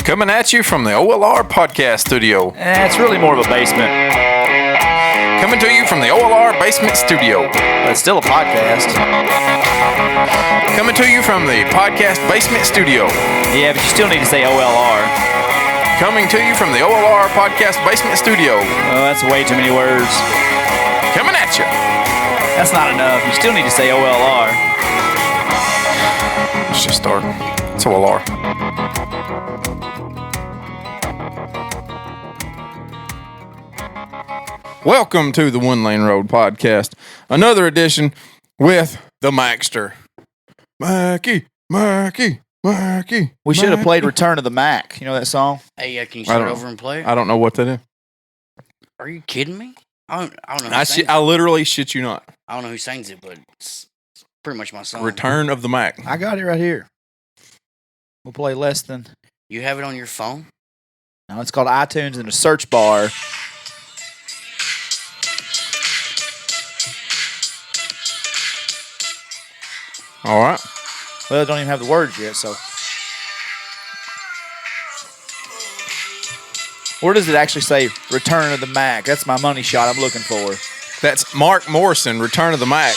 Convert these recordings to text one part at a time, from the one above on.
Coming at you from the OLR podcast studio. It's really more of a basement. Coming to you from the OLR basement studio. But it's still a podcast. Coming to you from the podcast basement studio. Yeah, but you still need to say OLR. Coming to you from the OLR podcast basement studio. Oh, that's way too many words. Coming at you. That's not enough. You still need to say OLR. Let's just start. It's OLR. Welcome to the One Lane Road podcast. Another edition with the Maxter. Mackie. We should have played Return of the Mac. You know that song? Hey, can you start over and play it? I don't know what that is. Are you kidding me? I don't know. I literally shit you not. I don't know who sings it, but it's pretty much my song. Return of the Mac. I got it right here. We'll play less than... You have it on your phone? No, it's called iTunes in the search bar. All right. Well, it don't even have the words yet, so... Where does it actually say Return of the Mac? That's my money shot I'm looking for. That's Mark Morrison, Return of the Mac.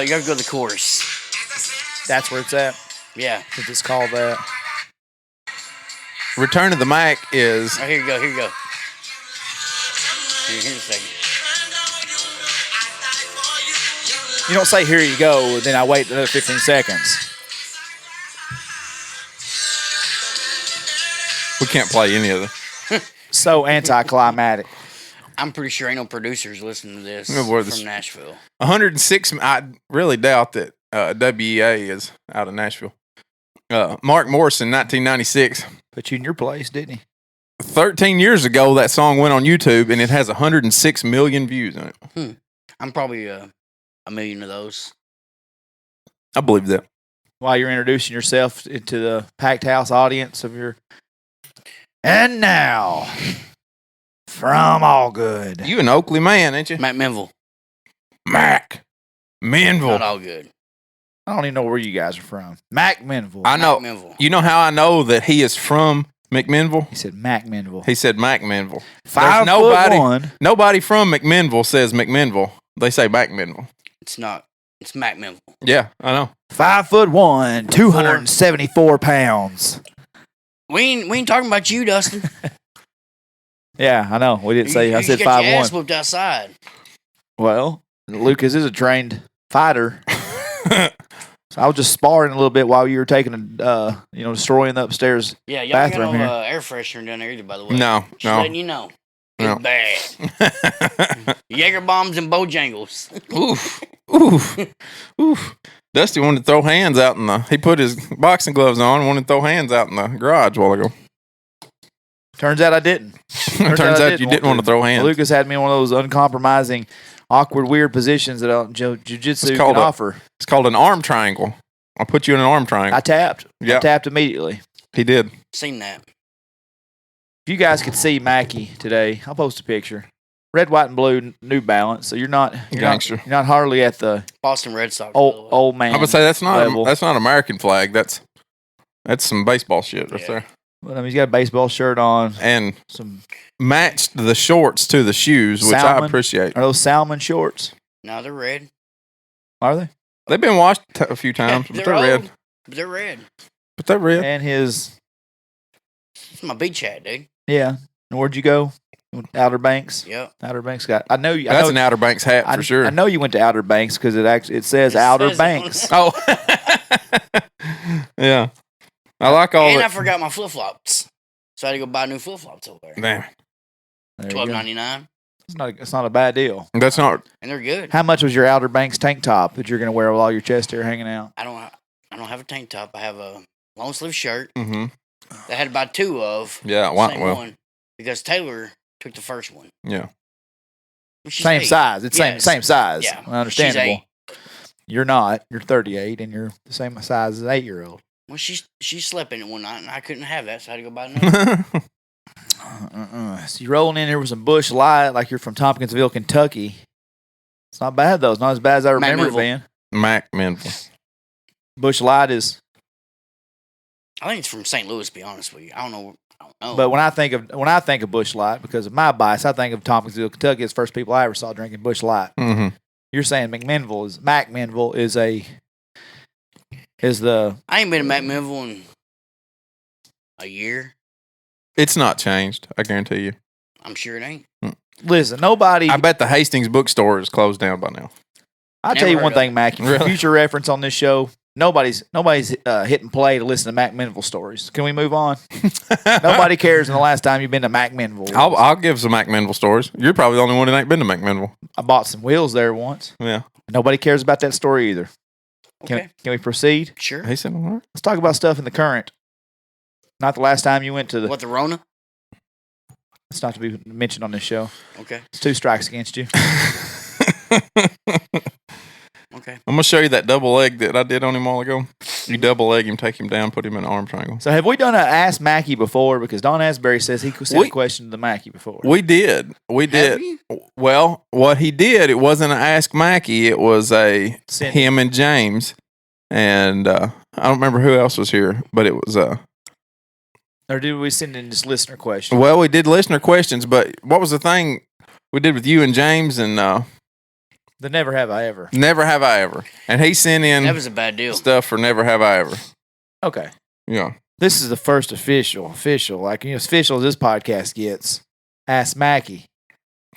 You gotta go to the chorus. That's where it's at? Yeah. Since it's called that. Return of the Mac is... Oh, here you go. Here's a second. You don't say, here you go, then I wait another 15 seconds. We can't play any of them. So anticlimactic. I'm pretty sure ain't no producers listening to this No, from Nashville. 106, I really doubt that WEA is out of Nashville. Mark Morrison, 1996. Put you in your place, didn't he? 13 years ago, that song went on YouTube, and it has 106 million views on it. I'm probably a million of those. I believe that. While you're introducing yourself into the packed house audience of your... And now, from All Good. You an Oakley man, ain't you? Mac Minville. Mac Minville. Not all good. I don't even know where you guys are from. Mac Minville. I know. Mac Minville. You know how I know that he is from McMinnville? He said Mac Minville. He said Mac Minville. 5'1". Nobody from McMinnville says McMinnville. They say Mac Minville. It's not. It's Mac Minville. Yeah, I know. 5'1", 274 pounds. We ain't talking about you, Dustin. Yeah, I know. We didn't say. I said You got your ass 5'1". whooped outside. Well, Lucas is a trained fighter. So I was just sparring a little bit while you were taking destroying the upstairs Yeah, y'all bathroom got no here. air freshener down there either, by the way. No, Just no. letting you know. No. It's bad. Jaeger bombs and Bojangles. Oof. Dusty wanted to throw hands out in the... He put his boxing gloves on and wanted to throw hands out in the garage a while ago. Turns out I didn't. Turns out you didn't want to throw hands. Lucas had me in one of those uncompromising, awkward, weird positions that jiu-jitsu can offer. It's called an arm triangle. I'll put you in an arm triangle. I tapped. Yeah. I tapped immediately. He did. Seen that. If you guys could see Mackie today, I'll post a picture. Red, white, and blue New Balance. So you're not hardly at the Boston Red Sox. old man. I would say that's level. not American flag. That's some baseball shit right there. But, he's got a baseball shirt on And some matched the shorts to the shoes, which I appreciate. Are those salmon shorts? No, they're red. Are they? They've been washed a few times, but they're red. Old, but they're red. But they're red. And his... It's my beach hat, dude. Yeah. And where'd you go? Outer Banks? Yep. Outer Banks got... I know you... That's an Outer Banks hat for sure. I know you went to Outer Banks because it says Outer Banks. Oh. Yeah. I like all And I forgot my flip-flops. So I had to go buy new flip-flops over there. Damn. $12.99. It's not a bad deal. That's not... And they're good. How much was your Outer Banks tank top that you're going to wear with all your chest hair hanging out? I don't have a tank top. I have a long sleeve shirt Mm-hmm. that I had to buy two of. Yeah, one, because Taylor took the first one. Yeah. Same size. It's same size. Yeah. Understandable. You're not. You're 38 and you're the same size as an 8-year-old. Well, she slept in it one night and I couldn't have that, so I had to go buy another. So you're rolling in here with some Bush Light like you're from Tompkinsville, Kentucky. It's not bad, though. It's not as bad as I remember it being. Mac Minville. Bush Light is I think it's from St. Louis. To be honest with you, I don't know. But when I think of Busch Light, because of my bias, I think of Tompkinsville, Kentucky as the first people I ever saw drinking Busch Light. Mm-hmm. You're saying McMinnville is the. I ain't been to McMinnville in a year. It's not changed. I guarantee you. I'm sure it ain't. Listen, nobody. I bet the Hastings bookstore is closed down by now. I'll tell you one thing, Mackie. For Really? future reference on this show, nobody's hitting play to listen to McMinnville stories. Can we move on? Nobody cares when the last time you've been to McMinnville. I'll give some McMinnville stories. You're probably the only one that ain't been to McMinnville. I bought some wheels there once. Yeah. Nobody cares about that story either. Okay. Can we proceed? Sure. He said, all right. Let's talk about stuff in the current. Not the last time you went to the. What, the Rona? It's not to be mentioned on this show. Okay. It's 2 strikes against you. Okay. I'm going to show you that double leg that I did on him a while ago. You double leg him, take him down, put him in an arm triangle. So have we done an Ask Mackie before? Because Don Asbury says he sent a question to the Mackie before. We did. Have you? Well, what he did, it wasn't an Ask Mackie. It was him and James. And I don't remember who else was here, but it was... Or did we send in just listener questions? Well, we did listener questions, but what was the thing we did with you and James and... The Never Have I Ever. Never Have I Ever. And he sent in That was a bad deal. stuff for Never Have I Ever. Okay. Yeah. This is the first official, like, as official as this podcast gets. Ask Mackie.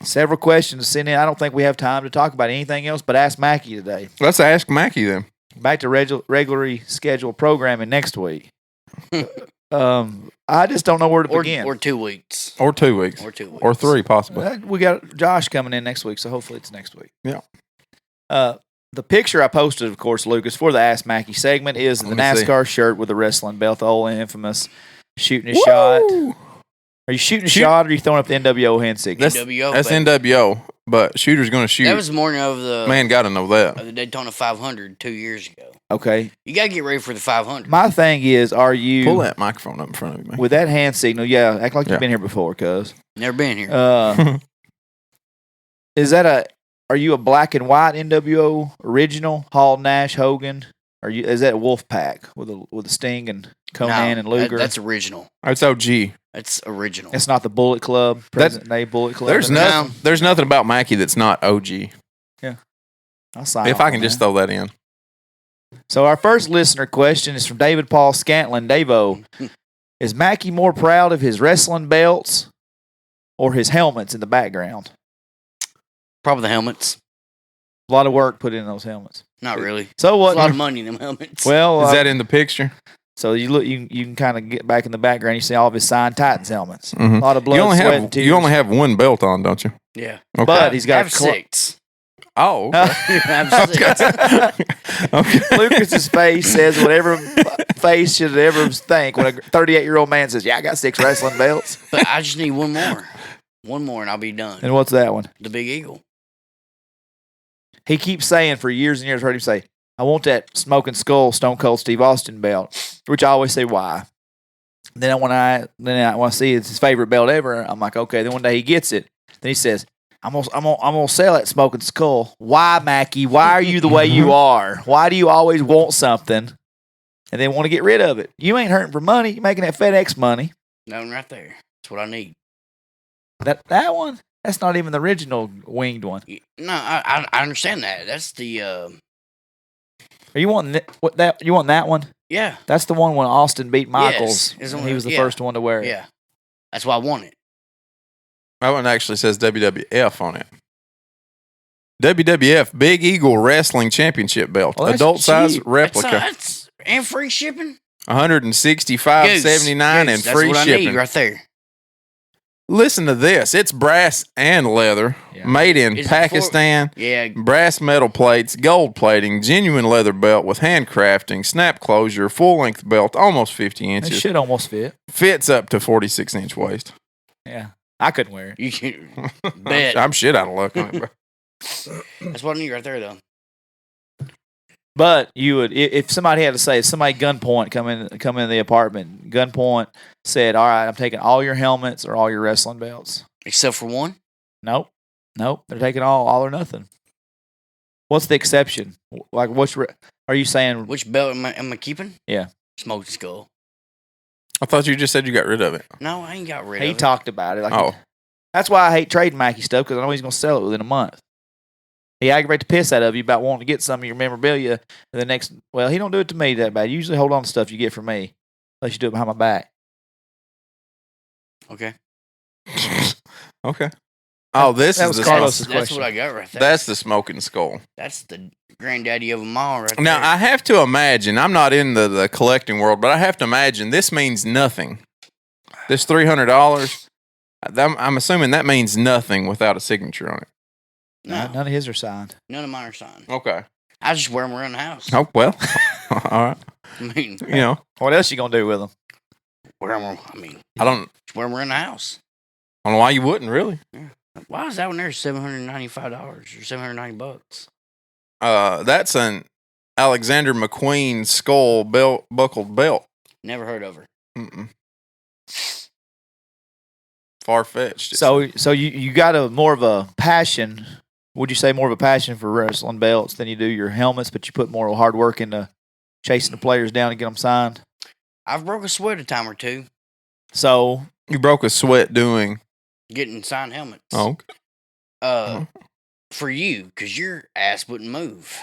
Several questions sent in. I don't think we have time to talk about anything else but Ask Mackie today. Let's ask Mackie then. Back to regularly scheduled programming next week. I just don't know where to begin. Or 2 weeks. Or 2 weeks. Or 2 weeks. Or 3, possibly. We got Josh coming in next week, so hopefully it's next week. Yeah. The picture I posted, of course, Lucas, for the Ask Mackie segment is the NASCAR shirt with the wrestling belt, the old infamous shooting a shot. Are you shooting a shot or are you throwing up the NWO hand signal? NWO. That's NWO, but shooter's going to shoot. That was the morning of the Man, got to know that. of the Daytona 500 2 years ago. Okay. You got to get ready for the 500. My thing is, are you... Pull that microphone up in front of you, man. With that hand signal, yeah, act like you've been here before, cuz. Never been here. Is that are you a black and white NWO original? Hall, Nash, Hogan? Is that a Wolf Pack with a Sting and Conan and Luger? That's original. It's OG. That's original. It's not the Bullet Club, present day Bullet Club. There's nothing about Mackie that's not OG. Yeah. I'll sign If I can just throw that in. So our first listener question is from David Paul Scantlin. Davo, is Mackie more proud of his wrestling belts or his helmets in the background? Probably the helmets. A lot of work put in those helmets. Not really. So what? There's a lot of money in them helmets. Well, is that in the picture? So you look, you can kind of get back in the background. You see all of his signed Titans helmets. Mm-hmm. A lot of blood, sweat, and tears. You only have one belt on, don't you? Yeah. Okay. But he's got 6. Oh, okay. I have 6. Okay. Lucas's face says whatever face should ever think when a 38-year-old man says, "Yeah, I got 6 wrestling belts." But I just need one more. One more and I'll be done. And what's that one? The Big Eagle. He keeps saying for years and years, I've heard him say, "I want that Smoking Skull Stone Cold Steve Austin belt," which I always say, why? Then when I see it's his favorite belt ever, I'm like, okay. Then one day he gets it. Then he says, I'm gonna sell that Smoking Skull. Why, Mackie? Why are you the way you are? Why do you always want something and then want to get rid of it? You ain't hurting for money. You're making that FedEx money. That one right there. That's what I need. That one? That's not even the original winged one. No, I understand that. That's the Are you wanting that? You want that one? yeah. That's the one when Austin beat Michaels. Yes, and he was the first one to wear it. Yeah. That's why I want it. That one actually says WWF on it. WWF Big Eagle Wrestling Championship belt, Well, that's adult size cheap. replica, That's and free shipping. $165.79 and That's free what I shipping. need right there. Listen to this. It's brass and leather, Yeah. made in Is it Pakistan. Yeah. Brass metal plates, gold plating, genuine leather belt with handcrafting, snap closure, full length belt, almost 50 That inches. should almost fit. Fits up to 46-inch waist. Yeah. I couldn't wear it. You can bet. I'm shit out of luck on it. Bro. That's what I need right there, though. But you would, if somebody had to say, somebody gunpoint come in the apartment, gunpoint said, "All right, I'm taking all your helmets or all your wrestling belts." Except for one. Nope. They're taking all or nothing. What's the exception? Like, are you saying? Which belt am I keeping? Yeah. Smoking Skull. I thought you just said you got rid of it. No, I ain't got rid of it. He talked about it. Like Oh. that's why I hate trading Mackie stuff, because I know he's going to sell it within a month. He aggravates the piss out of you about wanting to get some of your memorabilia. And the next, well, he don't do it to me that bad. You usually hold on to stuff you get from me, unless you do it behind my back. Okay. Okay. Oh, this that is was the Carlos's smoke. That's question. what I got right there. That's the smoking skull. That's the granddaddy of them all right Now, there. I have to imagine, I'm not in the collecting world, but I have to imagine this means nothing. This $300, I'm assuming that means nothing without a signature on it. No, None of his are signed. none of mine are signed. Okay. I just wear them around the house. Oh, well. All right. I mean, You know, What else you going to do with them? wear them. I mean, I don't just wear them around the house. know why you wouldn't, really. Why is that one there $795 or $790? That's an Alexander McQueen skull buckled belt. Never heard of her. Mm-mm. Far-fetched. So you got a more of a passion. Would you say more of a passion for wrestling belts than you do your helmets, but you put more hard work into chasing the players down to get them signed? I've broke a sweat a time or two So You broke a sweat doing. getting signed helmets. Oh, okay. For you, because your ass wouldn't move.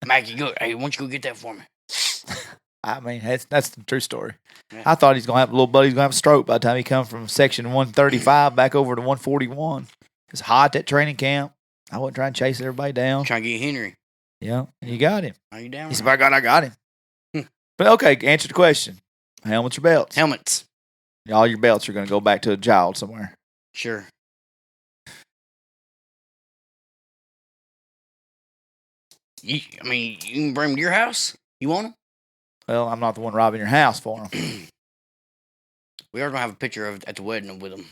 Mackie, go. Hey, why don't you go get that for me? I mean, that's the true story. Yeah. I thought he's gonna have a little buddy's gonna have a stroke by the time he comes from section 135 back over to 141. It's hot at training camp. I wasn't trying to chase everybody down. Trying to get Henry. Yeah, and you got him. Are you down? He said, "By God, I got him." But okay, answer the question: helmets or belts? Helmets. All your belts are gonna go back to a child somewhere. Sure. You can bring them to your house. You want them? Well, I'm not the one robbing your house for them. We are gonna have a picture of at the wedding with them.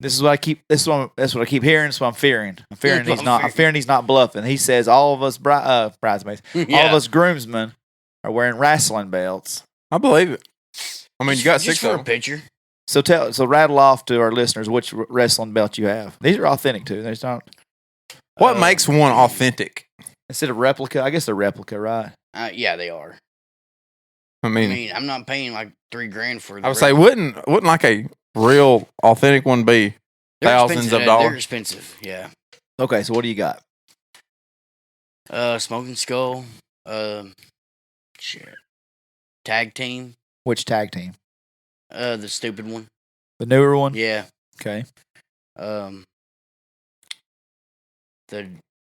This is what I keep. That's what I keep hearing. That's what I'm fearing. I'm fearing he's not. I'm fearing he's not bluffing. He says all of us bridesmaids, all of us groomsmen are wearing wrestling belts. I believe it. I mean, you got just 6 for of a them. picture. So rattle off to our listeners which wrestling belt you have. These are authentic too. They're not What makes one authentic? instead of replica. I guess they're replica, right? Yeah, they are. I I mean, mean, I'm not paying like $3,000 for. I would say wouldn't like a real authentic one be thousands of They're dollars? expensive. Yeah. Okay, so what do you got? Smoking Skull. Shit. Tag team. Which tag team? The stupid one. The newer one. Yeah. Okay.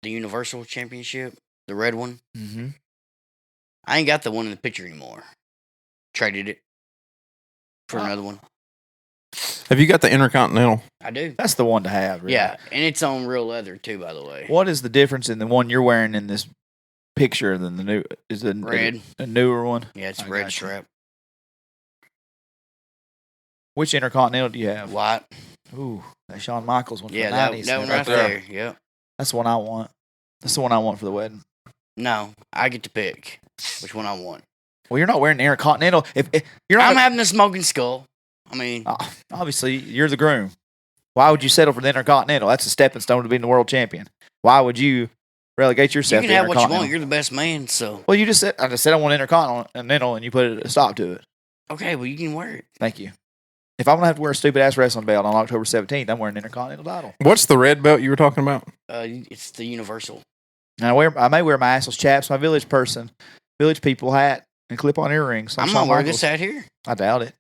The Universal Championship, the red one. Mm-hmm. I ain't got the one in the picture anymore. Traded it for another one. Have you got the Intercontinental? I do. That's the one to have. Really. Yeah, and it's on real leather too, by the way. What is the difference in the one you're wearing in this picture than the new? Is the Red. a newer one? Yeah, it's I red got you. strap. Which Intercontinental do you have? White. Ooh, that Shawn Michaels one. Yeah, from the 90s. that one right right there. there. Yep. That's the one I want. That's the one I want for the wedding. No, I get to pick which one I want. Well, you're not wearing the Intercontinental. If you're not, I'm having the Smoking Skull. I mean, obviously you're the groom. Why would you settle for the Intercontinental? That's a stepping stone to being the world champion. Why would you relegate you yourself can to have what you Intercontinental? want. You're the best man, so. Well, you just said I want Intercontinental, and you put a stop to it. Okay, well, you can wear it. Thank you. If I'm gonna have to wear a stupid ass wrestling belt on October 17th, I'm wearing an Intercontinental title. What's the red belt you were talking about? It's the Universal. And I may wear my assless chaps, my village people hat, and clip on earrings. I'm gonna wear this hat here. I doubt it.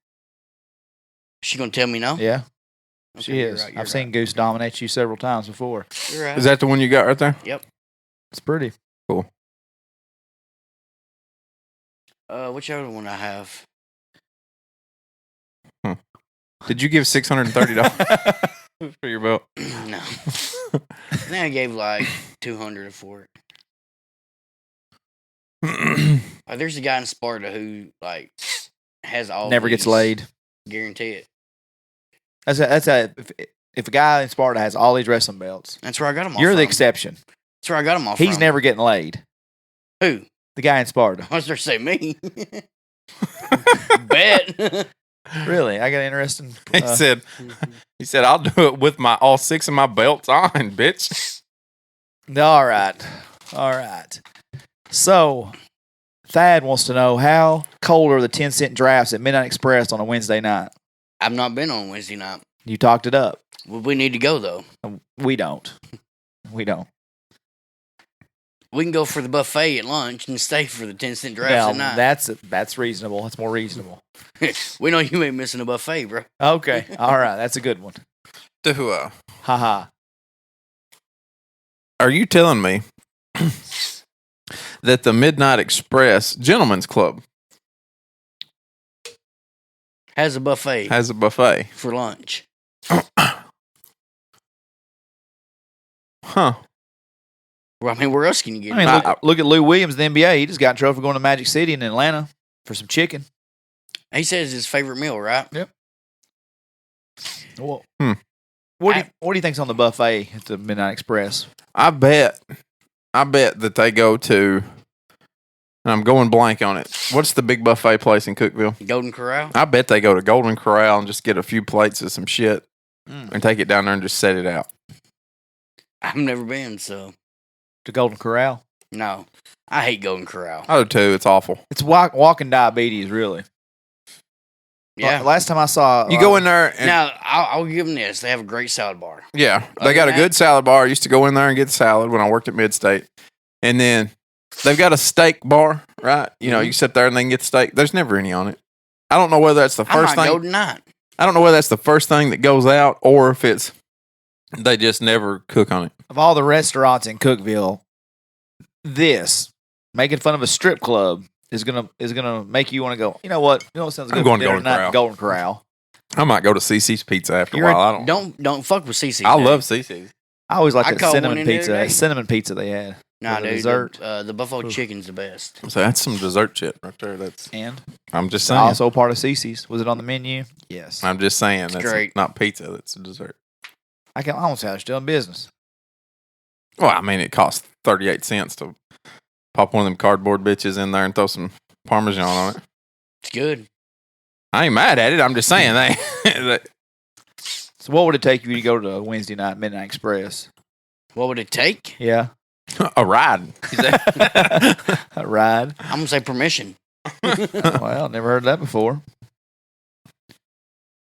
She gonna tell me no? Yeah, Okay, she you're is. right, you're I've seen right. Goose dominate you several times before. You're right. Is that the one you got right there? Yep. It's pretty. Which other one I have? Did you give $630 for your belt? No. I think I gave like $200 for it. There's a guy in Sparta who like has all Never gets these. laid. Guarantee it. If a guy in Sparta has all these wrestling belts, That's where I got them. you're from. the exception. That's where I got them all. He's from. never getting laid. Who? The guy in Sparta. I was going to say me. Bet. Really, I got interesting. He said, I'll do it with all 6 of my belts on, bitch. All right. So, Thad wants to know how cold are the 10-cent drafts at Midnight Express on a Wednesday night? I've not been on Wednesday night. You talked it up. Well, we need to go though. We don't. We don't. We can go for the buffet at lunch and stay for the 10-cent drafts Well, at night. that's reasonable. That's more reasonable. We know you ain't missing a buffet, bro. Okay. All right. That's a good one. Haha. Are you telling me that the Midnight Express Gentlemen's Club Has a buffet has a buffet? for lunch. Huh. Well, I mean, where else can you get I mean, it? look at Lou Williams, the NBA. He just got in trouble for going to Magic City in Atlanta for some chicken. He says his favorite meal, right? Well, Hmm. What do you think's on the buffet at the Midnight Express? I bet that they go to, and I'm going blank on it. What's the big buffet place in Cookeville? Golden Corral? I bet they go to Golden Corral and just get a few plates of some shit and take it down there and just set it out. I've never been, so To Golden Corral? no. I hate Golden Corral. I do too. It's awful. It's walking diabetes, really. Yeah. Last time I saw... You go in there and Now, I'll give them this. They have a great salad bar. yeah, they Other got a than good salad bar. I used to go in there and get salad when I worked at Midstate. And then they've got a steak bar, right? You know, you sit there and they can get the steak. There's never any on it. I don't know whether that's the I first might thing. go tonight. I don't know whether that's the first thing that goes out or if it's they just never cook on it. Of all the restaurants in Cookeville, this, making fun of a strip club, is gonna make you want to go, you know what? You know what sounds good? I'm going for to dinner Golden tonight? Corral. Golden Corral. I might go to CC's Pizza after You're a while. I don't. Don't fuck with CC. I love CC's. I always like I that called cinnamon one in the pizza. other day. That cinnamon pizza they had. Nah, for the dude. dessert. The buffalo chicken's the best. So that's some dessert shit right there. And I'm just it's saying. also part of CC's. Was it on the menu? Yes. I'm just saying. That's great. not pizza. That's a dessert. I don't say they're still in business. Well, I mean, it costs 38 cents to pop one of them cardboard bitches in there and throw some Parmesan on it. It's good. I ain't mad at it. I'm just saying that. So what would it take you to go to a Wednesday night Midnight Express? What would it take? Yeah. A ride. A ride. I'm gonna say permission. Well, never heard that before.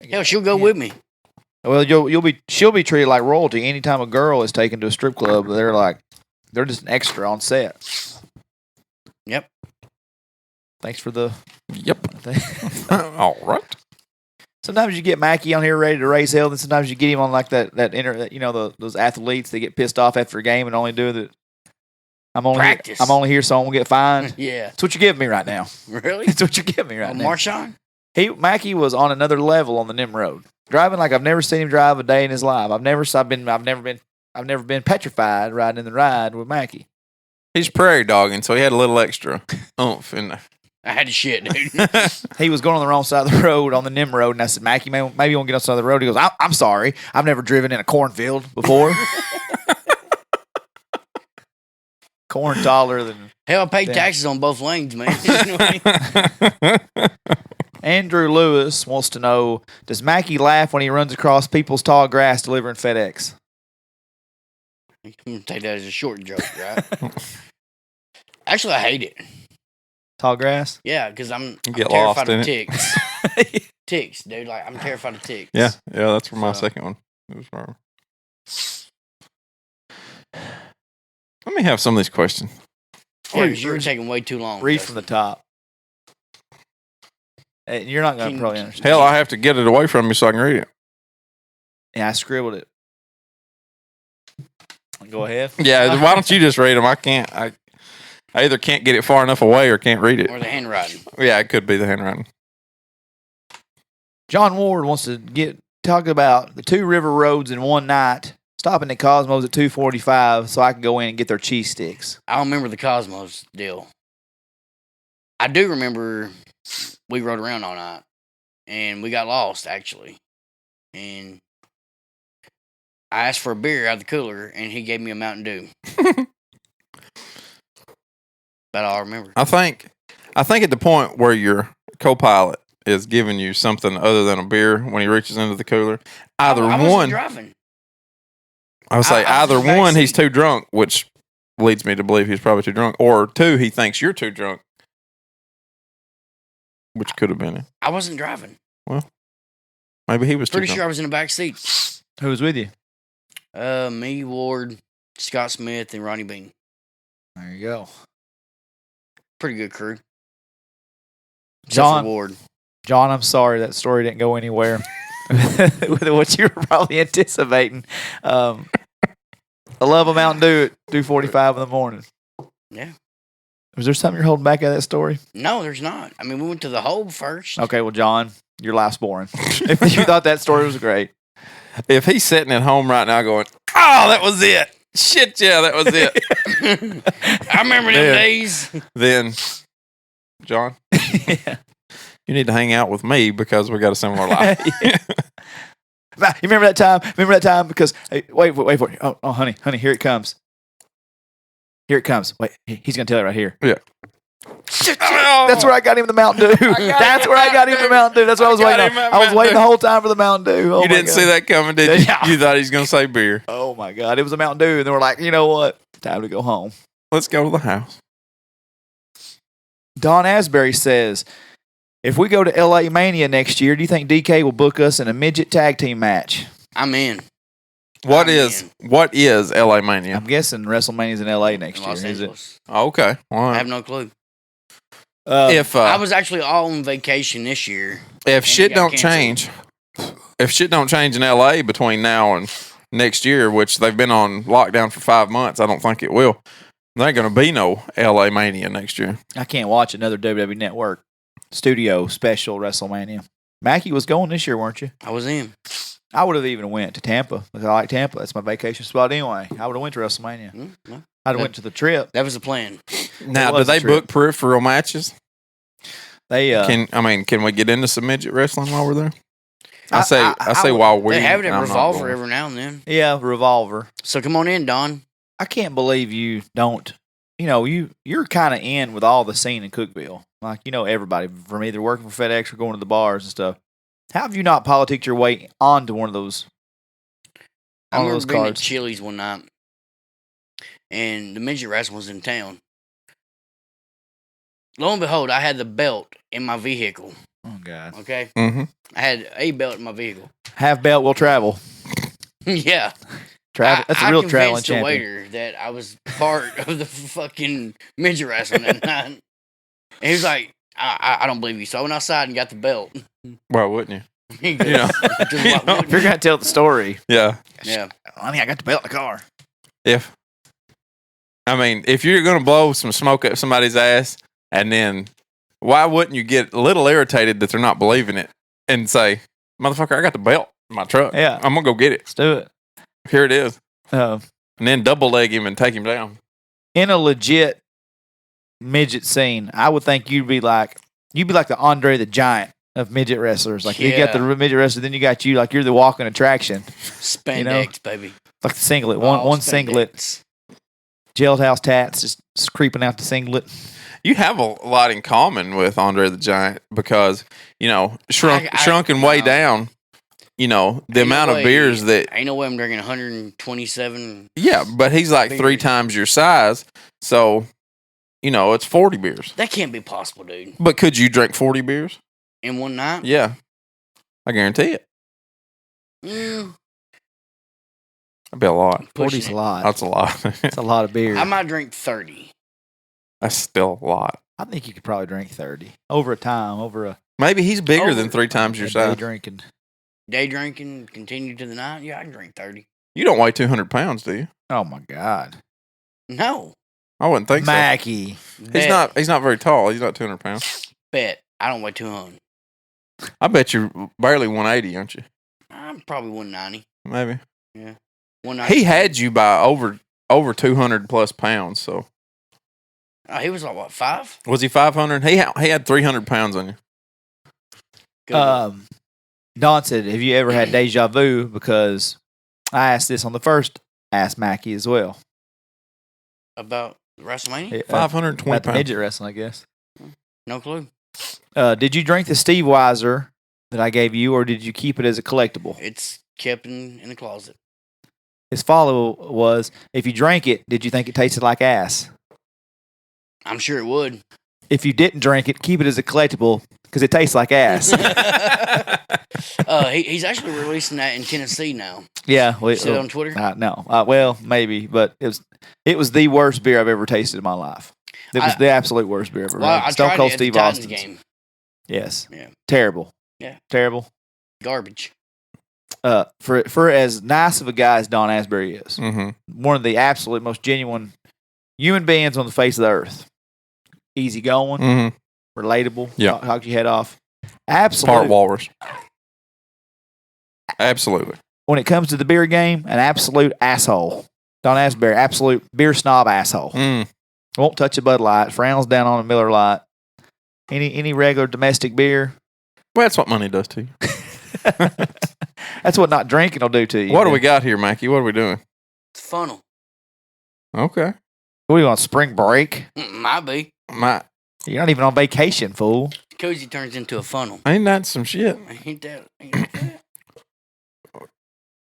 Hell, she'll go with me. Well, she'll be treated like royalty. Anytime a girl is taken to a strip club, they're just an extra on set. Yep. Thanks for the. Yep. All right. Sometimes you get Mackie on here ready to raise hell, and sometimes you get him on like those athletes that get pissed off after a game and only do that. Practice. I'm only here so I won't get fined. Yeah. That's what you're giving me right now. Really? That's what you're giving me right now. Marshawn? Mackie was on another level on the Nimrod, driving like I've never seen him drive a day in his life. I've never been petrified riding in the ride with Mackie. He's prairie dogging, so he had a little extra oomph in there. I had to shit, dude. He was going on the wrong side of the road on the Nimrod, and I said, Mackie, maybe you won't get on the side of the road. He goes, I'm sorry. I've never driven in a cornfield before. Corn taller than... Hell, I paid taxes on both lanes, man. You know what I mean? Andrew Lewis wants to know, does Mackie laugh when he runs across people's tall grass delivering FedEx? I'm going to take that as a short joke, right? Actually, I hate it. Tall grass? Yeah, because I'm get terrified lost in of it. ticks. Ticks, dude. Like, I'm terrified of ticks. Yeah, that's for my So- second one. It was wrong. Let me have some of these questions. Yeah, 'cause you're taking way too long. Read from the top. Hey, you're not going to Can- probably understand. Hell, I have to get it away from you so I can read it. Yeah, I scribbled it. Go ahead. Yeah, why don't you just read them? I can't. I either can't get it far enough away or can't read it. Or the handwriting. Yeah, it could be the handwriting. John Ward wants to talk about the 2 river roads in one night, stopping at Cosmos at 2:45 so I can go in and get their cheese sticks. I don't remember the Cosmos deal. I do remember we rode around all night, and we got lost, actually. And I asked for a beer out of the cooler, and he gave me a Mountain Dew. About all I remember. I think at the point where your co-pilot is giving you something other than a beer when he reaches into the cooler, either I wasn't one, driving. I would say I was either in the back one, he's seat. too drunk, which leads me to believe he's probably too drunk, or 2, he thinks you're too drunk which could have been it. I wasn't driving. Maybe he was Pretty too sure I was in the back seat. Who was with you? Me, Ward, Scott Smith, and Ronnie Bean. There you go. Pretty good crew. Except John, for Ward. John, I'm sorry that story didn't go anywhere with what you were probably anticipating. I love a Mountain Dew at 2:45 in the morning. Yeah. Was there something you're holding back out of that story? No, there's not. I mean, we went to the hole first. Okay, well, John, your life's boring. If you thought that story was great. If he's sitting at home right now going, "Oh, that was it. Shit, yeah, that was it." I remember them days. Then, John, Yeah. you need to hang out with me because we got a similar life. You remember that time? Because hey, wait for it. Oh, honey, here it comes. Here it comes. Wait, he's gonna tell it right here. Yeah. That's where I got him the Mountain Dew. That's where I got him the Mountain Dew. That's what I was waiting on. I was waiting the whole time for the Mountain Dew. Oh, You didn't see that coming, did you? Yeah. You thought he was going to say beer. Oh my God! It was a Mountain Dew, and then we're like, you know what? Time to go home. Let's go to the house. Don Asbury says, if we go to LA Mania next year, do you think DK will book us in a midget tag team match? I'm in. What I'm is in. LA Mania? I'm guessing WrestleMania's in LA next In year. Los Is it? Angeles. Okay. All I right. have no clue. If I was actually all on vacation this year. if shit it got don't canceled. change, if shit don't change in LA between now and next year, which they've been on lockdown for 5 months, I don't think it will. There ain't going to be no LA Mania next year. I can't watch another WWE Network studio special WrestleMania. Mackie was going this year, weren't you? I was in. I would have even went to Tampa because I like Tampa. That's my vacation spot anyway. I would have went to WrestleMania. No, I'd have went to the trip. that was the plan. Now, do was a they trip. book peripheral matches? They Can we get into some midget wrestling while we're there? I say would- while we They have it at I'm not Revolver going. every now and then. yeah, Revolver. So come on in, Don. I can't believe you don't. You know, you're kind of in with all the scene in Cookeville. Like, you know, everybody from either working for FedEx or going to the bars and stuff. How have you not politicked your way onto one of those? I On remember those being at cards. Chili's one night, and the midget wrestling was in town. Lo and behold, I had the belt in my vehicle. Oh God! Okay, Mm-hmm. I had a belt in my vehicle. Half belt will travel. Yeah, Travel. That's a real I traveling convinced the champion. waiter that I was part of the fucking midget wrestling that night. And he was like, I don't believe you. So I went outside and got the belt. Why wouldn't He goes, Yeah. "Just You what know, wouldn't If you're you?" gonna tell the story, you? Yeah. Yeah. honey, I got the belt in the car. If you're gonna blow some smoke up somebody's ass, and then why wouldn't you get a little irritated that they're not believing it and say, "Motherfucker, I got the belt in my truck. Yeah. I'm gonna go get it. Let's do it. Here it is." Uh, And then double leg him and take him down. in a legit midget scene, I would think you'd be like the Andre the Giant of midget wrestlers. Like you got the midget wrestler, then you got you like you're the walking attraction. Spandex, baby. Like the singlet, All one singlet, spandex. jailhouse tats just creeping out the singlet. You have a lot in common with Andre the Giant because, you know, shrunken way no. down, you know, the Ain't no amount of way- beers that, Ain't no way I'm drinking 127 yeah, but he's like Beers. 3 times your size. So, you know, it's 40 beers. That can't be possible, dude. But could you drink 40 beers? In one night? Yeah. I guarantee it. Mm, That'd be a lot. pushing 40's it. a lot. That's a lot. That's a lot of beer. I might drink 30. That's still a lot. I think you could probably drink 30 over a time, over a Maybe he's bigger than Oh, 3 times your day size. drinking. Day drinking, continue to the night. Yeah, I can drink 30. You don't weigh 200 pounds, do you? Oh my God, No. I wouldn't think Mackie. so. Bet. He's not very tall. He's not 200 pounds. Bet. I don't weigh 200. I bet you're barely 180, aren't you? I'm probably 190. Maybe. 190. He had you by over 200 plus pounds. So Oh, he was like, what, 5? was he 500? He had 300 pounds on you. Good. Don said, "Have you ever had deja vu?" Because I asked this on the first Ask Mackie as well. About WrestleMania? 520 About the pounds. midget wrestling, I guess. No clue. Did you drink the Steve Weiser that I gave you, or did you keep it as a collectible? It's kept in the closet. His follow was, if you drank it, did you think it tasted like ass? I'm sure it would. If you didn't drink it, keep it as a collectible. because it tastes like ass. He's actually releasing that in Tennessee now. Yeah, See it on Twitter? No, well, maybe, but it was the worst beer I've ever tasted in my life. It was the absolute worst beer I've ever had. I Stone tried Cold it at the Steve Titans Austin's. game. Yes. Yeah. Terrible. Yeah. Terrible. Garbage. For as nice of a guy as Don Asbury is, one of the absolute most genuine human beings on the face of the earth. Easygoing, relatable, talk your head off. Absolutely. Part walrus. Absolutely. When it comes to the beer game, an absolute asshole. Don Asbury, absolute beer snob asshole. Won't touch a Bud Light, frowns down on a Miller Lite. Any regular domestic beer. Well, that's what money does to you. That's what not drinking will do to you. What do we got here, Mackie? What are we doing? Funnel. Okay. What are you on spring break? Might be. You're not even on vacation, fool. Cozy turns into a funnel. Ain't that some shit? Ain't that?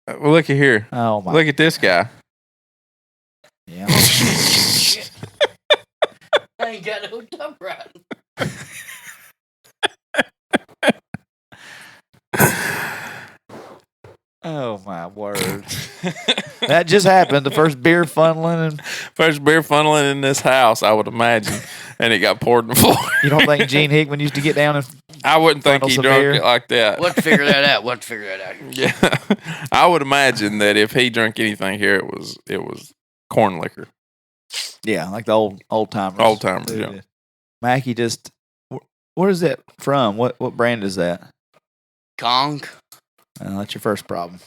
Well, look at here. Oh my! Look at this guy. Yeah. I ain't got it hooked up right. Oh my word! That just happened. The first beer funneling in this house, I would imagine, and it got poured on the floor. You don't think Gene Hickman used to get down and? I wouldn't think he drank it like that. We'll figure that out. Yeah, I would imagine that if he drank anything here, it was corn liquor. Yeah, like the old timers. Old timers, yeah. Mackie just. Where is that from? What brand is that? Kong. That's your first problem.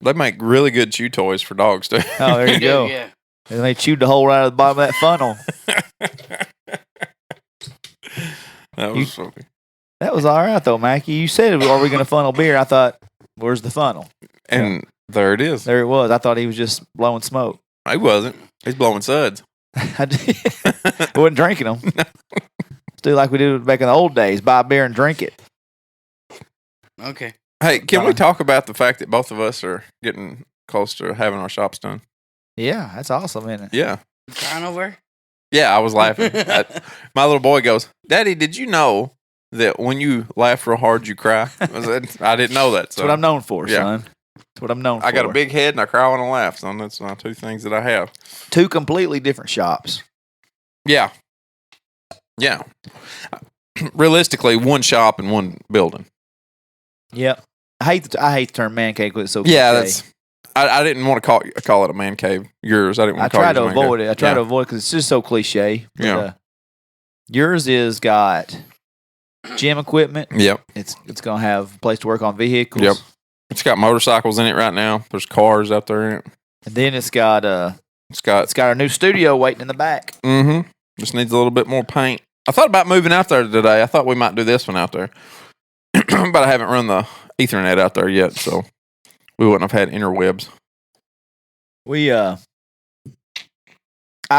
They make really good chew toys for dogs too. Oh, there you go. Yeah. And they chewed the hole right out of the bottom of that funnel. That was funny. That was all right though, Mackie. You said, "Are we going to funnel beer?" I thought, "Where's the funnel?" And there it is. There it was. I thought he was just blowing smoke. He wasn't. He's blowing suds. I wasn't drinking them. No. Still like we did back in the old days: buy beer and drink it. Okay. Hey, can we talk about the fact that both of us are getting close to having our shops done? Yeah, that's awesome, isn't it? Yeah. Crying over? Yeah, I was laughing. My little boy goes, "Daddy, did you know that when you laugh real hard, you cry?" I didn't know that. That's what I'm known for, son. That's what I'm known for. I got a big head and I cry when I laugh, son. That's my two things that I have. Two completely different shops. Yeah. Yeah. Realistically, one shop and one building. Yep. I hate the term man cave because it's so cliche. Yeah, that's. I didn't want to call it a man cave. Yours, I didn't want to call it. I try to avoid it. I try to avoid it because it's just so cliche. But, yours is got gym equipment. Yep. It's gonna have a place to work on vehicles. Yep. It's got motorcycles in it right now. There's cars out there in it. And then it's got a new studio waiting in the back. Mm-hmm. Just needs a little bit more paint. I thought about moving out there today. I thought we might do this one out there. But I haven't run the Ethernet out there yet, so we wouldn't have had interwebs. I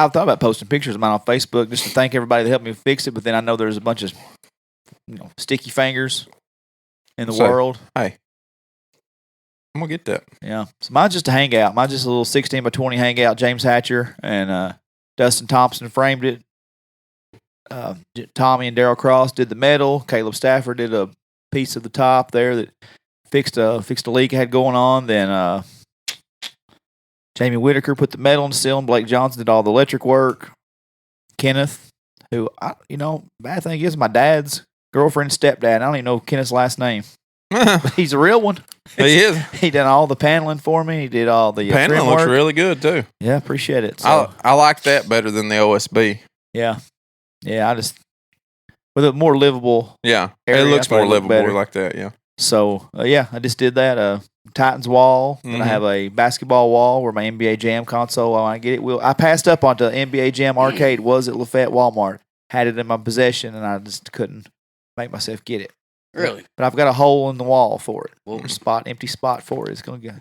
thought about posting pictures of mine on Facebook just to thank everybody that helped me fix it, but then I know there's a bunch of sticky fingers in the world. Hey, I'm gonna get that. Yeah. So mine's just a hangout. Mine's just a little 16 by 20 hangout. James Hatcher and Dustin Thompson framed it. Tommy and Daryl Cross did the metal. Caleb Stafford did a piece of the top there that fixed a leak I had going on. Then Jamie Whitaker put the metal in the ceiling. Blake Johnson did all the electric work. Kenneth, who bad thing is my dad's girlfriend's stepdad. I don't even know Kenneth's last name. But he's a real one. He is. He done all the paneling for me. He did all the paneling trim looks work. really good too. Yeah, appreciate it. So, I like that better than the OSB. Yeah. I just with a more livable. Yeah, area, it looks more livable better. like that. Yeah. So I just did that. Titans wall. Then I have a basketball wall where my NBA Jam console. I want to get it. I passed up onto NBA Jam arcade. Was at Lafayette Walmart. Had it in my possession, and I just couldn't make myself get it. Really? But I've got a hole in the wall for it. Well, Empty spot for it. It's gonna go.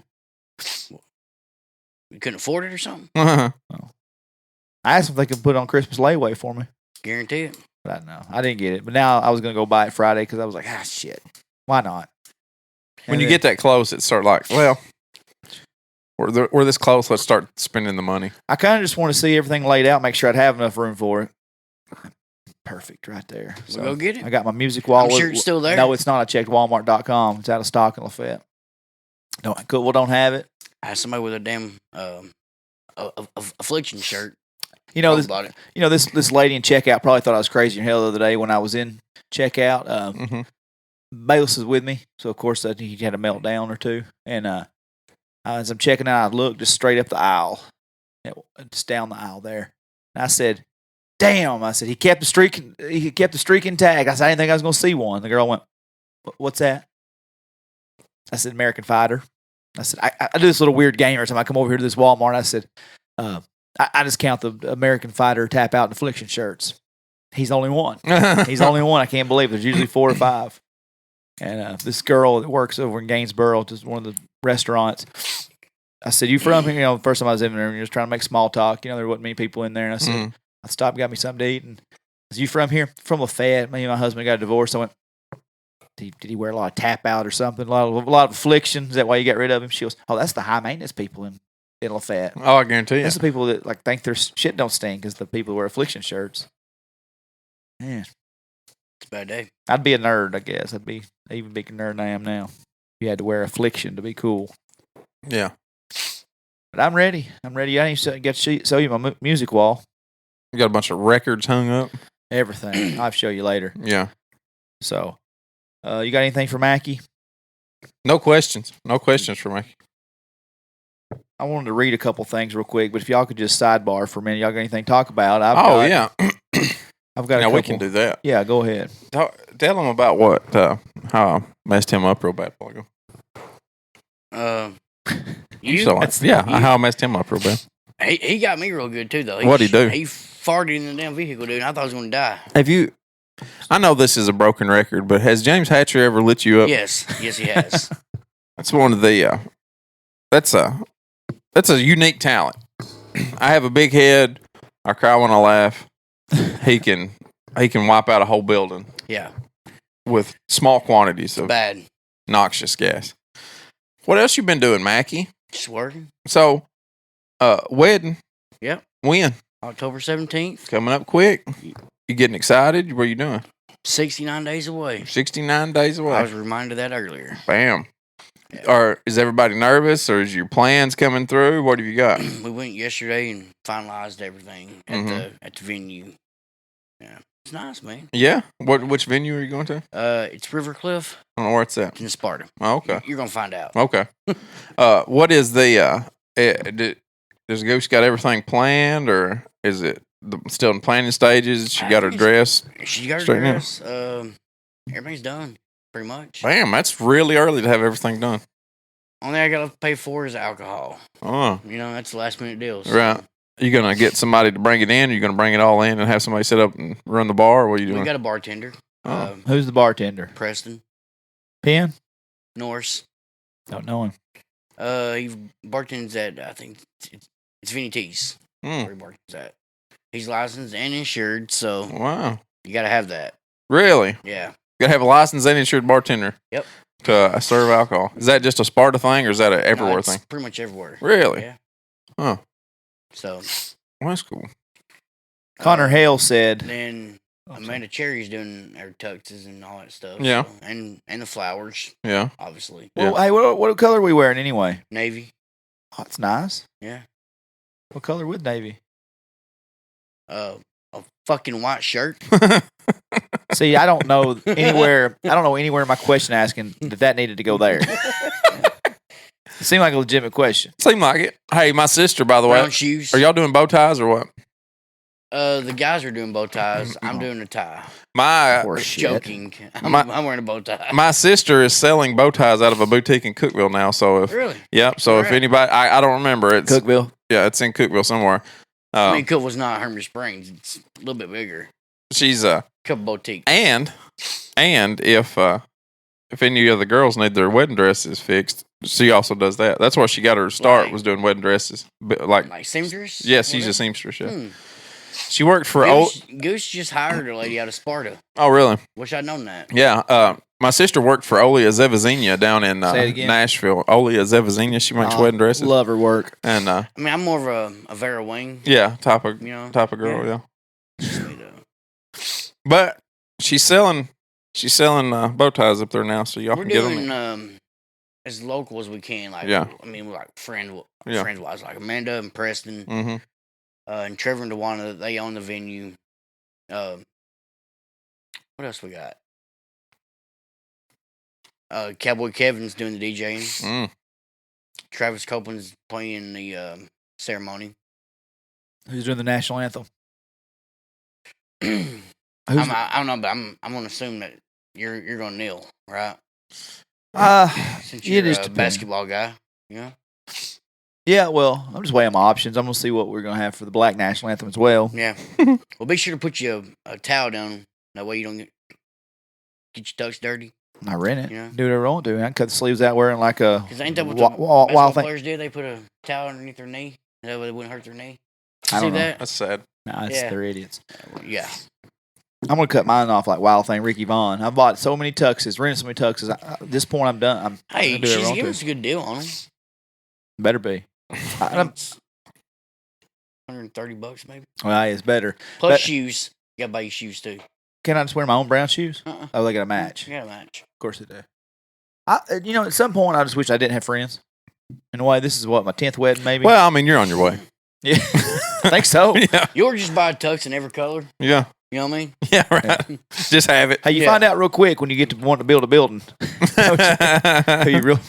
You couldn't afford it or something? Uh-huh. I asked if they could put it on Christmas layaway for me. Guarantee it. But I didn't get it. But now I was gonna go buy it Friday because I was like, shit, why not? When you get that close, it's sort of like, well, we're this close. Let's start spending the money. I kind of just want to see everything laid out, make sure I'd have enough room for it. Perfect right there. We'll go get it. I got my music wall. I'm sure it's still there. No, it's not. I checked Walmart.com. It's out of stock in Lafayette. Cookeville don't have it. I had somebody with a damn affliction shirt. You know this. About it. You know this lady in checkout probably thought I was crazy in hell the other day when I was in checkout. Bayless is with me, so of course he had a meltdown or two. And as I'm checking out, I looked just straight up the aisle, just down the aisle there. And I said, "Damn!" I said he kept the streak. He kept the streak intact. I said I didn't think I was going to see one. The girl went, "What's that?" I said, "American Fighter." I said, I do this little weird game every time I come over here to this Walmart. I said, I just count the American Fighter tap out and affliction shirts. He's the only one. He's the only one. I can't believe it. There's usually 4 or 5. And this girl that works over in Gainesboro, just one of the restaurants, I said, "You from here?" You know, the first time I was in there, and just trying to make small talk. You know, there wasn't many people in there. And I said, I stopped, got me something to eat. And I said, "You from here?" "From Lafayette. Me and my husband got a divorce." I went, Did he wear a lot of tap out or something? A lot of affliction? Is that why you got rid of him? She goes, "Oh, that's the high maintenance people in Lafayette." Oh, I guarantee you. That's the people that like think their shit don't stink because the people who wear affliction shirts. Man, It's a bad day. I'd be a nerd, I guess. I'd be an even bigger nerd than I am now. If you had to wear affliction to be cool. Yeah. But I'm ready. I need to get show you my music wall. You got a bunch of records hung up. Everything. I'll show you later. Yeah. So, you got anything for Mackie? No questions. No questions for me. I wanted to read a couple things real quick, but if y'all could just sidebar for a minute, y'all got anything to talk about? Yeah. I've got. Now we can do that. Yeah, go ahead. Tell them about what how I messed him up real bad. How I messed him up real bad. He got me real good too though. What'd he do? He farted in the damn vehicle, dude. And I thought I was going to die. Have you? I know this is a broken record, but has James Hatcher ever lit you up? Yes, he has. That's one of the. That's a unique talent. I have a big head. I cry when I laugh. He can wipe out a whole building. Yeah. With small quantities of Bad. noxious gas. What else you been doing, Mackie? Just working. So, wedding. Yep. When? October 17th. Coming up quick. You getting excited? What are you doing? 69 days away. 69 days away. I was reminded of that earlier. Bam. Yeah. Or is everybody nervous, or is your plans coming through? What have you got? We went yesterday and finalized everything at the venue. Yeah, it's nice, man. Yeah. Which venue are you going to? It's River Cliff. I don't know where it's at. It's in Sparta. Oh, okay. You're gonna find out. Okay. What is the? Does Goose got everything planned, or is it still in planning stages? She got her dress. She got her straightened out? dress. Everything's done, pretty much. Bam, that's really early to have everything done. Only I gotta pay for is alcohol. Oh, You know, that's the last minute deals. right. You gonna get somebody to bring it in? Or you gonna bring it all in and have somebody sit up and run the bar? Or what are you doing? We got a bartender. Oh. Who's the bartender? Preston Penn? Norse. Don't know him. He bartends at I think it's Vinny T's. Where he bartends at. He's licensed and insured, so Wow. you gotta have that. Really? Yeah. You gotta have a licensed and insured bartender. Yep. To serve alcohol. Is that just a Sparta thing, or is that an everywhere it's thing? pretty much everywhere. Really? Yeah. Huh. So Well, that's cool. Connor Hale said. then Amanda Cherry's doing her tuxes and all that stuff. Yeah. So, and the flowers, Yeah. obviously. Yeah. Well, hey, what color are we wearing anyway? Navy. Oh, that's nice. Yeah. What color with navy? A fucking white shirt. See, I don't know anywhere. I don't know anywhere in my question asking that needed to go there. It seemed like a legitimate question. Seemed like it. Hey, my sister, by the way. Brown shoes. Are y'all doing bow ties or what? The guys are doing bow ties. I'm doing a tie. My Horse shit. Joking. I'm wearing a bow tie. my sister is selling bow ties out of a boutique in Cookeville now. So if Really? yep. So if Correct. anybody, I don't remember. It's Cookeville. yeah, it's in Cookeville somewhere. I mean, Cookeville's not Hermit Springs. It's a little bit bigger. She's Couple boutique. and if any of the girls need their wedding dresses fixed, she also does that. That's where she got her start, Like- was doing wedding dresses. But like seamstress? yes, she's Whatever? a seamstress. Yeah. Hmm. She worked for Goose just hired a lady out of Sparta. Oh, really? Wish I'd known that. Yeah. My sister worked for Olia Zevazina down in Say it again. Nashville. Olia Zevazina. She makes wedding dresses. Love her work. And I mean, I'm more of a Vera Wing. yeah, type of You know? girl. Yeah. Sweet, But she's selling bow ties up there now, so y'all We're can get doing them. as local as we can. Like, Yeah. I mean, like friends Yeah. wise, like Amanda and Preston, Mm-hmm. and Trevor and Dewana. They own the venue. What else we got? Cowboy Kevin's doing the DJing. Mm. Travis Copeland's playing the ceremony. Who's doing the national anthem? I don't know, but I'm gonna assume that you're gonna kneel, right? Since you're just a depends. basketball guy, yeah. Yeah, well, I'm just weighing my options. I'm gonna see what we're gonna have for the black national anthem as well. Yeah. Well, be sure to put you a towel down. That way you don't get your ducks dirty. I rent it. Yeah. Do whatever I want to. I can cut the sleeves out wearing like a Because ain't that what wild basketball thing. players do? They put a towel underneath their knee. That way they wouldn't hurt their knee. I don't See know. that? That's sad. Nah, Yeah. they're idiots. Yeah. I'm gonna cut mine off like Wild Thing, Ricky Vaughn. I've bought so many tuxes, rented so many tuxes. At this point, I'm done. I'm Hey, gonna do whatever I she's want giving to. us a good deal on them. Better be. $130 maybe. Well, it's better. Plus But- shoes. You gotta buy your shoes too. Can I just wear my own brown shoes? Uh-uh. Oh, they got a match. You gotta match. Of course they do. At some point, I just wish I didn't have friends. In a way, this is what my 10th wedding, maybe. Well, I mean, you're on your way. Yeah, I think so. Yeah. You'll just buy a tux in every color. Yeah. You know what I mean? Yeah. Right. Just have it. Hey, you Yeah. find out real quick when you get to want to build a building. who you real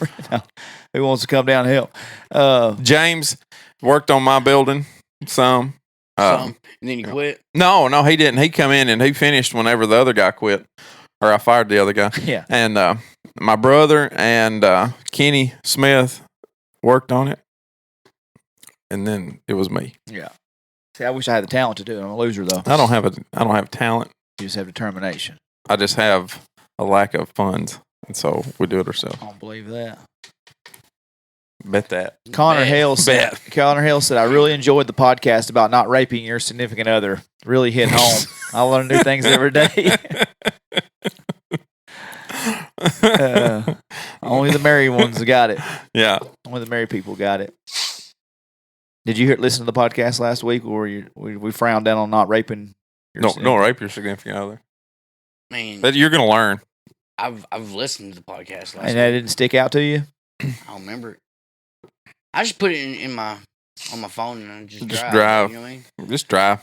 who wants to come down and help? James worked on my building some. And then you quit. No, he didn't. He come in and he finished whenever the other guy quit, or I fired the other guy. Yeah. And my brother and Kenny Smith worked on it, and then it was me. Yeah. See, I wish I had the talent to do it. I'm a loser though. I don't have talent. You just have determination. I just have a lack of funds, and so we do it ourselves. I don't believe that. Bet that. Connor Bet. Hale said, I really enjoyed the podcast about not raping your significant other. Really hit home. I learn new things every day. Only the married ones got it. Yeah. Only the married people got it. Did you listen to the podcast last week, or we frowned down on not raping? Don't rape your significant other. Man, But you're gonna learn. I've listened to the podcast last And that didn't stick out to you? I don't remember it. I just put it on my phone and I just drive. drive. You know what I mean? Just drive.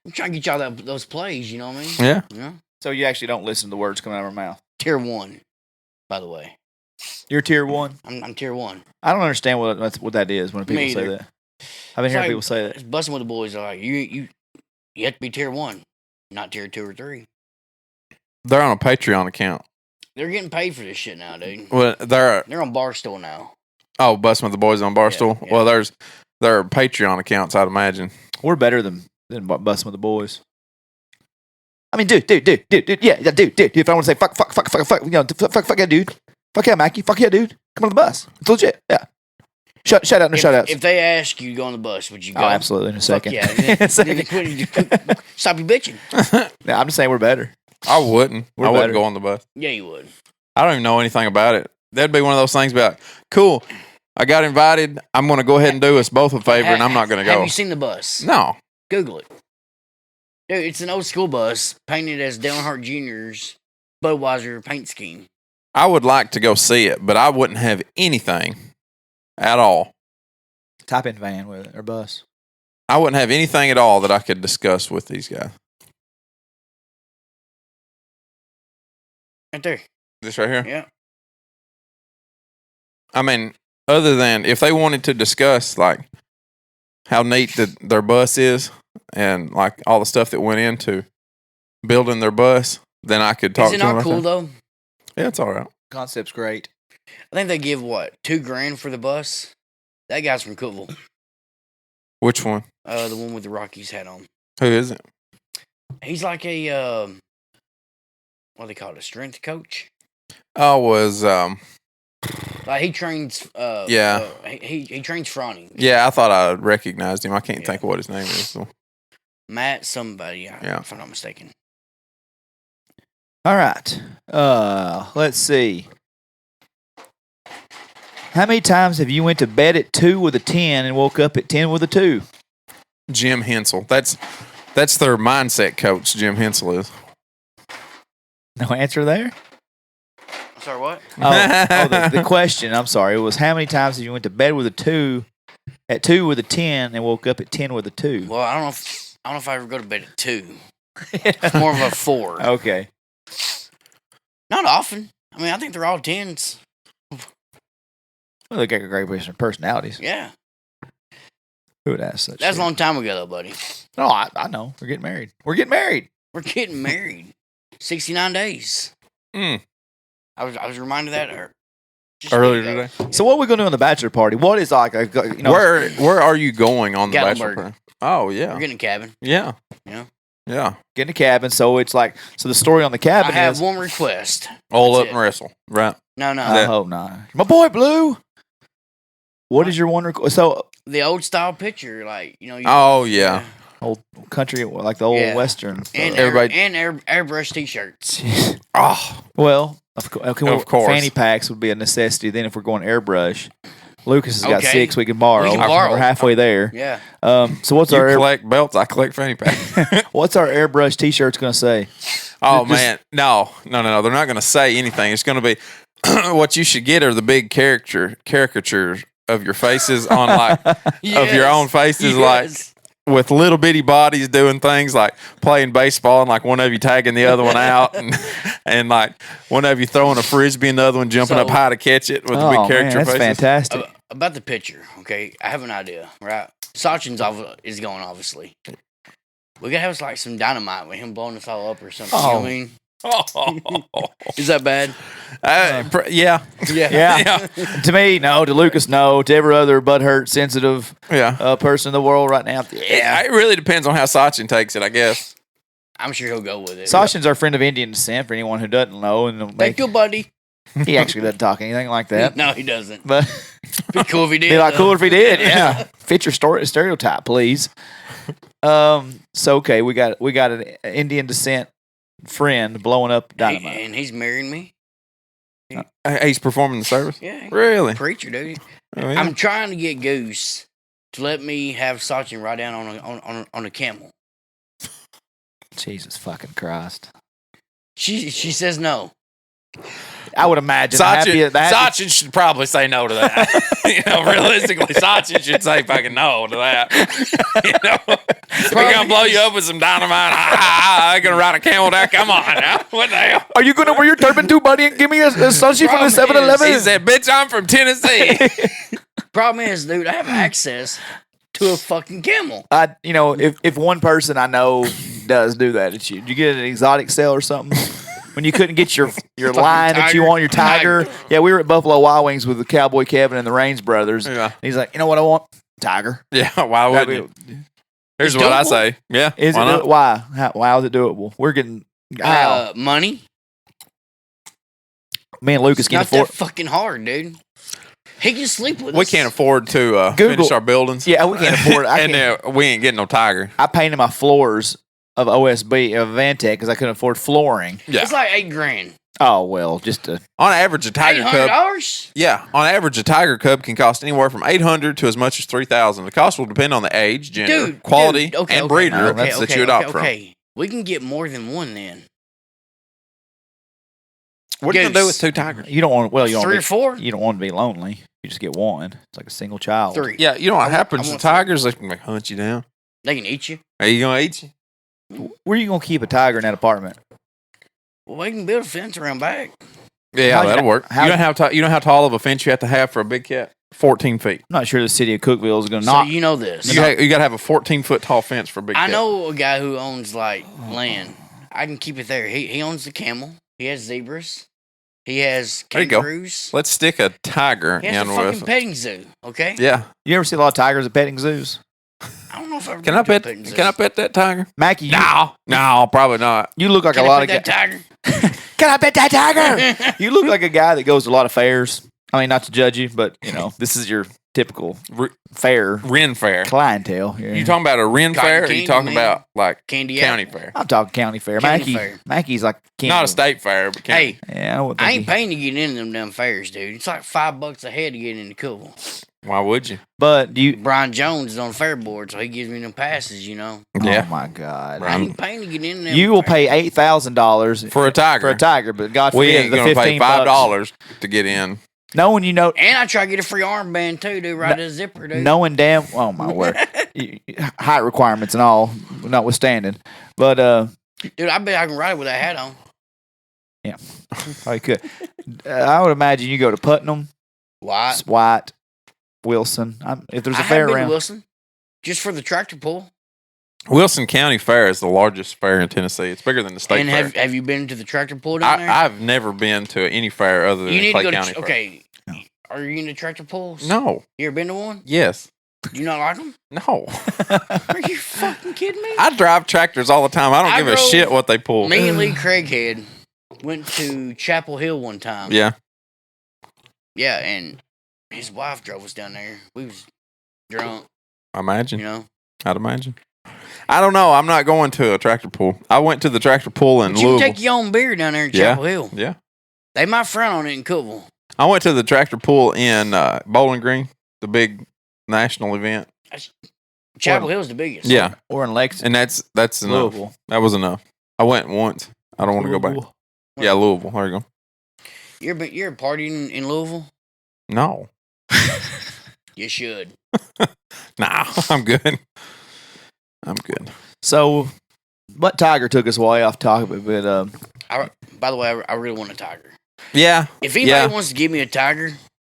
I'm trying to get y'all those plays. You know what I mean? Yeah. Yeah. So you actually don't listen to the words coming out of our mouth. Tier 1, by the way. You're tier 1? I'm tier 1. I don't understand what that is when people Me say either. that. I've been hearing people say that. It's busting with the boys. Are like, you have to be tier 1, not tier 2 or 3. They're on a Patreon account. They're getting paid for this shit now, dude. Well, they're on Barstool now. busting with the boys on Barstool. Yeah. Well, there are Patreon accounts, I'd imagine. We're better than busting with the boys. I mean, dude, yeah, dude. If I want to say fuck, you know, fuck yeah, dude. Fuck yeah, Mackie. Fuck yeah, dude. Come on the bus. It's legit. Yeah. Shout out, no shout outs. If they ask you to go on the bus, would you go? Oh, absolutely. In a Fuck second. yeah. In a second. Stop you bitching. No, I'm just saying we're better. I wouldn't. We're I wouldn't better. go on the bus. Yeah, you would. I don't even know anything about it. That'd be one of those things about, cool, I got invited. I'm going to go ahead and do us both a favor, and I'm not going to Have go. you seen the bus? No. Google it. Dude, it's an old school bus painted as Dale Earnhardt Jr.'s Budweiser paint scheme. I would like to go see it, but I wouldn't have anything at all. Type in van with it or bus. I wouldn't have anything at all that I could discuss with these guys. Right there. This right here? Yeah. I mean, other than if they wanted to discuss, like, how neat their bus is and, like, all the stuff that went into building their bus, then I could talk Is it to them. not cool, though? Yeah, it's all right. Concept's great. I think they give, what, $2,000 for the bus? That guy's from Cookeville. Which one? The one with the Rockies hat on. Who is it? He's like a, what do they call it, a strength coach? Oh, was, Like, he trains, Yeah. He trains Franny. yeah, I thought I recognized him. I can't Yeah. think of what his name is. So. Matt somebody, Yeah. if I'm not mistaken. All right. Let's see. How many times have you went to bed at 2 with a 10 and woke up at 10 with a 2? Jim Hensel. That's their mindset coach, Jim Hensel is. No answer there? I'm sorry, what? The question, I'm sorry, it was how many times have you went to bed with a 2, at 2 with a 10, and woke up at 10 with a 2? Well, I don't know if I ever go to bed at 2. It's more of a 4. Okay. Not often. I mean, I think they're all 10s. Well, they got great personalities. Yeah. Who would ask such That's shit? a long time ago, though, buddy. No, I know. We're getting married. We're getting married. We're getting married. 69 days. Mm. I was reminded of that just Earlier a week ago. today. So what are we going to do on the bachelor party? What is like, you know, Where are you going on the bachelor Gatlinburg. party? Oh yeah, We're getting a cabin. yeah, Yeah. yeah. get in a cabin? So it's like, so the story on the cabin I have is, one request. All That's up it. and wrestle, right? No. I hope not. My boy Blue. What is your one request? So The old style picture, like, you know. Oh yeah. old country, like the old Yeah. Western. And, Everybody- airbrush t-shirts. Oh, Well, of course. course. Fanny packs would be a necessity. Then if we're going airbrush, Lucas has got Okay. 6 we can borrow. We can borrow. We're halfway there. Yeah. So what's you our collect belts, I collect fanny packs. what's our airbrush T-shirts going to say? Oh Just- man, no. They're not going to say anything. It's going to be what you should get are the big caricatures of your faces on like of your own faces, like with little bitty bodies doing things like playing baseball and like one of you tagging the other one out and like one of you throwing a frisbee and the other one jumping So- up high to catch it with the Oh big man, character that's faces. fantastic. About the picture, okay? I have an idea, right? Sachin's is going, obviously. We gotta have like some dynamite with him blowing us all up or something. You know what I mean? Is that bad? Yeah. Yeah. To me, no. To Lucas, no. To every other butthurt, sensitive Yeah. person in the world right now, yeah. It really depends on how Sachin takes it, I guess. I'm sure he'll go with it. Sachin's our friend of Indian descent, for anyone who doesn't know. And Thank you, buddy. he actually doesn't talk anything like that. No, he doesn't. But Be cool if he did. be like though. cooler if he did. Yeah. Fit your stereotype, please. So okay, we got an Indian descent friend blowing up dynamite. And he's marrying me. He's performing the service? Yeah. Really? Preacher, dude. Oh, yeah. I'm trying to get Goose to let me have Sachin ride down on a camel. Jesus fucking Christ! She says no. I would imagine Sachin should probably say no to that. Realistically, Sachin should say fucking no to that. We're gonna blow you up with some dynamite. I'm gonna ride a camel down. Come on now. What the hell? Are you gonna wear your turban too, buddy, and give me a sushi from the Problem is, 7-Eleven? He said, "Bitch, I'm from Tennessee." Problem is, dude, I have access to a fucking camel. If one person I know does do that, it's you. Did you get an exotic sale or something? When you couldn't get your line that you tiger. want, your tiger. Yeah, we were at Buffalo Wild Wings with the Cowboy Kevin and the Raines brothers. Yeah. And he's like, you know what I want? Tiger. Yeah, why wouldn't you? Here's what I say. Yeah, Is why it not? why? Why is it doable? We're getting Money. me and Lucas It's can not afford. that fucking hard, dude. He can sleep with us. We can't afford to Google- finish our buildings. Yeah, we can't afford it. And we ain't getting no tiger. I painted my floors of OSB of Vantech because I couldn't afford flooring. Yeah. It's like $8,000. Oh well, just to On average, a tiger cub. $800? Yeah, on average, a tiger cub can cost anywhere from $800 to as much as $3,000. The cost will depend on the age, gender, quality, and breeder that you adopt from. Okay, we can get more than one then. What are you gonna do with Goose. 2 tigers? you don't want. Well, you don't. 3 or 4? You don't want to be lonely. You just get one. It's like a single child. 3. Yeah, you know what happens I to want tigers? They can like, hunt you down. They can eat you. Are you gonna eat you? Where are you gonna keep a tiger in that apartment? Well, we can build a fence around back. Yeah, How'd you- that'll work. how- You know how tall of a fence you have to have for a big cat? 14 feet. I'm not sure the city of Cookeville is gonna So knock. you know this. You got to have a 14-foot tall fence for a big I cat. know a guy who owns like land. I can keep it there. He owns the camel. He has zebras. He has There you go. kangaroos. Let's stick a tiger He has in a fucking with. petting zoo. Okay. Yeah. You ever see a lot of tigers at petting zoos? I don't know if I've ever Can I been to a pet? petting zoo. Can I pet that tiger? Mackie, No, probably not. you look like Can a I lot of pet that guys. tiger? Can I pet that tiger? You look like a guy that goes to a lot of fairs. I mean, not to judge you, but this is your typical fair Ren fair. clientele. Yeah. You talking about a Ren Cotton fair? Or you candy, talking man. about like Candy county apple. fair? I'm talking county fair. County fair. Mackie's like Not a state fair, but county. Hey, Yeah, I ain't paying to get into them damn fairs, dude. It's like $5 a head to get into Cookeville. Why would you? But do you? Brian Jones is on the fair board, so he gives me them passes. Oh Yeah. my God! I ain't paying to get in there. You will pay $8,000 For a tiger. but God We forbid ain't the gonna pay $15 $5 to get in. Knowing you know, And I try to get a free armband too, dude. Right to the zipper, dude. knowing damn, oh my word, height requirements and all, notwithstanding. But Dude, I bet I can ride it with that hat on. I could. I would imagine you go to Putnam, What? White, Wilson. If there's a I fair have been around, to Wilson just for the tractor pull. Wilson County Fair is the largest fair in Tennessee. It's bigger than the state And fair. have you been to the tractor pull down there? I've never been to any fair other than You need Clay to go County to. Fair. Okay. No. Are you into tractor pulls? No. You ever been to one? Yes. Do you not like them? No. Are you fucking kidding me? I drive tractors all the time. I don't give a drove- shit what they pull. Me and Lee Craighead went to Chapel Hill one time. Yeah. Yeah, and his wife drove us down there. We was drunk, I imagine. you know. I'd imagine. I don't know. I'm not going to a tractor pull. I went to the tractor pull in But you can Louisville. take your own beer down there in Chapel Hill. Yeah. They might frown on it in Cookeville. I went to the tractor pull in Bowling Green, the big national event. Chapel Hill's the biggest. Yeah. or in Lexington, And that's enough. Louisville. That was enough. I went once. I don't want to go back. Louisville. Yeah, Louisville. There you go. You're partying in Louisville? No. You should. Nah, I'm good. I'm good. So, but Tiger took us way off topic, but By the way, I really want a tiger. Yeah. If anybody wants to give me a tiger,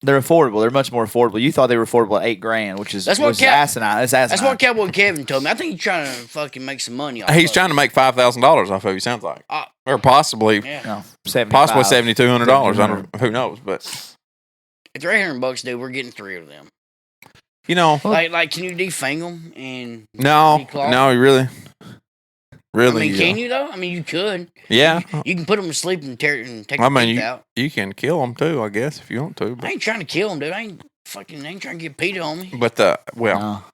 they're affordable. They're much more affordable. You thought they were affordable at $8,000, which is asinine. That's asinine. that's what Cowboy Kevin told me. I think he's trying to fucking make some money off He's of trying to make $5,000 off of you, sounds like. Or possibly it. Yeah. No, 75. possibly $7,200. I don't who knows, but If they're $800, dude, we're getting 3 of them. you know, Like, can you defang them and no, declaw? no, you really I mean, can you though? I mean, you could. Yeah. You can put them to sleep and take I the mean, teeth out. you can kill them too, I guess, if you want to. I But, ain't trying to kill them, dude. I ain't trying to get PETA on me. but No.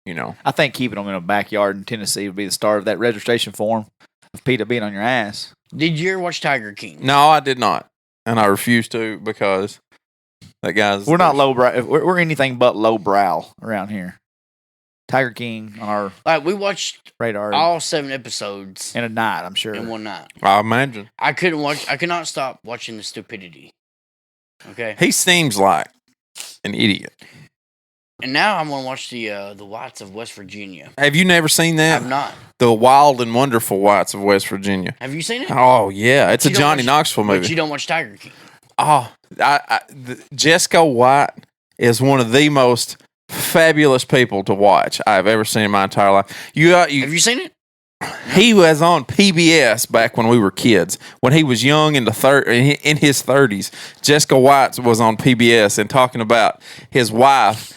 you know, I think keeping them in a backyard in Tennessee would be the start of that registration form of PETA being on your ass. Did you ever watch Tiger King? no, I did not, and I refuse to because that guy's. We're not lowbrow. We're anything but lowbrow around here. Tiger King on our Like, we watched radar all 7 episodes in a night, I'm sure. in one night. I imagine I could not stop watching the stupidity. Okay. he seems like an idiot. And now I'm gonna watch the Whites of West Virginia. Have you never seen that? I've not. The Wild and Wonderful Whites of West Virginia. Have you seen it? Oh yeah, it's You a don't Johnny watch- Knoxville movie. But you don't watch Tiger King. Oh, Jessica White is one of the most fabulous people to watch I've ever seen in my entire life. Have you seen it? He was on PBS back when we were kids. When he was young in his 30s, Jessica White was on PBS and talking about his wife.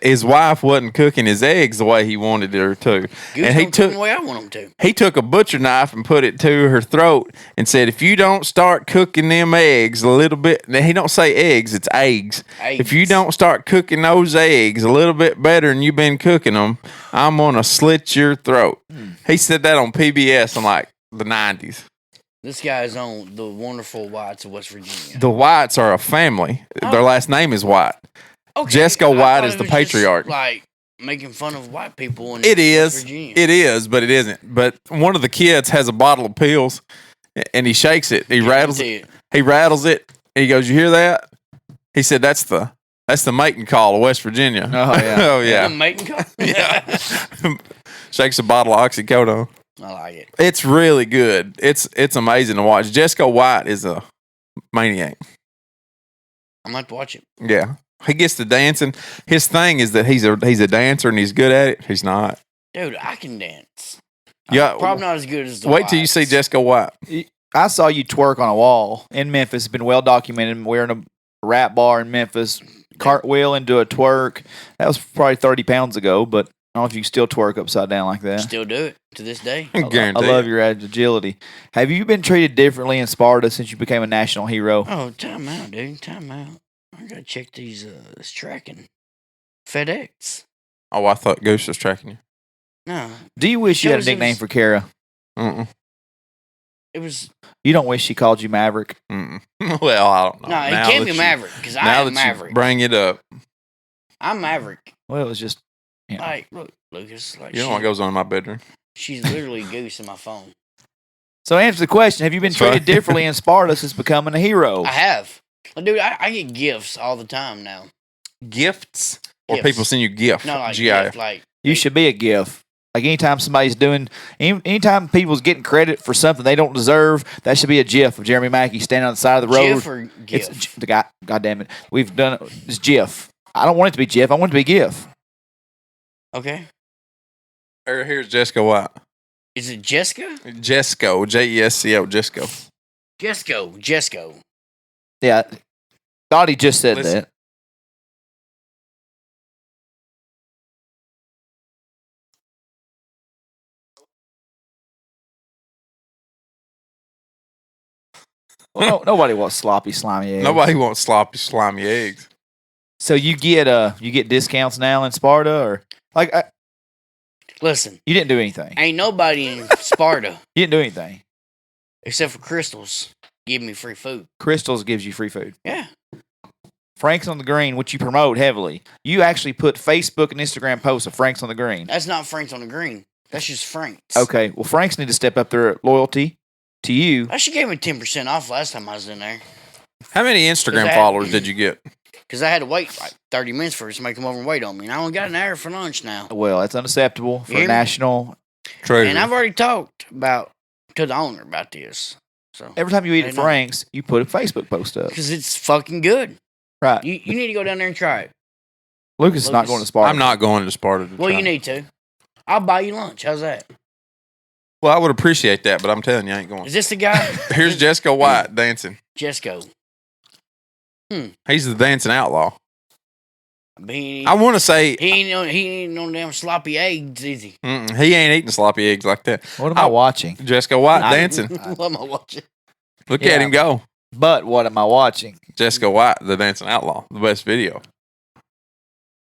His wife wasn't cooking his eggs the way he wanted her to, Goose and he don't cook 'em took the way I want them to. he took a butcher knife and put it to her throat and said, "If you don't start cooking them eggs a little bit," now he don't say eggs, it's eggs. If you don't start cooking those eggs a little bit better than you've been cooking them, I'm gonna slit your throat. He said that on PBS in like the 90s. This guy's on the Wonderful Whites of West Virginia. The Whites are a family. Their last name is White. Okay, Jessica I White thought is it the was just, patriarch. like making fun of white people in It West is. Virginia. It is, but it isn't. But one of the kids has a bottle of pills, and he shakes it. He rattles it. He rattles it. And he goes, "You hear that?" He said, "That's the mating call of West Virginia." Oh, yeah. Oh The yeah. mating call? Yeah. Shakes a bottle of oxycodone. I like it. It's really good. It's amazing to watch. Jessica White is a maniac. I'm gonna have to watch it. Yeah. He gets to dancing. His thing is that he's a dancer and he's good at it. He's not. Dude, I can dance. Yeah. Probably not as good as the Wait till you see Whites. Jessica White. I saw you twerk on a wall in Memphis. It's been well documented. We're in a rap bar in Memphis. Cartwheel into a twerk. That was probably 30 pounds ago, but I don't know if you can still twerk upside down like that. Still do it to this day. I guarantee. I love your agility. Have you been treated differently in Sparta since you became a national hero? Oh, time out, dude. Time out. I gotta check these this tracking. FedEx. Oh, I thought Goose was tracking you. No. Do you wish you had a Goes nickname in- for Kara? Mm-mm. It was You don't wish she called you Maverick? Mm-mm. Well, I don't know. no, Now it can't that be you- Maverick because I Now am that you Maverick. bring it up, I'm Maverick. Well, it was just. You know. Like, look, Lucas. Like, You know what goes on in my bedroom? she's literally Goose in my phone. So answer the question: have you been That's treated right. differently in Sparta since becoming a hero? I have. Dude, I get gifts all the time now. Gifts? Or Gifts. people send you gift? No, like, G-I-F. gift, like You should be a gift. Like anytime somebody's doing, anytime people's getting credit for something they don't deserve, that should be a GIF of Jeremy Mackie standing on the side of the road. GIF or GIF? It's the guy. God damn it, we've done it. It's GIF. I don't want it to be GIF. I want it to be GIF. Okay. Here's Jessica White. Is it Jessica? Jesco. Jesco. Jesco. Jesco. Yeah, thought he just said Listen. that. Well, nobody wants sloppy, slimy eggs. Nobody wants sloppy, slimy eggs. So you get discounts now in Sparta, or like Listen, you didn't do anything. ain't nobody in Sparta You didn't do anything. except for Crystals give me free food. Crystals gives you free food. Yeah. Frank's on the Green, which you promote heavily. You actually put Facebook and Instagram posts of Frank's on the Green. That's not Frank's on the Green. That's just Frank's. Okay, well, Frank's need to step up their loyalty to you. She gave me 10% off last time I was in there. How many Instagram that- followers did you get? Because I had to wait like 30 minutes for somebody to come over and wait on me. And I only got an hour for lunch now. Well, that's unacceptable for You hear me? national. True. And I've already talked to the owner about this. So Every time you eat I at know. Frank's, you put a Facebook post up. because it's fucking good. Right. You need to go down there and try it. Lucas is not Lucas- going to Sparta. I'm not going to Sparta. To Well, try. you need to. I'll buy you lunch. How's that? Well, I would appreciate that, but I'm telling you, I ain't going. Is this the guy? Here's Jessica White dancing. Jesco. He's the dancing outlaw. He I want to say ain't no damn sloppy eggs, is he? he ain't eating sloppy eggs like that. What am I watching? Jessica White I- dancing. What am I watching? Look Yeah. at him go. But what am I watching? Jessica White, the dancing outlaw, the best video.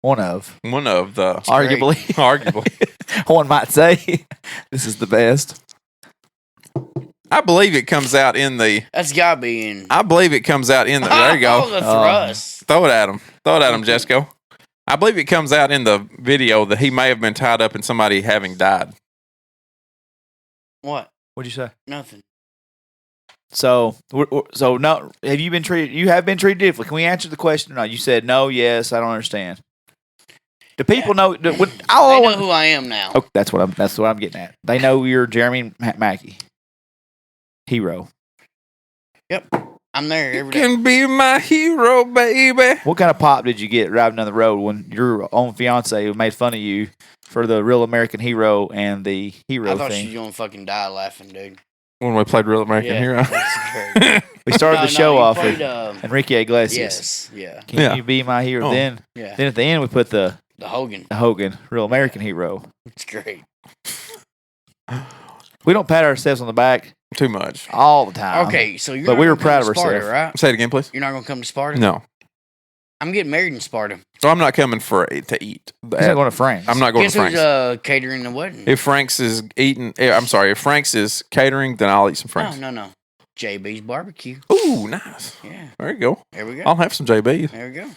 One of. One of the Arguably. arguably. One might say this is the best. I believe it comes out in the. That's gotta be in. I believe it comes out in the. There you Oh, go. the thrust. Throw it at him. Throw it at him, Jesco. I believe it comes out in the video that he may have been tied up in somebody having died. What? What'd you say? Nothing. So no. Have you been treated? You have been treated differently. Can we answer the question or not? You said no, yes. I don't understand. Do people know? They know Oh, who I am now. that's what I'm getting at. They know you're Jeremy Mackie, hero. Yep. I'm there every day. Can be my hero, baby. What kind of pop did you get driving down the road when your own fiance made fun of you for the real American hero and the hero I thought she thing? was gonna fucking die laughing, dude. When we played Real American Yeah, Hero. that's great. We started the show he off played, with Enrique Iglesias. yes, yeah, Can Yeah. you be my hero? Oh. Then yeah. at the end we put the The Hogan. Hogan, real American hero. It's great. We don't pat ourselves on the back Too much. all the time. Okay, so you're but not we were gonna proud come of to Sparta, ourselves. right? Say it again, please. You're not gonna come to Sparta? No. I'm getting married in Sparta. So I'm not coming to eat. He's not going to Frank's. I'm not going Guess to Frank's. who's catering the wedding? If Frank's is eating, I'm sorry. If Frank's is catering, then I'll eat some Frank's. No. JB's barbecue. Ooh, nice. Yeah, There you go. there we go. I'll have some JBs. There we go.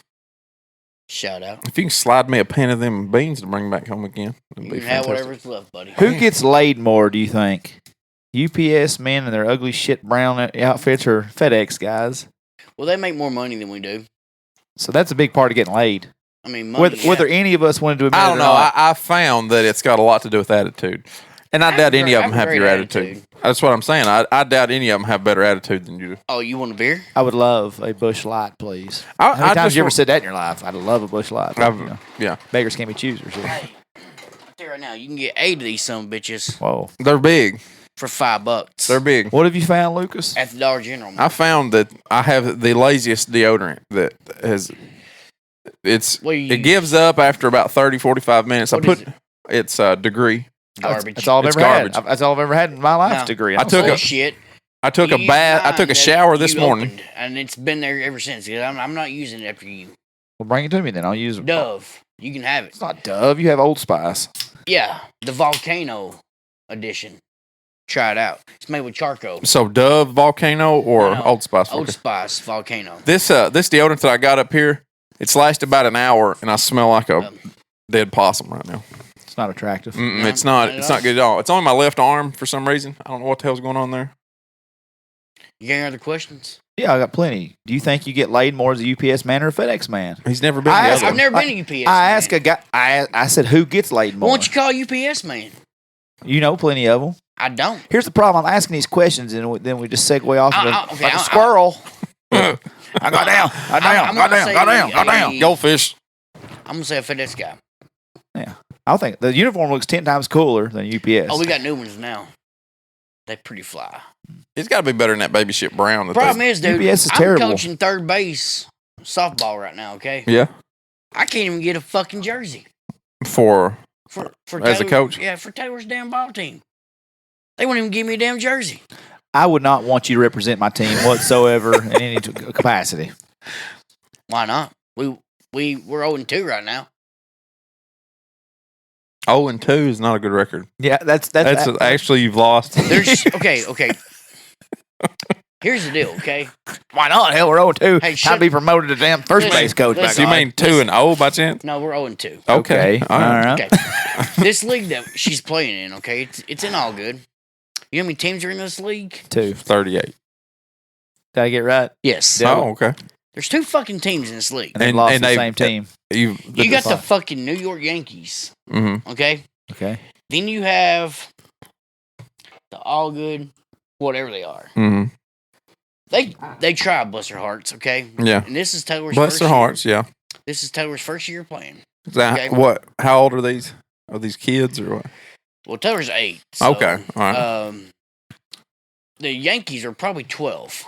Shout out. If you can slide me a pan of them beans to bring back home again, You it'd be can have fantastic. whatever's left, buddy. Who gets laid more, do you think? UPS men and their ugly shit brown outfits or FedEx guys? Well, they make more money than we do. So that's a big part of getting laid. I mean, money, Whether any of us wanted to admit I it don't or know. not. I found that it's got a lot to do with attitude. And I doubt any of them have your attitude. That's what I'm saying. I doubt any of them have better attitude than you do. Oh, you want a beer? I would love a Bush Light, please. I How many times just you ever want- said that in your life? I'd love a Bush Light. but, I've- you know, Yeah, beggars can't be choosers. here. Hey, I'll tell you right now, you can get 8 of these some bitches Whoa. they're big. for $5 They're big. What have you found, Lucas? at the Dollar General. I found that I have the laziest deodorant that has. What do you It use? gives up after about 30, 45 minutes. What I is put it's Degree. Garbage. That's all I've It's ever garbage. had. That's all I've ever had in my life's No. degree. I took a- Bullshit. I took You a use bath. I mine took a that shower this you morning. opened, and it's been there ever since. I'm not using it after you. Well, bring it to me then. I'll use it. Dove, you can have it. It's not Dove. You have Old Spice. Yeah, the Volcano edition. Try it out. It's made with charcoal. So Dove Volcano or No, Old Spice? Old Okay. Spice Volcano. This deodorant that I got up here, It's lasted about an hour, and I smell like a dead possum right now. It's not attractive. It's not. It's not good at all. It's on my left arm for some reason. I don't know what the hell's going on there. You got any other questions? Yeah, I got plenty. Do you think you get laid more as a UPS man or a FedEx man? He's never been. I've never been a UPS man. I asked a guy. I said, who gets laid more? Why don't you call UPS man? You know plenty of them. I don't. Here's the problem. I'm asking these questions, and then we just segue off like a squirrel. I got down. Got down. Goldfish. I'm going to say a FedEx guy. Yeah. I think the uniform looks 10 times cooler than UPS. Oh, we got new ones now. They pretty fly. He's got to be better than that baby shit brown. The problem is, dude, UPS is I'm terrible. coaching third base softball right now, okay? Yeah. I can't even get a fucking jersey. For as a coach? Yeah, for Taylor's damn ball team. They won't even give me a damn jersey. I would not want you to represent my team whatsoever in any capacity. Why not? We're 0-2 right now. 0-2 is not a good record. Yeah, that's actually you've lost. There's okay. Here's the deal, okay? Why not? Hell, we're 0-2. Hey, I'd be promoted to damn first base coach. Listen, You mean 2-0 by chance? No, we're 0-2. Okay. All right. Okay. This league that she's playing in, okay, it's in all good. You know how many teams are in this league? 2. 38. Did I get right? Yes. Oh, okay. There's 2 fucking teams in this league. And they lost the same team. You got the fucking New York Yankees. Mm-hmm. Okay? Okay. Then you have the all good, whatever they are. Mm-hmm. They try, bless their hearts, okay? Yeah. And this is Taylor's Bless first their year. hearts, yeah. This is Taylor's first year playing. Is that Okay. what? How old are these? Are these kids or what? Well, Taylor's 8. So, Okay. All right. The Yankees are probably 12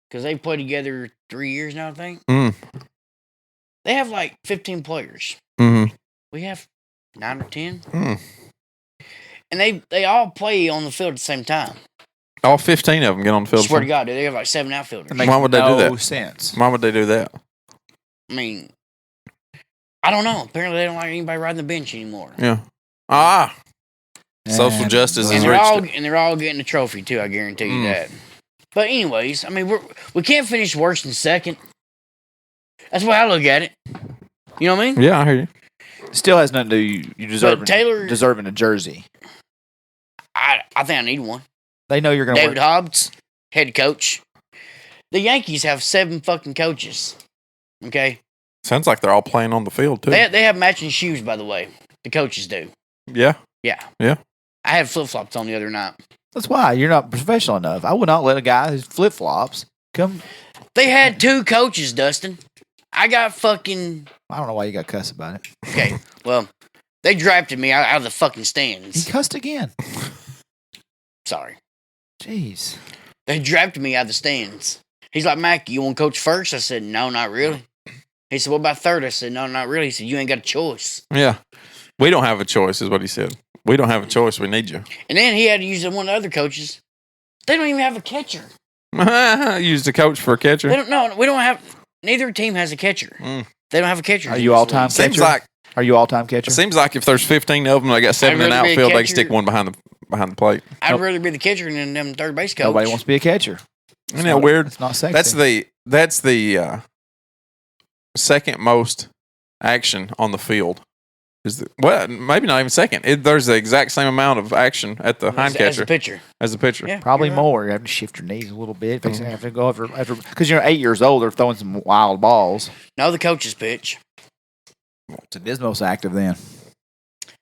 because they played together 3 years now, I think. Mm. They have like 15 players. Mm-hmm. We have 9 or 10. Mm. And they all play on the field at the same time. All 15 of them get on the field. Swear to God, dude, they have like 7 outfielders. Why would they do that? No sense. Why would they do that? I mean, I don't know. Apparently, they don't like anybody riding the bench anymore. Yeah. Social justice And is they're all getting a trophy too. I guarantee you that. But anyways, I mean, we can't finish worse than second. That's the way I look at it. You know what I mean? Yeah, I hear you. Still has nothing to do. You deserving a jersey. I think I need one. They know you're going to David Hobbs, head coach. The Yankees have 7 fucking coaches. Okay. Sounds like they're all playing on the field too. They have matching shoes, by the way. The coaches do. Yeah. Yeah. Yeah. I had flip flops on the other night. That's why you're not professional enough. I would not let a guy who's flip flops come. They had 2 coaches, Dustin. I got fucking. I don't know why you got cussed about it. Okay. Well, they drafted me out of the fucking stands. He cussed again. Sorry. Jeez. They drafted me out of the stands. He's like, Mackie, you want to coach first? I said, no, not really. He said, what about third? I said, no, not really. He said, you ain't got a choice. Yeah. We don't have a choice, is what he said. We don't have a choice. We need you. And then he had to use one of the other coaches. They don't even have a catcher. Used a coach for a catcher. They don't. No, we don't have. Neither team has a catcher. They don't have a catcher. Are you all-time catcher? Seems like. Are you all-time catcher? It seems like if there's 15 of them, they got 7 in the outfield, they can stick one behind the plate. I'd rather be the catcher than them third base coach. Nobody wants to be a catcher. Isn't that weird? It's not sexy. That's the second most action on the field. Well, maybe not even second. There's the exact same amount of action at the hind catcher as a pitcher. Yeah, probably more. You have to shift your knees a little bit. You have to go after because you're 8 years old. They're throwing some wild balls. No, the coaches pitch. It is most active then.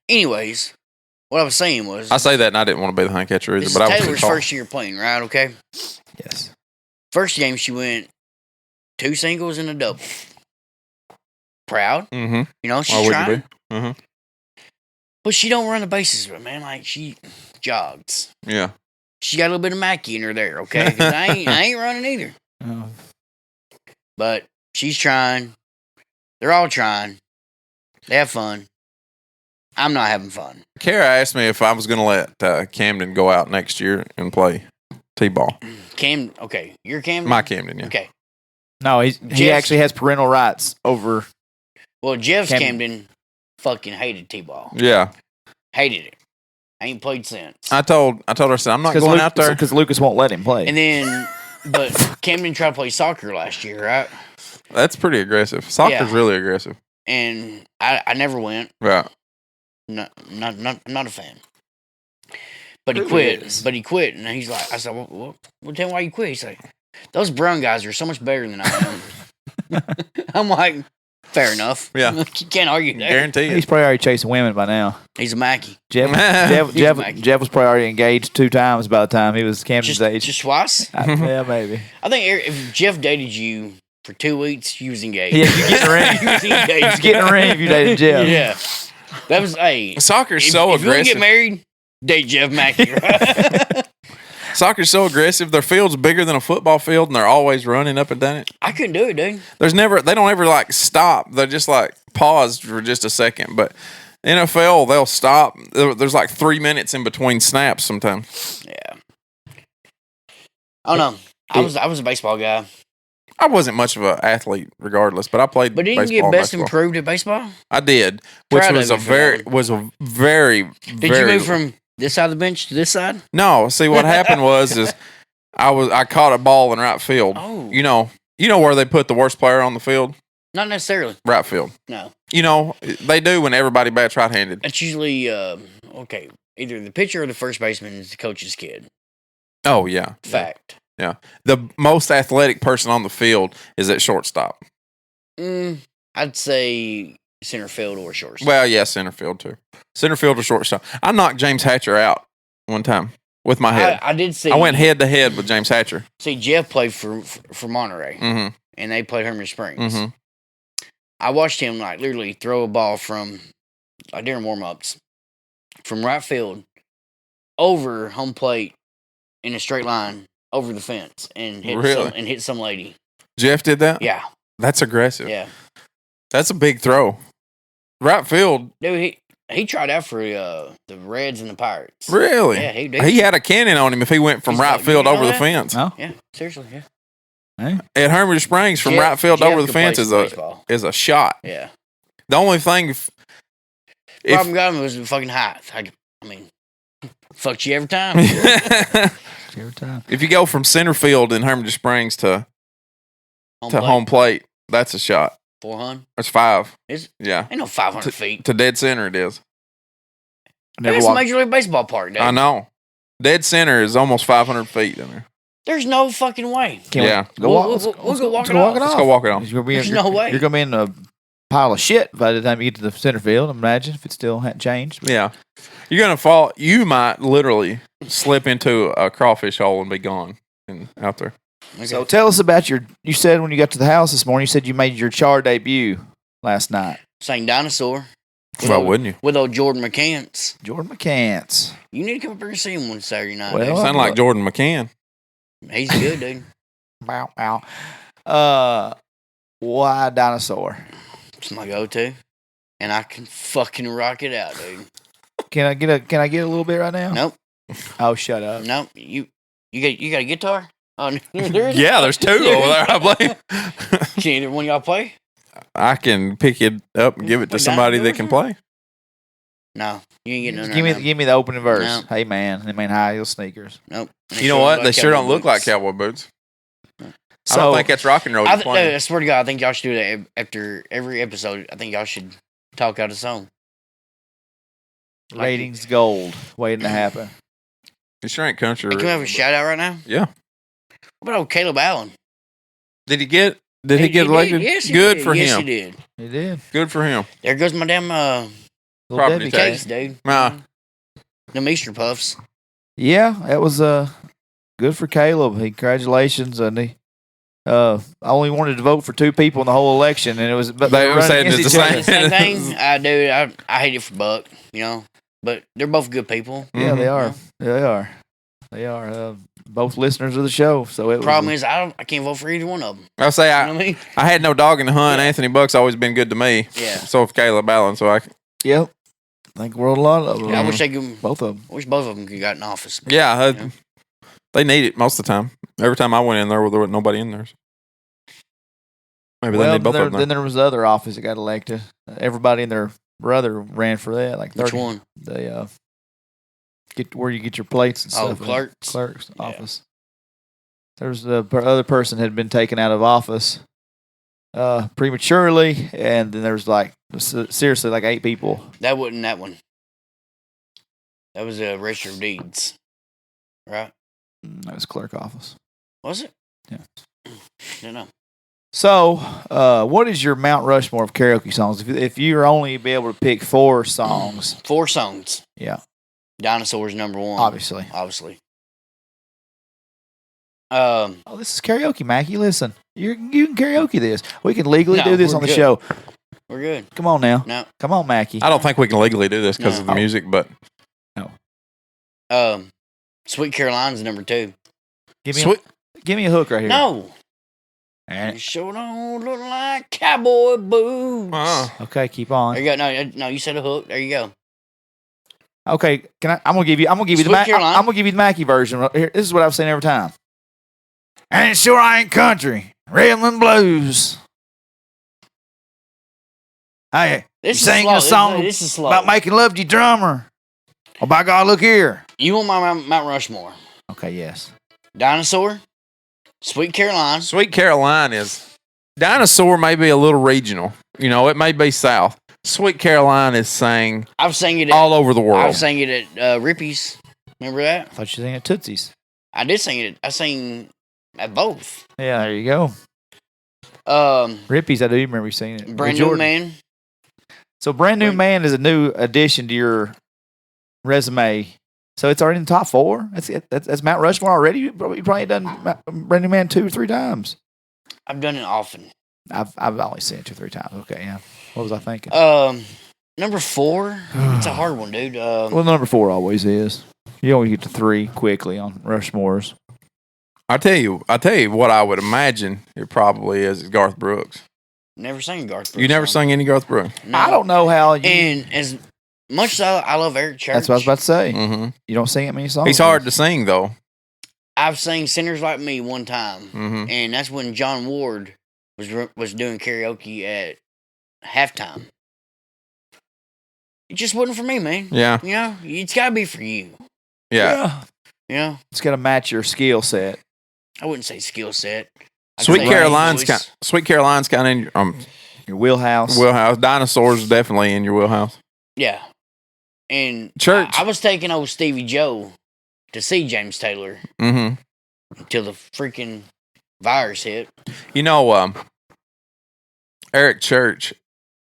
Anyways, what I was saying was, I say that, and I didn't want to be the hind catcher either. This but is I was Taylor's first year playing, right? Okay. Yes. First game, she went 2 singles and a double. Proud. Mm-hmm. You know, she's trying. Mm-hmm. But she don't run the bases, but man, like she jogs. Yeah. She got a little bit of Mackie in her there, okay? 'Cause I ain't running either. Oh. But she's trying. They're all trying. They have fun. I'm not having fun. Kara asked me if I was going to let Camden go out next year and play T-ball. Okay, you're Camden? My Camden, yeah. Okay. No, he actually has parental rights over. Well, Jeff's Camden fucking hated T-ball. Yeah. Hated it. I ain't played since. I told her, I said, I'm not going out there. Because Lucas won't let him play. And then But Camden tried to play soccer last year, right? That's pretty aggressive. Soccer's Yeah. really aggressive. And I never went. Right. I'm not a fan. But he Who quit. is? But he quit, and he's like, I said, well, tell me why you quit. He's like, those brown guys are so much better than I am. I'm like, fair enough. Yeah. You can't argue there. Guarantee He's it. probably already chasing women by now. He's a Mackie. Jeff He's a Mackie. was probably already engaged 2 times by the time he was Camden's age. Just twice? Yeah, maybe. I think if Jeff dated you for 2 weeks, you was engaged. Yeah, you getting a ring. You was engaged. You getting a ring if you dated Jeff. Yeah. That was, hey. Soccer's If so you want to aggressive. get married, date Jeff Mackie, right? Soccer's so aggressive. Their field's bigger than a football field, and they're always running up and down it. I couldn't do it, dude. They don't ever like stop. They just like pause for just a second. But NFL, they'll stop. There's like 3 minutes in between snaps sometimes. Yeah. I don't know. I was a baseball guy. I wasn't much of an athlete, regardless, but I played. But didn't you baseball get and best basketball. improved at baseball? I did, which Proud was of a you for that very Did you move from this side of the bench to this side? No, see what happened is I caught a ball in right field. Oh. You know where they put the worst player on the field? Not necessarily. Right field. No. They do when everybody bats right-handed. That's usually, okay, either the pitcher or the first baseman is the coach's kid. Oh yeah. Fact. Yeah. The most athletic person on the field is at shortstop. I'd say center field or shortstop. Well, yeah, center field too. Center field or shortstop. I knocked James Hatcher out one time with my head. I did see. I went head to head with James Hatcher. See, Jeff played for Monterey, Mm-hmm. and they played Herman Springs. Mm-hmm. I watched him like literally throw a ball from during warm-ups from right field over home plate in a straight line over the fence and hit some lady. Jeff did that? Yeah, That's aggressive. yeah. That's a big throw. Right field. Dude, he tried out for the Reds and the Pirates. Really? Yeah, he did. He had a cannon on him if he went from He's right like, field you know over the that? fence. No? Yeah, seriously, yeah. Hey. At Hermitage Springs, from right field Jeff over the could fence play is some a baseball. shot. Yeah. The only thing, if Problem got him was the fucking height. I mean, fucked you every time. Every time. if you go from center field in Hermitage Springs to home plate, that's a shot. 400. That's 5. Is Yeah. ain't no 500 feet. To dead center it is. Never That's a walked. Major League Baseball park, dude. I know. Dead center is almost 500 feet in there. There's no fucking way. Can't Yeah. Go We'll- walk. we'll- Let's we'll go go walk let's it go walk off. it Let's off. go walk it off. You're gonna be- There's you're- no way. You're gonna be in a pile of shit by the time you get to the center field. Imagine if it still hadn't changed. Yeah. You're going to fall. You might literally slip into a crawfish hole and be gone out there. Okay. So tell us about you said when you got to the house this morning, you said you made your char debut last night. Sang Dinosaur. Why wouldn't you? With old Jordan McCants. Jordan McCants. You need to come up here and see him one Saturday night. Well, dude. Sound like Jordan McCann. He's good, dude. Wow. Why dinosaur? It's my go-to. And I can fucking rock it out, dude. Can I get a little bit right now? Nope. Oh, shut up. Nope. You got a guitar? Oh, there is. Yeah, there's 2 over there, I believe. Can either one of y'all play? I can pick it up and give it to somebody that can play. No, you ain't getting none. Just give me right now. give me the opening verse. No. Hey man, high heel sneakers. Nope. You know what? They sure don't look like cowboy boots. I don't think that's rock and roll. I swear to God, I think y'all should do that after every episode. I think y'all should talk out a song. Ratings gold waiting to happen. You sure ain't country. Hey, can we have a shout out right now? Yeah. What about old Caleb Allen? Did he get elected? Did. Yes, he Good did. for Yes, him. he did. He did. Good for him. There goes my damn Little Property Debbie. tax. case, dude. Nah. Them Easter puffs. Yeah, that was good for Caleb. Congratulations, and he I only wanted to vote for 2 people in the whole election, and it was but They were running saying against it's each the other. same. Same thing. I hate it for Buck, but they're both good people. Yeah, they Mhm. are. They are. They are both listeners of the show. So it Problem was, is, I can't vote for either one of them. I'll say You know what I mean? I had no dog in the hunt. Yeah. Anthony Buck's always been good to me. Yeah. So have Caleb Allen. So Yep. I think we're a lot of them. Yeah, I wish they could. both of them. I wish both of them could got in office. yeah, Yeah. they need it most of the time. Every time I went in there wasn't nobody in there. Maybe they Well, need both of them. then there was the other office that got elected. Everybody and their brother ran for that. Like 30, Which one? The get where you get your plates and Oh, stuff. clerks? Clerk's Yeah. office. There's the other person had been taken out of office prematurely, and then there was seriously 8 people. That wasn't that one. That was a register of deeds, right? That was clerk office. Was it? Yeah. Don't know. So, what is your Mount Rushmore of karaoke songs? If you're only be able to pick 4 songs. 4 songs. Yeah. Dinosaurs number 1. Obviously. This is karaoke, Mackie. Listen, you can karaoke this. We can legally do this on the show. We're good. Come on now. No. Come on, Mackie. I don't think we can legally do this because of the music, but Sweet Caroline's number 2. Give me a hook right here. No. And You sure don't look like cowboy boots. okay, keep on. There you go. No, you said a hook. There you go. Okay, I'm gonna give you the Mackie version. Here, this is what I've seen every time. And sure I ain't country, rhythm and blues. Hey, you sing a song This is slow. about making love to your drummer. Oh, by God, look here. You want my Mount Rushmore? Okay, yes. Dinosaur, Sweet Caroline. Sweet Caroline is Dinosaur may be a little regional. You know, it may be south. Sweet Caroline is sang I've sang it all over the world. I've sang it at Rippy's. Remember that? I thought you sang at Tootsie's. I did sing it. I sang at both. Yeah, there you go. Um, Rippy's, I do remember you singing it. Brand New Man. So Brand New Man is a new addition to your resume. So it's already in the top 4. That's Mount Rushmore already. You probably done Brand New Man 2 or 3 times. I've done it often. I've only seen it 2 or 3 times. Okay, yeah. What was I thinking? Number 4. It's a hard one, dude. Well, number 4 always is. You only get to 3 quickly on Rushmores. I tell you what I would imagine it probably is Garth Brooks. Never sang Garth Brooks. You never sang any Garth Brooks? No. I don't know how you... And as much as I love Eric Church. That's what I was about to say. Mm-hmm. You don't sing that many songs. He's hard to sing, though. I've sang Sinners Like Me one time. Mm-hmm. And that's when John Ward was doing karaoke at halftime. It just wasn't for me, man. Yeah. You know, it's got to be for you. Yeah. You know? It's got to match your skill set. I wouldn't say skill set. Sweet Caroline's kind of in your wheelhouse. Dinosaurs definitely in your wheelhouse. Yeah. And Church. I was taking old Stevie Joe to see James Taylor Mm-hmm. until the freaking virus hit. You know, Eric Church.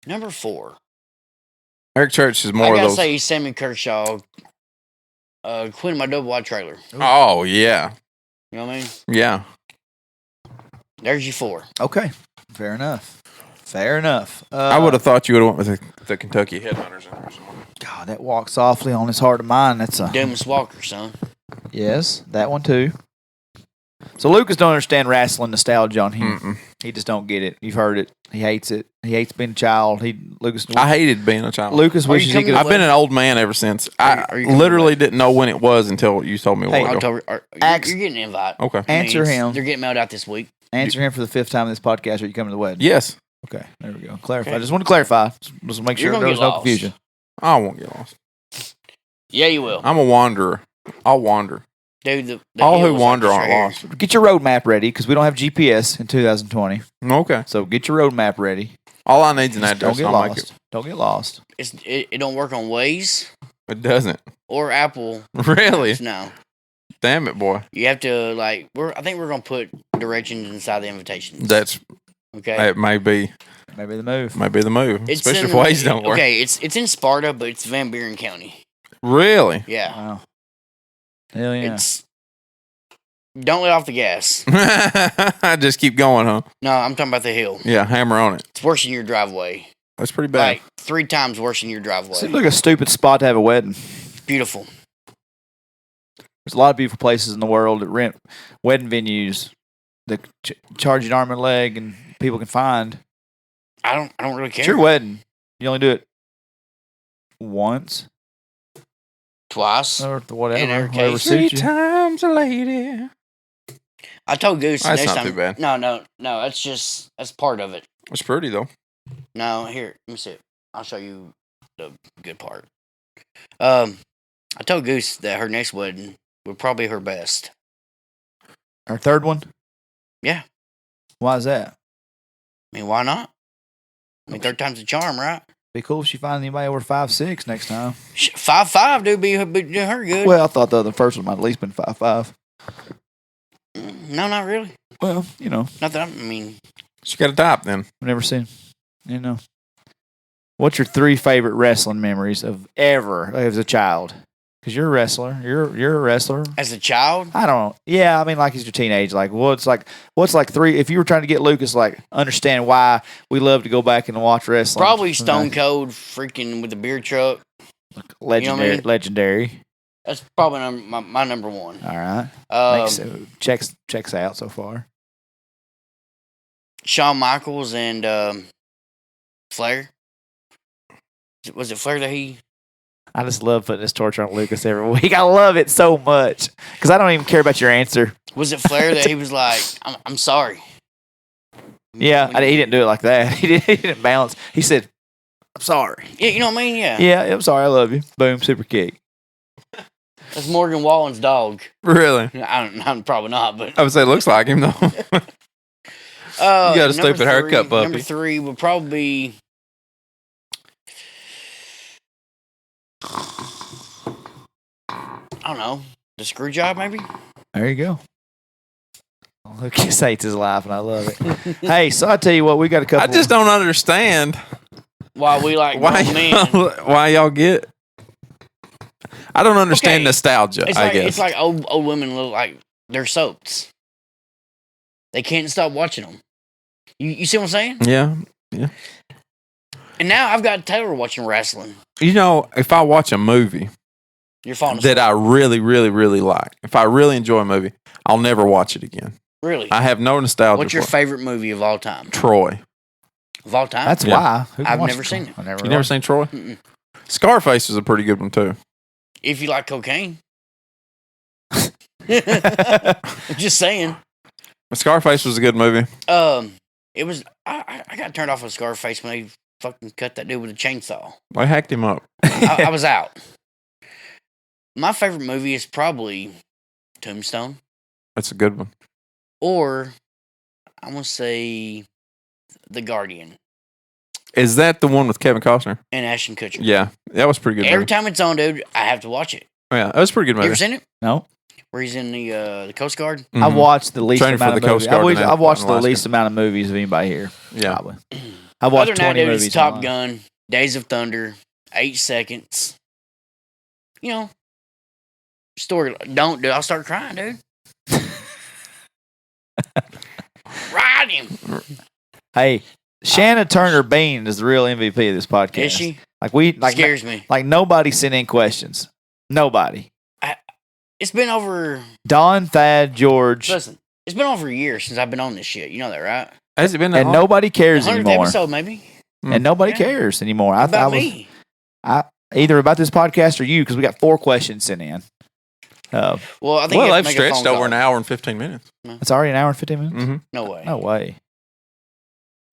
Number 4. Eric Church is more I of gotta those. say Sammy Kershaw, Queen of My Double Wide Trailer. Oh yeah, You know what I mean? yeah. There's your 4. Okay. Fair enough. I would have thought you would have went with the Kentucky Headhunters in there somewhere. God, that Walk Softly on This Heart of Mine. That's a... Dumas Walker, son. Yes, that one too. So Lucas don't understand wrestling nostalgia on him. Mm-mm. He just don't get it. You've heard it. He hates it. He hates being a child. I hated being a child. Lucas wishes he could. I've been an old man ever since. Are you literally didn't know when it was until you told me a while ago. You're getting an invite. Okay. Answer him. They're getting mailed out this week. Answer him for the 5th time in this podcast. Are you coming to the wedding? Yes. Okay, there we go. Clarify. Okay. I just want to clarify. Just make You're sure gonna there's get no lost. confusion. I won't get lost. Yeah, you will. I'm a wanderer. I'll wander. Dude, the All who hills wander like aren't this right lost. Get your roadmap ready because we don't have GPS in 2020. Okay. So get your roadmap ready. All I need is an Don't address. get I'll make lost. Don't get lost. It don't work on Waze It doesn't. or Apple. Really? No. Damn it, boy. You have to, I think we're going to put directions inside the invitations. That's okay. it. May be Maybe the move. the move. It's Especially if in- Waze don't work. Okay, it's in Sparta, but it's Van Buren County. Really? Yeah. Wow. Hell yeah. Don't let off the gas. Just keep going, huh? No, I'm talking about the hill. Yeah, hammer on it. It's worse than your driveway. That's pretty bad. Like 3 times worse than your driveway. Seems like a stupid spot to have a wedding. It's beautiful. There's a lot of beautiful places in the world that rent wedding venues that charge an arm and a leg and people can find. I don't really care. It's your wedding. You only do it once Twice. or whatever. In our Whatever case. suits you. times a lady. I told Goose That's next not time. too bad. No. That's part of it. It's pretty though. No, here, let me see it. I'll show you the good part. I told Goose that her next wedding would probably be her best. Our third one? Yeah. Why is that? I mean, why not? I mean, third time's a charm, right? Be cool if she finds anybody over 5'6" next time. 5'5", dude, be her good. Well, I thought the first one might at least been 5'5". No, not really. Well, you know. Not that I mean. She got a top then. I've never seen. You know. What's your 3 favorite wrestling memories of ever as a child? Because you're a wrestler. You're a wrestler. As a child? I don't know. Yeah, I mean, like as your teenage. Like, what's like 3? If you were trying to get Lucas, like, understand why we love to go back and watch wrestling. Probably Stone Cold, freaking with the beer truck. Legendary. You know what I mean? Legendary. That's probably my number one. All right. Checks out so far. Shawn Michaels and Flair. Was it Flair that he? I just love putting this torture on Lucas every week. I love it so much because I don't even care about your answer. Was it Flair that he was like, I'm sorry? Yeah, he didn't do it like that. He didn't balance. He said, I'm sorry. Yeah, you know what I mean? Yeah. Yeah, I'm sorry. I love you. Boom, super kick. That's Morgan Wallen's dog. Really? I'm probably not, but I would say it looks like him though. You got a stupid haircut, puppy. Number 3 would probably be. I don't know. The screw job, maybe? There you go. Lucas hates his life, and I love it. Hey, so I tell you what, we got a couple. I just don't understand why we like grown men. Why y'all get. I don't understand nostalgia. It's I like, guess it's like old women look like they're soaps. They can't stop watching them. You see what I'm saying? Yeah. And now I've got Taylor watching wrestling. You know, if I watch a movie You're falling asleep. that I really, really, really like, if I really enjoy a movie, I'll never watch it again. Really? I have no nostalgia. What's your for it. favorite movie of all time? Troy. Of all time? That's why. I've never seen it. You never seen Troy? Mm-mm. Scarface is a pretty good one too. If you like cocaine. Just saying. Scarface was a good movie. It was. I got turned off of Scarface when they fucking cut that dude with a chainsaw. I hacked him up. I was out. My favorite movie is probably Tombstone, That's a good one. or I'm gonna say The Guardian Is that the one with Kevin Costner? and Ashton Kutcher. Yeah, that was a pretty good. Every movie. time it's on, dude, I have to watch it. Oh, yeah, that was a pretty good You movie. ever seen it? No. Where he's in the Coast Guard? Mhm. I've watched the least Training for amount the of Coast movies. Guard I've watched in the Alaska. least amount of movies of anybody here. Yeah. Probably. I've watched Other than that, 20 dude, movies. it's Top online. Gun, Days of Thunder, 8 Seconds. You know, story. Don't, dude. I'll start crying, dude. Ride him. Hey, Shanna Turner Bean is the real MVP of this podcast. Is she? Scares me. Like nobody sent in questions. Nobody. It's been over. Don, Thad, George, Listen, it's been over a year since I've been on this shit. You know that, right? Has it been that and long? nobody cares 100th anymore. episode, maybe. And nobody Yeah. cares anymore. About me. Either about this podcast or you, because we got 4 questions sent in. Well, I think Well, you have they've to make a phone stretched over call. an hour and 15 minutes. It's already an hour and 15 minutes. Mm-hmm. No way. No way.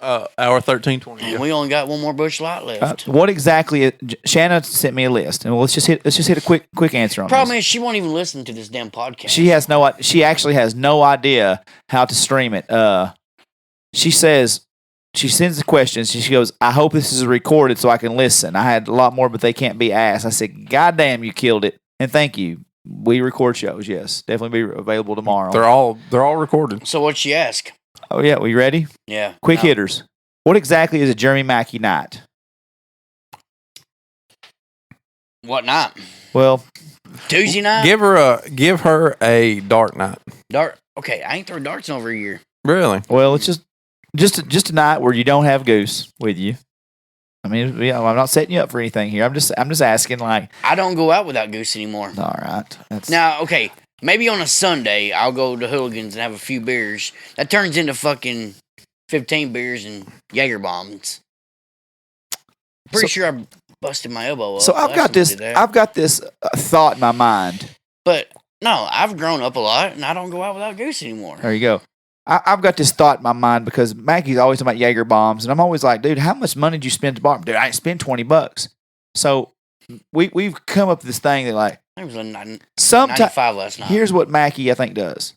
Hour 13:20. And we only got one more Bush Light left. What exactly? Shanna sent me a list, and let's just hit a quick answer on Problem this. is, she won't even listen to this damn podcast. She actually has no idea how to stream it. She says she sends the questions. She goes, "I hope this is recorded so I can listen. I had a lot more, but they can't be asked." I said, "God damn, you killed it!" And thank you. We record shows. Yes, definitely be available tomorrow. They're all recorded. So what'd she ask? Oh yeah, we ready? Yeah. Quick no. hitters. What exactly is a Jeremy Mackie night? What night? Well, Tuesday night? Give her a dark night. Dart. Okay, I ain't thrown darts in over a year. Really? well, it's just a night where you don't have Goose with you. I mean, I'm not setting you up for anything here. I'm just asking. Like, I don't go out without Goose anymore. all right, that's Now, okay, maybe on a Sunday I'll go to Hooligans and have a few beers. That turns into fucking 15 beers and Jaeger bombs. Pretty sure I busted my elbow up. So I've got last time I did that. this thought in my mind. But no, I've grown up a lot and I don't go out without Goose anymore. There you go. I've got this thought in my mind because Mackie's always talking about Jaeger bombs, and I'm always like, dude, how much money did you spend to buy them? Dude, I ain't spent $20. So we've come up with this thing that like It was a sometimes 95 last night. here's what Mackie I think does.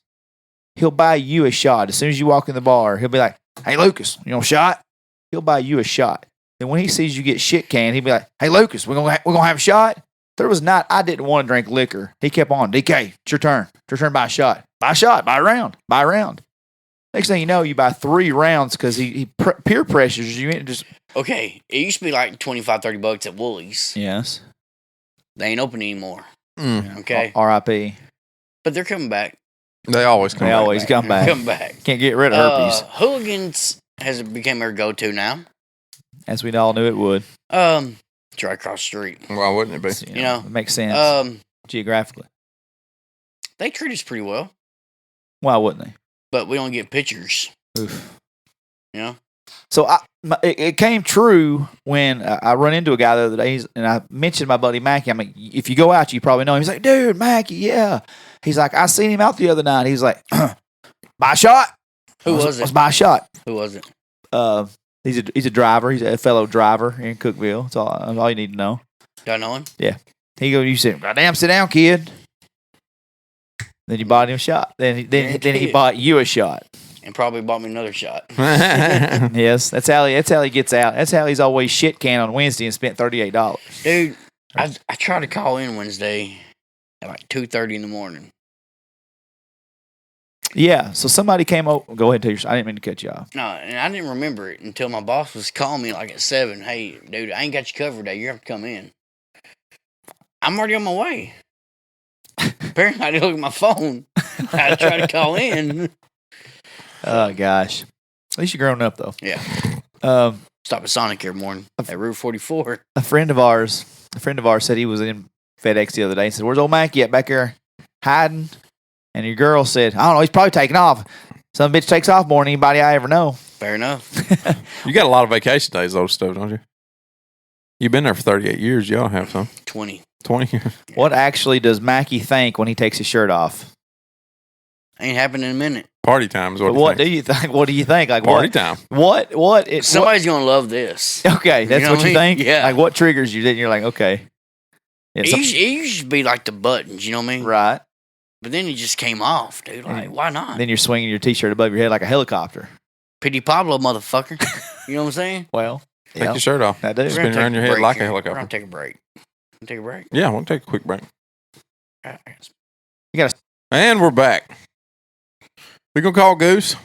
he'll buy you a shot. As soon as you walk in the bar, he'll be like, "Hey, Lucas, you want a shot?" He'll buy you a shot. And when he sees you get shit canned, he'll be like, "Hey, Lucas, we're gonna have a shot." There was not. I didn't want to drink liquor. He kept on. DK, it's your turn. It's your turn to buy a shot. Buy a shot. Buy a round. Buy a round. Next thing you know, you buy 3 rounds because he peer pressures you into just. Okay, it used to be like $25-$30 at Woolies. Yes. They ain't open anymore. Mm. Okay, R.I.P. but they're coming back. They always come They back. always come back. Come back. Can't get rid of herpes, Hooligans has become our go-to now. as we all knew it would. It's right across the street. Why wouldn't it be? So, You know, it makes sense geographically. They treat us pretty well, Why wouldn't they? but we don't get pictures. Oof. You know, So it came true when I run into a guy the other day, and I mentioned my buddy Mackie. I'm like, if you go out, you probably know him. He's like, "Dude, Mackie, yeah." He's like, "I seen him out the other night." He's like, "Buy a shot." who was Let's it? buy a shot. Who was it? He's a driver. He's a fellow driver in Cookeville. That's all you need to know. Do I know him? You said, "Goddamn, sit down, kid." Then you bought him a shot. Then he bought you a shot. And probably bought me another shot. Yes, that's how he gets out. That's how he's always shit canned on Wednesday and spent $38. Dude, I tried to call in Wednesday at like 2:30 in the morning. Yeah, so somebody came over. Go ahead and tell your. I didn't mean to cut you off. No, and I didn't remember it until my boss was calling me like at 7. "Hey, dude, I ain't got you covered today. You have to come in." I'm already on my way. Apparently, I didn't look at my phone. I tried to call in. Oh gosh, at least you're grown up though. Yeah. Stop at Sonic every morning at Route 44. A friend of ours said he was in FedEx the other day and said, "Where's old Mackie at back there hiding?" And your girl said, "I don't know. He's probably taking off. Some bitch takes off more than anybody I ever know." Fair enough. You got a lot of vacation days, those stuff, don't you? You've been there for 38 years. You don't have some. 20. 20 years. What actually does Mackie think when he takes his shirt off? Ain't happening in a minute. Party time is what. What do you think? What do you think? Like Party what? time. What? Somebody's going to love this. Okay, that's You know what what I you mean? think. Yeah. Like what triggers you? Then you're like, okay. Yeah, It used to be like the buttons, you know what I mean? right. But then it just came off, dude. Like, why not? Then you're swinging your t-shirt above your head like a helicopter. Pity Pablo, motherfucker. You know what I'm saying? Well, Take your shirt off. I do. We're Spin gonna take around your a head break like a here. We're helicopter. going to take a break. Take a break. Yeah, we'll take a quick break. You got to. And we're back. We gonna call Goose.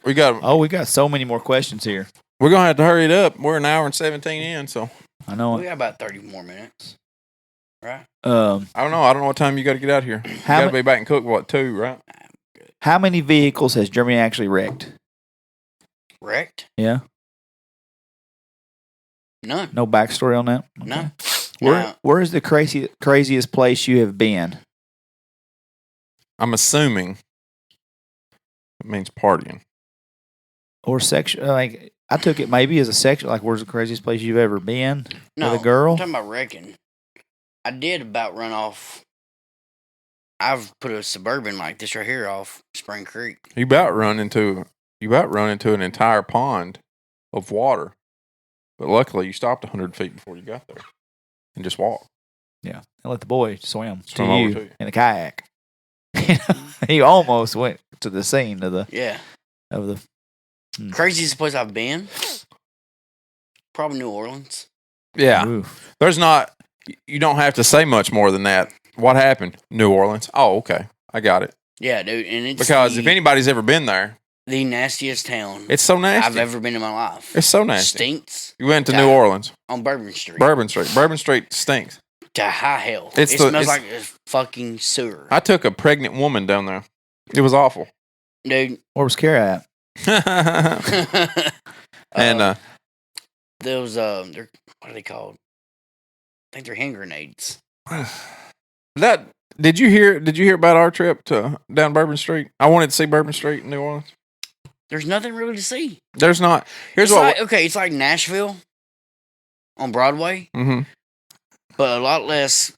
We got. Oh, we got so many more questions here. We're gonna have to hurry it up. We're an hour and 17 in, so I know. We got about 30 more minutes. Right? I don't know. I don't know what time you got to get out here. You How got to ma- be back in Cookeville at 2, right? How many vehicles has Jeremy actually wrecked? Wrecked? Yeah. None. No backstory on that. None. Where is the craziest place you have been? I'm assuming it means partying. Or sexual? Like I took it maybe as a sexual. Like where's the craziest place you've ever been No. with a girl? I'm talking about wrecking. I did about run off. I've put a Suburban like this right here off Spring Creek. You about run into an entire pond of water, but luckily you stopped 100 feet before you got there and just walked. Yeah, and let the boy swim to Swim over you to you. in a kayak. He almost went to the scene of the Yeah. Craziest place I've been? Probably New Orleans. Yeah, Oof. there's not. You don't have to say much more than that. What happened? New Orleans. Oh, okay, I got it. Yeah, dude. And it's Because if anybody's ever been there, the nastiest town it's so nasty. I've ever been in my life. It's so nasty. Stinks You went to Yeah. New Orleans, on Bourbon Street. Bourbon Street. Bourbon Street stinks. To high hell. It's It the- smells it's- like a fucking sewer. I took a pregnant woman down there. It was awful. Dude. Where was Kara at? And those they're what are they called? I think they're hand grenades. that did you hear about our trip to down Bourbon Street? I wanted to see Bourbon Street in New Orleans. There's nothing really to see. There's not. Here's It's what. like, okay, it's like Nashville on Broadway, but a lot less.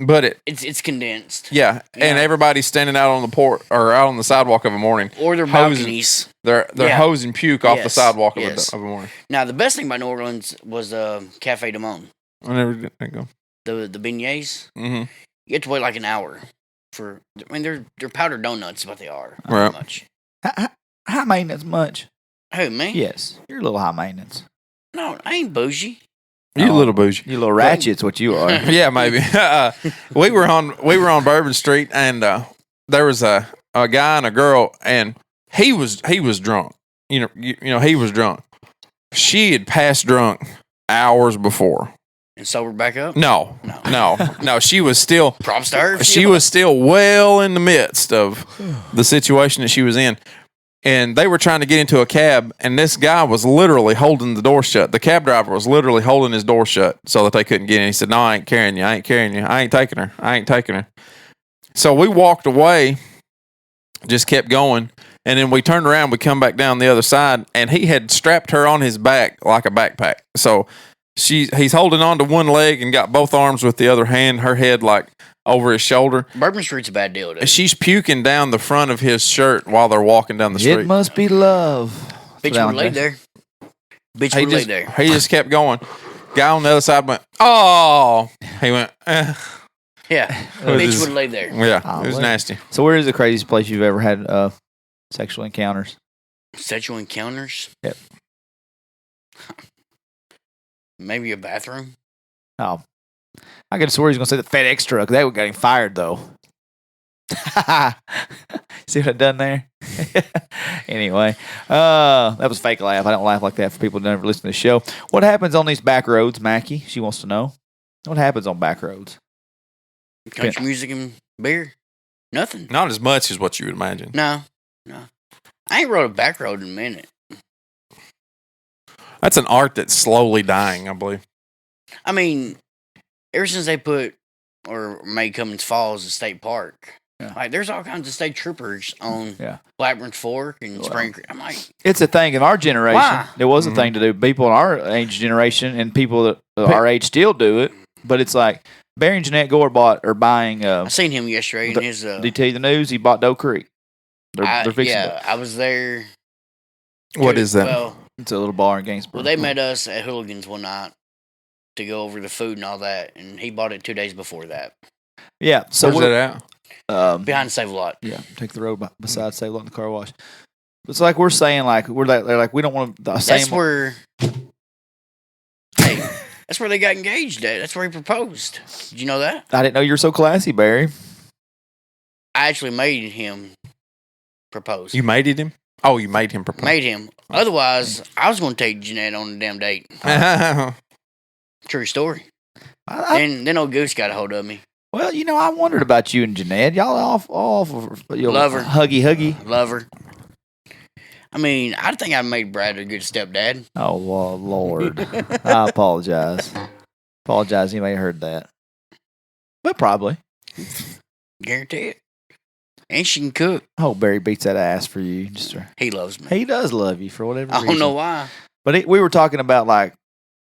But It's condensed. yeah, and Yeah. everybody's standing out on the port or out on the sidewalk of a morning. Or their Hosing. balconies. They're Yeah. hosing puke off the Yes, sidewalk of, yes. of a morning. Now the best thing about New Orleans was Cafe du Monde. I never did that go. The beignets. Mm-hmm. You have to wait like an hour. I mean, they're powdered donuts, is what they are. Right. Pretty much. High maintenance much? Who, me? Yes, you're a little high maintenance. No, I ain't bougie. You a little bougie. You little ratchet's what you are. Yeah, maybe. we were on Bourbon Street, and there was a guy and a girl, and he was drunk. You know, he was drunk. She had passed drunk hours before. And sober back up? No. She was still. Props to her. She was still well in the midst of the situation that she was in. And they were trying to get into a cab, and this guy was literally holding the door shut. The cab driver was literally holding his door shut so that they couldn't get in. He said, "No, I ain't carrying you. I ain't carrying you. I ain't taking her. So we walked away, just kept going. And then we turned around, we come back down the other side, and he had strapped her on his back like a backpack. So he's holding on to one leg and got both arms with the other hand, her head like over his shoulder. Bourbon Street's a bad deal, dude. She's puking down the front of his shirt while they're walking down the street. It must be love. Bitch would lay there. Bitch would lay there. He just kept going. Guy on the other side went, "Oh." He went, "Eh." Yeah. Bitch would lay there. Yeah, it was nasty. So where is the craziest place you've ever had sexual encounters? Sexual encounters? Yep. Maybe a bathroom? Oh. I could have swore he was going to say the FedEx truck. That would get him fired, though. See what I done there? Anyway, that was a fake laugh. I don't laugh like that for people who never listen to the show. What happens on these back roads, Mackie? She wants to know. What happens on back roads? Country music and beer? Nothing. Not as much as what you would imagine. No. I ain't rode a back road in a minute. That's an art that's slowly dying, I believe. I mean, ever since they put or made Cummins Falls a state park, like there's all kinds of state troopers on Blackburn Fork and Spring Creek. I'm like, it's a thing in our generation. Why? It was a thing to do. People in our age generation and people that our age still do it. But it's like Barry and Jeanette Gore are buying. I seen him yesterday in his. Did he tell you the news? He bought Doe Creek. They're fixing it. I was there. What is that? Well, it's a little bar in Gainsborough. Well, they met us at Hooligans one night to go over the food and all that, and he bought it 2 days before that. Yeah. So where's that at? Behind the Save-A-Lot. Yeah, take the road beside Save-A-Lot in the car wash. It's like we're saying, like they're like we don't want the same. That's where. Hey, that's where they got engaged at. That's where he proposed. Did you know that? I didn't know you were so classy, Barry. I actually made him propose. You made him? Oh, you made him propose. Made him. Otherwise, I was going to take Jeanette on a damn date. True story. Then old Goose got a hold of me. Well, I wondered about you and Jeanette. Y'all all love her. Huggy. Love her. I mean, I think I made Brad a good stepdad. Oh, well, Lord. I apologize. Anybody heard that. But probably. Guarantee it. And she can cook. I hope Barry beats that ass for you. He loves me. He does love you for whatever reason. I don't know why. But we were talking about, like,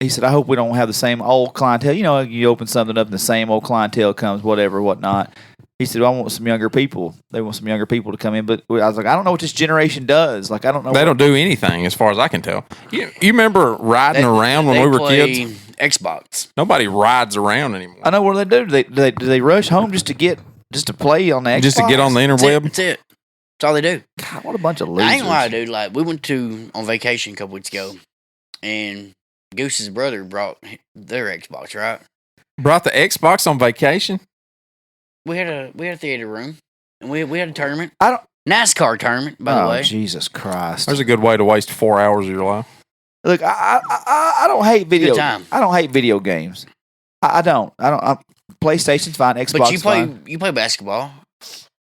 he said, I hope we don't have the same old clientele. You open something up and the same old clientele comes, whatever, whatnot. He said, well, I want some younger people. They want some younger people to come in. But I was like, I don't know what this generation does. Like, I don't know. They don't do anything as far as I can tell. You remember riding around when we were kids? Xbox. Nobody rides around anymore. I know what do they do. Do they rush home just to play on the Xbox? Just to get on the interweb? That's it. That's all they do. God, what a bunch of losers. I ain't lie, dude. Like, we went on vacation a couple weeks ago, and Goose's brother brought their Xbox, right? Brought the Xbox on vacation? We had a theater room, and we had a tournament. NASCAR tournament, by the way. Jesus Christ! There's a good way to waste 4 hours of your life. Look, I don't hate video. I don't hate video games. I don't. PlayStation's fine. Xbox. But you play basketball.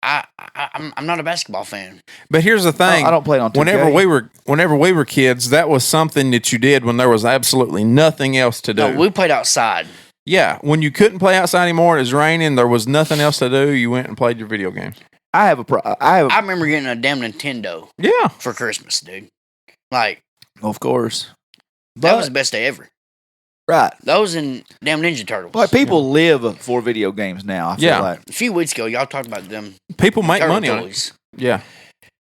I'm not a basketball fan. But here's the thing. I don't play on 2K. Whenever we were kids, that was something that you did when there was absolutely nothing else to do. No, we played outside. Yeah, when you couldn't play outside anymore, it was raining, there was nothing else to do, you went and played your video games. I remember getting a damn Nintendo. Yeah. For Christmas, dude. Like, of course. That was the best day ever. Right. Those and damn Ninja Turtles. But people live for video games now, I feel like. A few weeks ago, y'all talked about them. People make money on it. Yeah.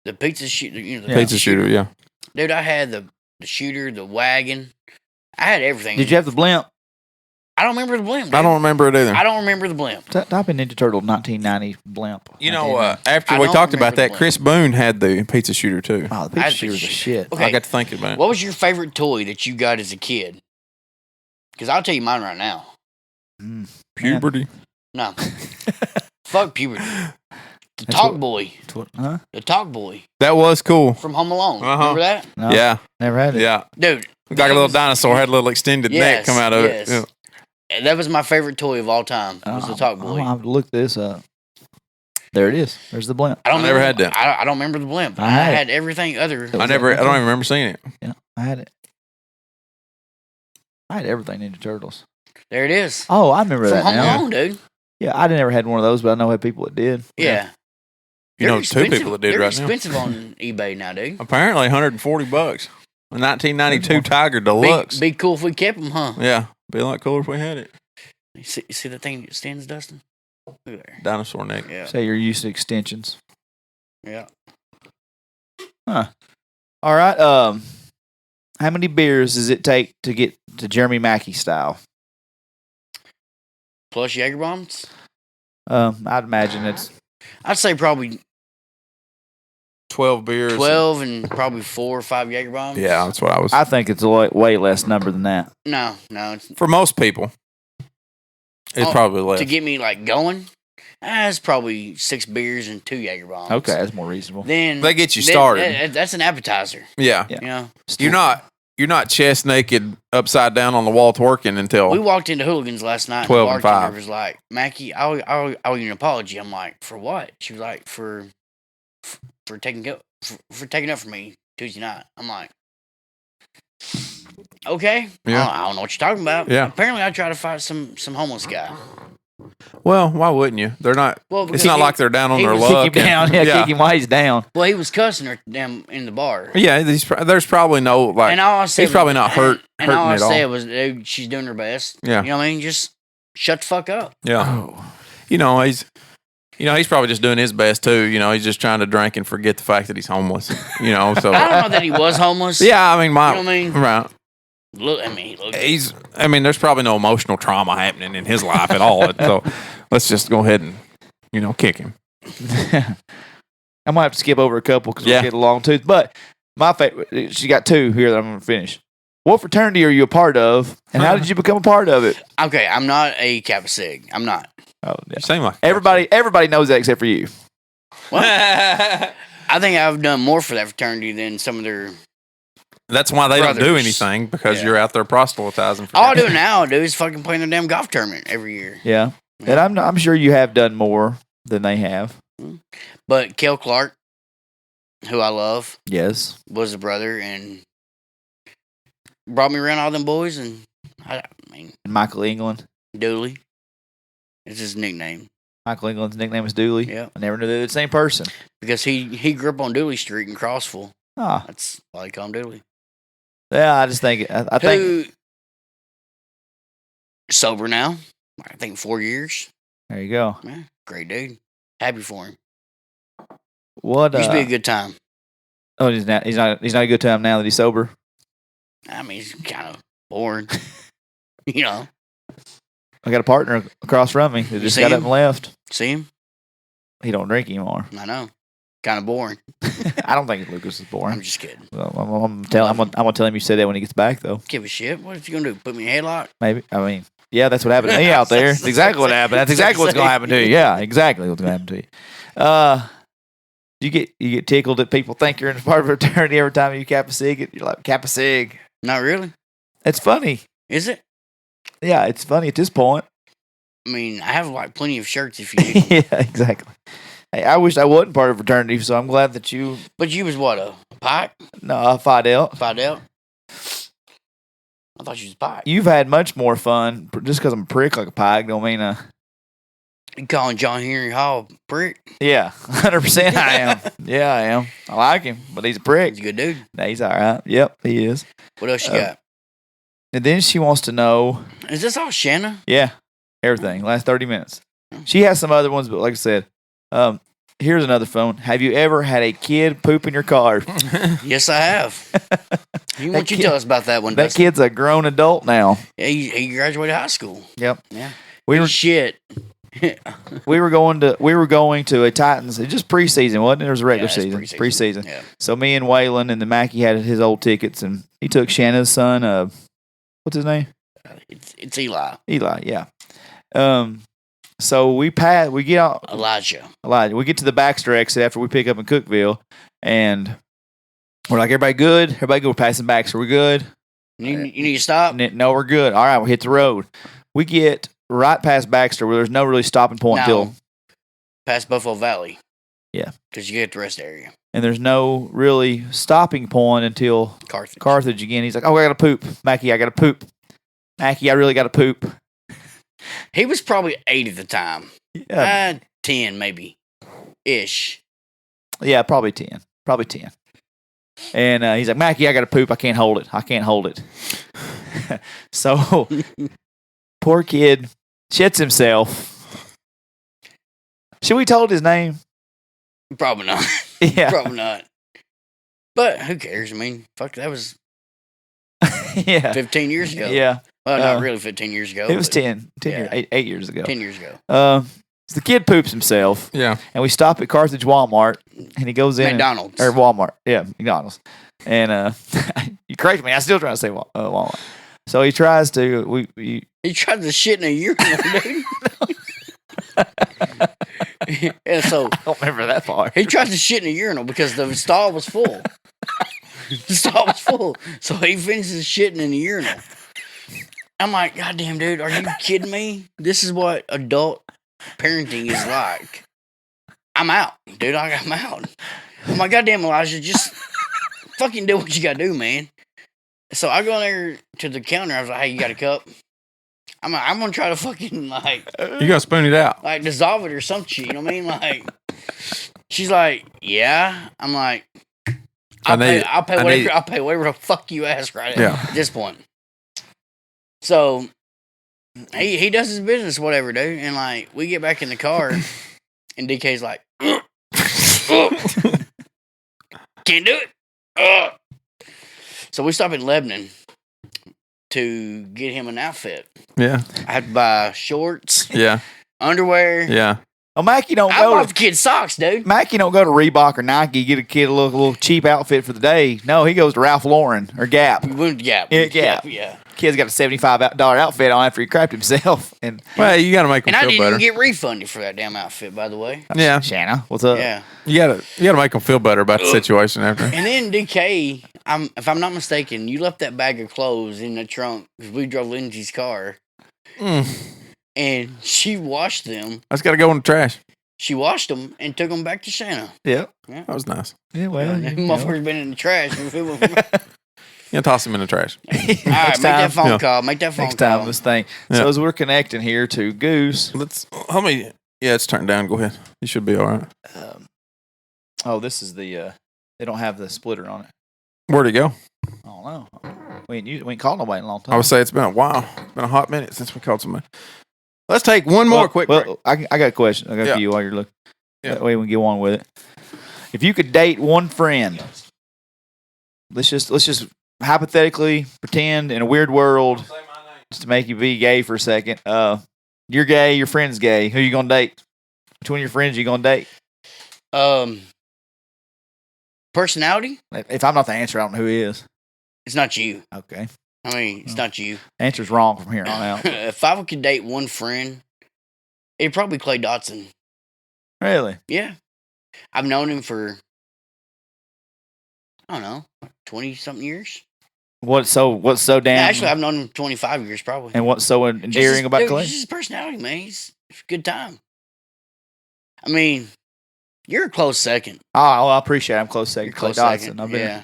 The pizza shooter. Pizza shooter, yeah. Dude, I had the shooter, the wagon. I had everything. Did you have the blimp? I don't remember the blimp. Dude. I don't remember it either. I don't remember the blimp. Type in Ninja Turtle 1990 blimp. You know, 1990. after I we don't talked about remember the that, blimp. Chris Boone had the pizza shooter too. Oh, the I picture had shooter was a picture shit. Okay. I got to thinking about it. What was your favorite toy that you got as a kid? Because I'll tell you mine right now. Puberty. No. Fuck puberty. The Talk Boy. Huh? The Talk Boy That was cool. from Home Alone. Uh-huh. Remember that? No, Yeah, never had it. yeah. Dude. Like a that little was- dinosaur had a little extended neck Yes, come out of yes. it. Yeah. And that was my favorite toy of all time. Was the Talk Boy. I'll have to look this up. There it is. There's the blimp. I don't I never remember- had that. I don't remember the blimp. I I had it. had everything other. I don't even remember seeing it. Yeah, I had it. I had everything Ninja Turtles. There it is. Oh, I remember From that Home now. Alone, dude. Yeah, I never had one of those, but I know I had people that did. Yeah. You They're know, two people that did they're right now. expensive on eBay now, dude. Apparently, $140. A 1992 Tiger Deluxe. Be cool if we kept them, huh? Yeah, be a lot cooler if we had it. You see that thing that stands, Dustin? Look there. Dinosaur neck. Yeah. Say you're used to extensions. Yeah. All right. How many beers does it take to get to Jeremy Mackie style? Plus Jaeger bombs? I'd imagine it's I'd say probably 12 beers. 12 and probably 4 or 5 Jaeger bombs. Yeah, that's what I was. I think it's a way less number than that. No. It's, For most people, it's Oh, probably less. to get me like going, it's probably 6 beers and 2 Jaeger bombs. Okay, that's more reasonable. Then They get you then- started. that's an appetizer. Yeah. Yeah. You know, You're not chest naked upside down on the wall twerking until we walked into Hooligans last night. 12 and and the bartender 5. was like, "Mackie, I owe you an apology." I'm like, "For what?" She was like, "For taking up for taking up for me Tuesday night." I'm like, "Okay, Yeah. I don't know what you're talking about." Yeah. Apparently, I tried to fight some homeless guy. Well, why wouldn't you? They're not. Well, It's because not he- like they're down on he their was- luck. Kick him down. and- Kick him while he's down. Well, he was cussing her down in the bar. Yeah, there's probably no like. And all I said he's was- probably not and hurting all I at all. said was, "Dude, she's doing her best." Yeah. You know what I mean? Just shut the fuck up. Yeah. Oh. You know he's probably just doing his best too. You know, he's just trying to drink and forget the fact that he's homeless. You know, so I don't know that he was homeless. yeah. I mean, You know what I mean? right. Look, There's probably no emotional trauma happening in his life at all. So let's just go ahead and kick him. I might have to skip over a couple because Yeah. we'll get a long tooth. But my favorite, she got 2 here that I'm going to finish. What fraternity are you a part of, and how did you become a part of it? okay, I'm not a Kappa Sig. I'm not. Oh, yeah. You seem like Everybody knows that except for you. I think I've done more for that fraternity than some of their. That's why they don't do Brothers. anything because Yeah. you're out there proselytizing. For All I them. do now, dude, is fucking playing their damn golf tournament every year. Yeah, and I'm sure you have done more than they have. But Kel Clark, who I love, Yes. was a brother and brought me around all them boys. And I mean, And Michael England. Dooley is his nickname. Michael England's nickname is Dooley. Yeah, I never knew they were the same person. because he grew up on Dooley Street in Crossville. Ah, That's why they call him Dooley. yeah. I just think I think Who sober now? I think 4 years. there you go. Yeah, great dude. Happy for him. What? Used to be a good time. Oh, he's not a good time now that he's sober. I mean, he's kind of boring. You know, I got a partner across from me that just see got up him? and left. see him? He don't drink anymore. I know. Kind of boring. I don't think Lucas is I'm boring. just kidding. Well, I'm gonna tell him you said that when he gets back though. Give a shit. What is he gonna do? Put me in a headlock? Maybe. I mean, yeah, that's what happened to me out there. That's exactly what happened. That's exactly what's gonna happen to you. Yeah, exactly what's gonna happen to you. You get tickled that people think you're in a part of a fraternity every time you Kappa Sig. You're like Kappa Sig. Not really. It's funny. Is it? Yeah, it's funny at this point. I mean, I have like plenty of shirts if you need. Yeah, exactly. Hey, I wish I wasn't part of a fraternity, so I'm glad that you. But you was what, a pike? No, Fidel. Fidel? I thought you was a pike. You've had much more fun just because I'm a prick like a pike. Don't mean You calling John Henry Hall a prick? Yeah, 100% I am. Yeah, I am. I like him, but he's a prick. He's a good dude. Nah, he's all right. Yep, he is. What else you got? And then she wants to know, Is this all Shanna? yeah, everything. Last 30 minutes. She has some other ones, but like I said, here's another phone. Have you ever had a kid poop in your car? Yes, I have. Why don't you tell us about that one, That Dustin? kid's a grown adult now. Yeah, he graduated high school. Yep. Yeah. We were Shit. we were going to a Titans. It just preseason, wasn't it? It was a regular it's season. Preseason. Yeah. So me and Waylon and the Mackie had his old tickets, and he took Shanna's son. What's his name? It's Eli. Eli. Yeah. So we get out. Elijah. We get to the Baxter exit after we pick up in Cookeville, and we're like, everybody good? Everybody good? We're passing Baxter. We're good? You need to stop? No, we're good. All right, we hit the road. We get right past Baxter where there's no really stopping point until past Buffalo Valley. Yeah. Because you get the rest area. And there's no really stopping point until Carthage again. He's like, oh, I got to poop. Mackie, I got to poop. Mackie, I really got to poop. He was probably 8 at the time. Yeah. 10 maybe. Ish. Yeah, probably 10. Probably 10. And he's like, Mackie, I got to poop. I can't hold it. So, poor kid shits himself. Should we told his name? Probably not. Yeah. Probably not. But who cares? I mean, fuck, that was yeah. 15 years ago. Yeah. Well, not really 15 years ago. It was 10 yeah. years, 8 years ago. 10 years ago. So the kid poops himself. Yeah. And we stop at Carthage Walmart, and he goes in. McDonald's. Or Walmart. Yeah, McDonald's. And you correct me. I'm still trying to say Walmart. So he tries to. He tried to shit in a urinal, dude. And so I don't remember that part. he tried to shit in a urinal because the stall was full. The stall was full. So he finishes shitting in the urinal. I'm like, God damn, dude, are you kidding me? This is what adult parenting is like. I'm out, dude. I'm out. I'm like, goddamn, Elijah, just fucking do what you gotta do, man. So I go in there to the counter. I was like, hey, you got a cup? I'm gonna try to fucking You gotta spoon it out. like dissolve it or some shit. You know what I mean? Like, she's like, yeah. I'm like, I'll pay whatever the fuck you ask right at this point. So he does his business, whatever, dude. And like, we get back in the car, and DK's like, can't do it. So we stop in Lebanon to get him an outfit. Yeah. I had to buy shorts, Yeah. underwear. Yeah. Oh, Mackie don't I go bought to the kid socks, dude. Mackie don't go to Reebok or Nike, get a kid a little cheap outfit for the day. No, he goes to Ralph Lauren or Gap. We went to Gap. Yeah, Gap. Yeah. Kid's got a $75 outfit on after he crapped himself. And Well, you gotta make them And I feel didn't better. even get refunded for that damn outfit, by the way. Yeah. Shanna, what's up? Yeah. You gotta make them feel better about the situation after. And then DK, if I'm not mistaken, you left that bag of clothes in the trunk because we drove Lindsay's car. And she washed them. I just gotta go in the trash. She washed them and took them back to Shanna. Yeah. That was nice. Yeah, well. Motherfucker's been in the trash. All You toss them in the trash. right, make that phone call. Make that phone Next call. time, this thing. Yeah. So as we're connecting here to Goose. How many? Yeah, it's turned down. Go ahead. You should be all right. This is the. They don't have the splitter on it. Where'd he go? I don't know. We ain't called nobody in a long time. I would say it's been a while. It's been a hot minute since we called somebody. Let's take one more quick break. Well, I got a question. I got for you while you're looking. Yeah. That way we can get on with it. If you could date one friend, let's just hypothetically pretend in a weird world, just to make you be gay for a second. You're gay. Your friend's gay. Who you gonna date? Which one of your friends you gonna date? Personality? If I'm not the answer, I don't know who he is. It's not you. Okay. I mean, it's not you. Answer's wrong from here on out. If I could date one friend, it'd probably Clay Dotson. Really? Yeah. I've known him for, I don't know, 20-something years. What's so damn? Yeah, actually, I've known him 25 years probably. And what's so endearing about Clay? Just his personality, man. It's a good time. I mean, you're a close second. Oh, I appreciate it. I'm close second. Clay Close Dotson. second. I've been,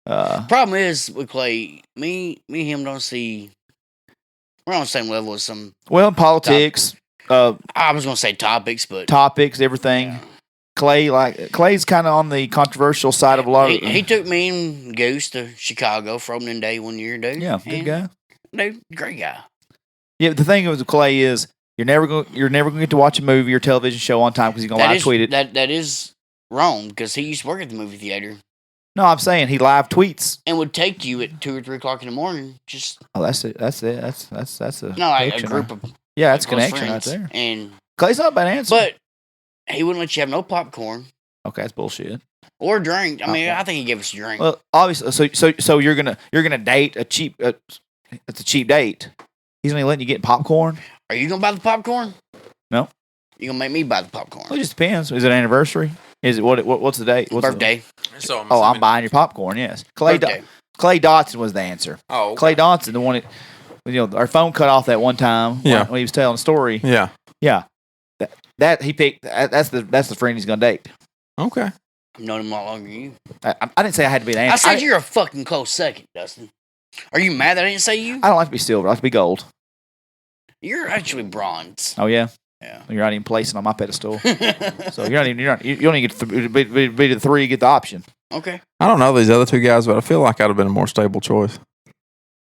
Yeah. Problem is with Clay, me and him don't see. We're on the same level as some. Well, politics, I was gonna say topics, but topics, everything. yeah. Clay's kind of on the controversial side of a lot of. He took me and Goose to Chicago for opening day one year, dude. Yeah, good guy. Dude, great guy. Yeah, the thing with Clay is you're never going to get to watch a movie or television show on time because he's going to live tweet it. That is wrong because he used to work at the movie theater. No, I'm saying he live tweets. and would take you at 2 or 3 o'clock in the morning. Just Oh, that's it. That's a no, like a connection group right- of Yeah, that's close connection right friends. there. And Clay's not a bad answer. but he wouldn't let you have no popcorn Okay, that's bullshit. or drink. I mean, Okay. I think he gave us a drink. Well, obviously, so you're gonna date a cheap. It's a cheap date. He's only letting you get popcorn. Are you gonna buy the popcorn? No. You gonna make me buy the popcorn? Well, it just depends. Is it an anniversary? Is it what's the date? What's Birthday. So I'm buying your popcorn. Yes, Clay Birthday. Dotson was the answer. Oh, okay. Clay Dotson, the one that, our phone cut off that one time. Yeah. when he was telling the story. Yeah. Yeah, that he picked. That's the friend he's gonna date. Okay. I've known him a lot longer than you. I didn't say I had to be an I answer. said you're a fucking close second, Dustin. Are you mad that I didn't say you? I don't like to be silver. I like to be gold. You're actually bronze. Oh yeah. Yeah. You're not even placing on my pedestal. So you don't even get to be the 3. You get the option. Okay. I don't know these other 2 guys, but I feel like I'd have been a more stable choice.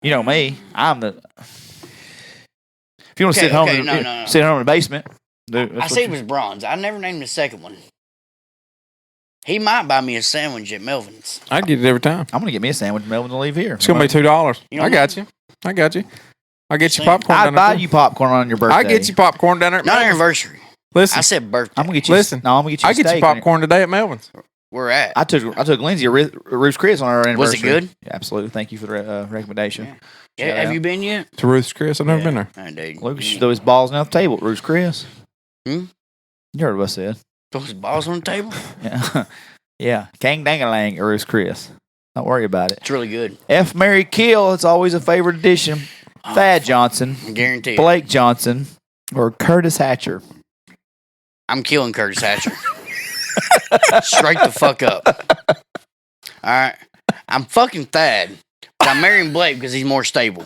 You know me. I'm the. If you want to Okay, sit home, okay, no. sit home in the basement. Dude, I said it was bronze. I never named the second one. He might buy me a sandwich at Melvin's. I'd get it every time. I'm gonna get me a sandwich, Melvin, to leave here. It's gonna be $2. You know I got you. I got you. I'll get you Same. popcorn. I'd down buy there. you popcorn on your birthday. I'll get you popcorn down there. at Oh. Not Melvin's. anniversary. Listen, I said birthday. I'm gonna get you. Listen, No, I'm gonna get you. I'll get you steak on it. popcorn today at Melvin's. We're at. I took Lindsay a Ruth's Chris on our anniversary. Was it good? Yeah, absolutely. Thank you for the recommendation. Yeah. Shout Yeah, have out. you been yet? To Ruth's Chris. I've never Yeah. been there. I did. Lucas should throw his balls down the table at Ruth's Chris. Hmm? You heard what I said. Throw his balls on the table. Yeah. Yeah. Kang dangalang at Ruth's Chris. Don't worry about it. It's really good. F. Mary Kill. It's always a favorite addition. Oh, Thad Johnson, I guarantee it. Blake Johnson, or Curtis Hatcher. I'm killing Curtis Hatcher. Straight the fuck up. All right. I'm fucking Thad, but I'm marrying Blake because he's more stable.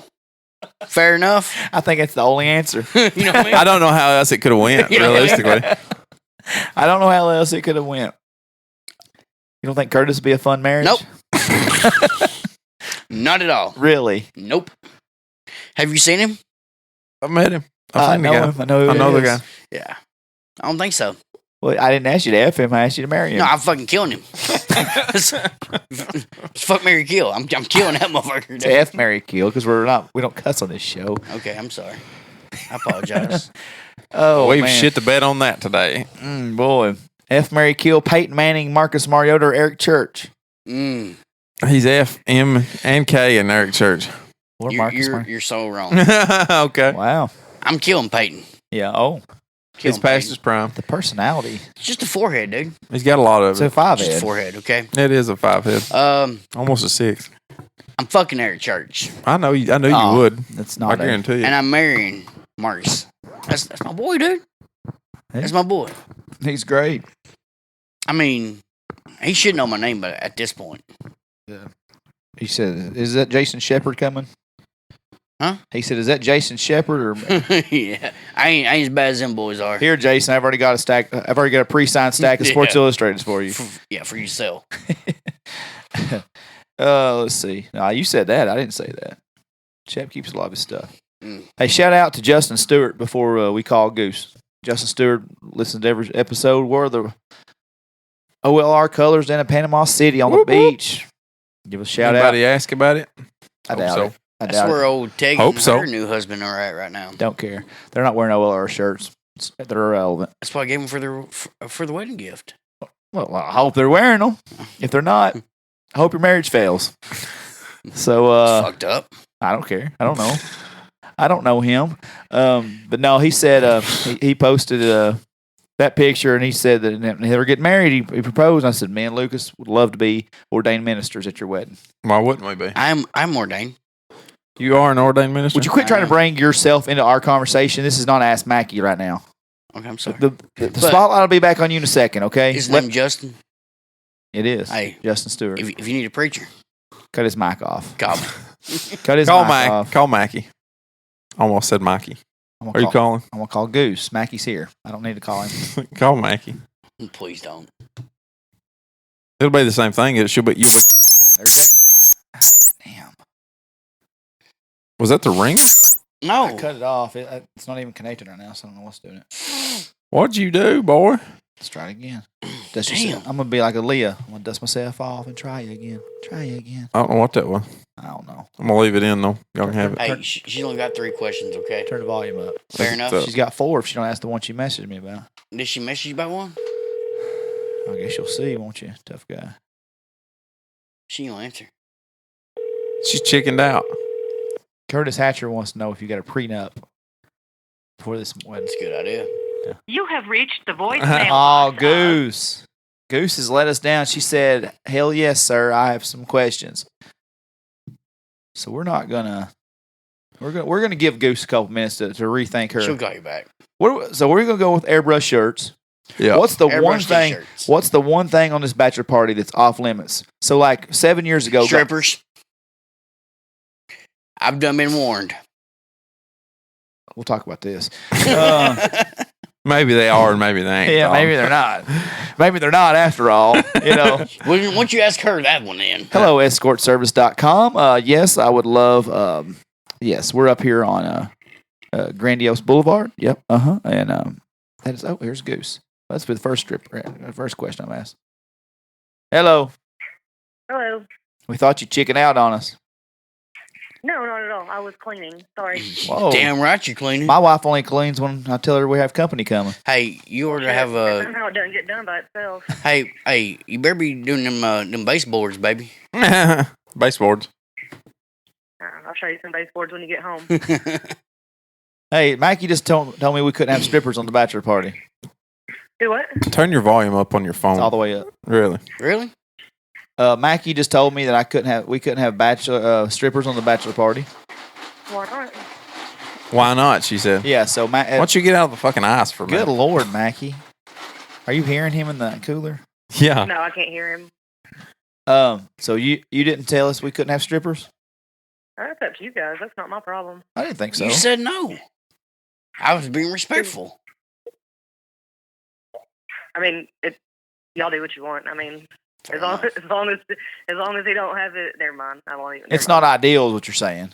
Fair enough? I think that's the only answer. You know what I mean? I don't know how else it could have went. You know- Realistically, I don't know how else it could have went. You don't think Curtis would be a fun marriage? Nope. Not at all. Really? Nope. Have you seen him? I met him. I I've seen the know guy. him. I know who I know it the is. guy. Yeah. I don't think so. Well, I didn't ask you to F him. I asked you to marry him. No, I'm fucking killing him. It's fuck, marry, kill. I'm killing that motherfucker. It's F, Mary, Kill because we don't cuss on this show. Okay, I'm sorry. I apologize. Oh, We've man. shit the bed on that today. Boy. F, Mary, Kill, Peyton Manning, Marcus Mariota, or Eric Church. Mm. He's F, M, and K in Eric Church. Or You're, Marcus you're, Mariota. you're so wrong. Okay. Wow. I'm killing Peyton. Yeah. Oh, He's Killing past Peyton. his prime. the personality. It's just a forehead, dude. He's got a lot of It's a it. 5 Just a head. forehead, okay? It is a 5 head. Almost a 6. I'm fucking Eric Church. I know you Oh, would. That's I not a, guarantee you. And I'm marrying Marcus. That's my boy, dude. That's my boy. He's great. I mean, he should know my name, but at this point. He said, "Is that Jason Shepard coming?" Huh? He said, "Is that Jason Shepard or Yeah. I ain't as bad as them boys are. here, Jason? I've already got a stack. I've already got a pre-signed stack of Sports Yeah. Illustrateds for you." Yeah, for you to sell. Let's see. No, you said that. I didn't say that. Shep keeps a lot of his stuff. Mm. Hey, shout out to Justin Stewart before we call Goose. Justin Stewart listens to every episode. Where the OLR colors down in Panama City on Whoop, the whoop. beach. Give a shout Anybody ask about it? out. I Hope doubt so. it. I That's doubt where it. old Tegan Hope and so. her new husband are at right now. Don't care. They're not wearing OLR shirts. They're irrelevant. That's why I gave them for the wedding gift. Well, I hope they're wearing them. If they're not, I hope your marriage fails. So Fucked up. I don't care. I don't know. I don't know him. But no, he said he posted that picture and he said that when they were getting married, he proposed. And I said, "Me and Lucas would love to be ordained ministers at your wedding." Why wouldn't we be? I'm ordained. You are an ordained minister? Would you quit trying to bring yourself into our conversation? This is not Ask Mackie right now. Okay, I'm sorry. The spotlight will be back on you in a second, okay? His name Justin. It is. Hey, Justin Stewart. if you need a preacher, Cut his mic off. call me. Cut his Call mic Mac. off. Call Mackie. Almost said Mikey. I'm Are you calling? I'm gonna call Goose. Mackie's here. I don't need to call him. Call Mackie. Please don't. It'll be the same thing. It should be. There's that. Damn. Was that the ringer? No. I cut it off. It's not even connected right now, so I don't know what's doing it. What'd you do, boy? Let's try it again. Dust Damn. yourself. I'm gonna be like Aaliyah. I'm gonna dust myself off and try it again. Try it again. I don't know what that was. I don't know. I'm gonna leave it in though. Y'all can have it. Hey, she's only got 3 questions, okay? Turn the volume up. Fair enough. So- She's got 4 if she don't ask the one she messaged me about. Did she message you about one? I guess you'll see, won't you, tough guy? She ain't gonna answer. She's chickened out. Curtis Hatcher wants to know if you got a prenup before this wedding. That's a good idea. You have reached the voicemail. Oh, box of- Goose. Goose has let us down. She said, hell yes, sir. I have some questions. So we're not gonna we're gonna give Goose a couple minutes to rethink her. She'll call you back. So we're gonna go with airbrush shirts. Yeah. What's the Airbrush one thing? t-shirts. What's the one thing on this bachelor party that's off limits? So like 7 years ago, Strippers. I've done been warned. we'll talk about this. Maybe they are and maybe they ain't. Yeah, Tom. maybe they're not. Maybe they're not after all. You know. Why don't you ask her that one then? Hello, escortservice.com. Yes, I would love. Yes, we're up here on Grandiose Boulevard. Yep. And that is. Oh, here's Goose. That's for the first first question I'm asked. Hello. Hello. We thought you chickened out on us. No, not at all. I was cleaning. Sorry. Whoa. Damn right you're cleaning. My wife only cleans when I tell her we have company coming. Hey, you ought to have a. Somehow it doesn't get done by itself. Hey, you better be doing them baseboards, baby. Baseboards. I'll show you some baseboards when you get home. Hey, Mackie just told me we couldn't have strippers on the bachelor party. Do what? Turn your volume up on your phone. It's all the way up. Really? Really? Mackie just told me that we couldn't have bachelor strippers on the bachelor party. Why not? Why not? She said. Yeah, so Why don't you get out of the fucking ice for a good minute? Lord, Mackie. Are you hearing him in the cooler? Yeah. No, I can't hear him. So you didn't tell us we couldn't have strippers? That's up to you guys. That's not my problem. I didn't think so. You said no. I was being respectful. I mean, y'all do what you want. I mean, Fair as long enough. as he don't have it, never mind. I won't even. It's never not mind. ideal, is what you're saying.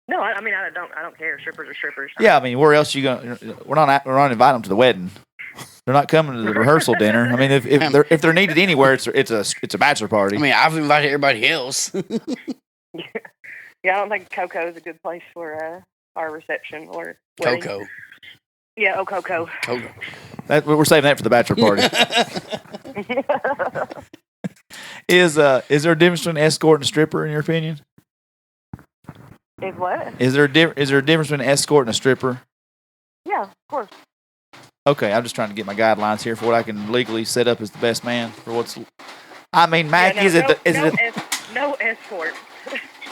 No, I mean, I don't care. Strippers are strippers. Yeah, I mean, where else you going? We're not inviting them to the wedding. They're not coming to the rehearsal dinner. I mean, if they're needed anywhere, it's a bachelor party. I mean, I've invited everybody else. Yeah, I don't think Coco is a good place for our reception or wedding. Coco. Yeah, Coco. Coco. We're saving that for the bachelor party. Is there a difference between an escort and a stripper, in your opinion? Is what? Is there a difference between an escort and a stripper? Yeah, of course. Okay, I'm just trying to get my guidelines here for what I can legally set up as the best man for what's. I mean, Mackie, No escort.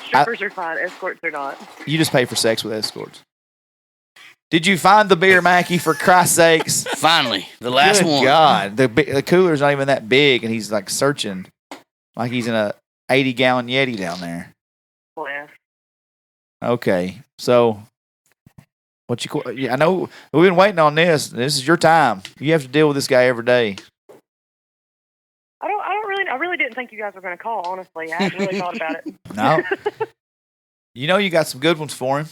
Strippers are fine. Escorts are not. You just pay for sex with escorts. Did you find the beer, Mackie? For Christ's sakes! Finally, the last Good one. God, the cooler's not even that big, and he's like searching, like he's in a 80-gallon Yeti down there. Well, Okay, so I know we've been waiting on this. This is your time. You have to deal with this guy every day. I really didn't think you guys were going to call. Honestly, I hadn't really thought about it. No, you got some good ones for him.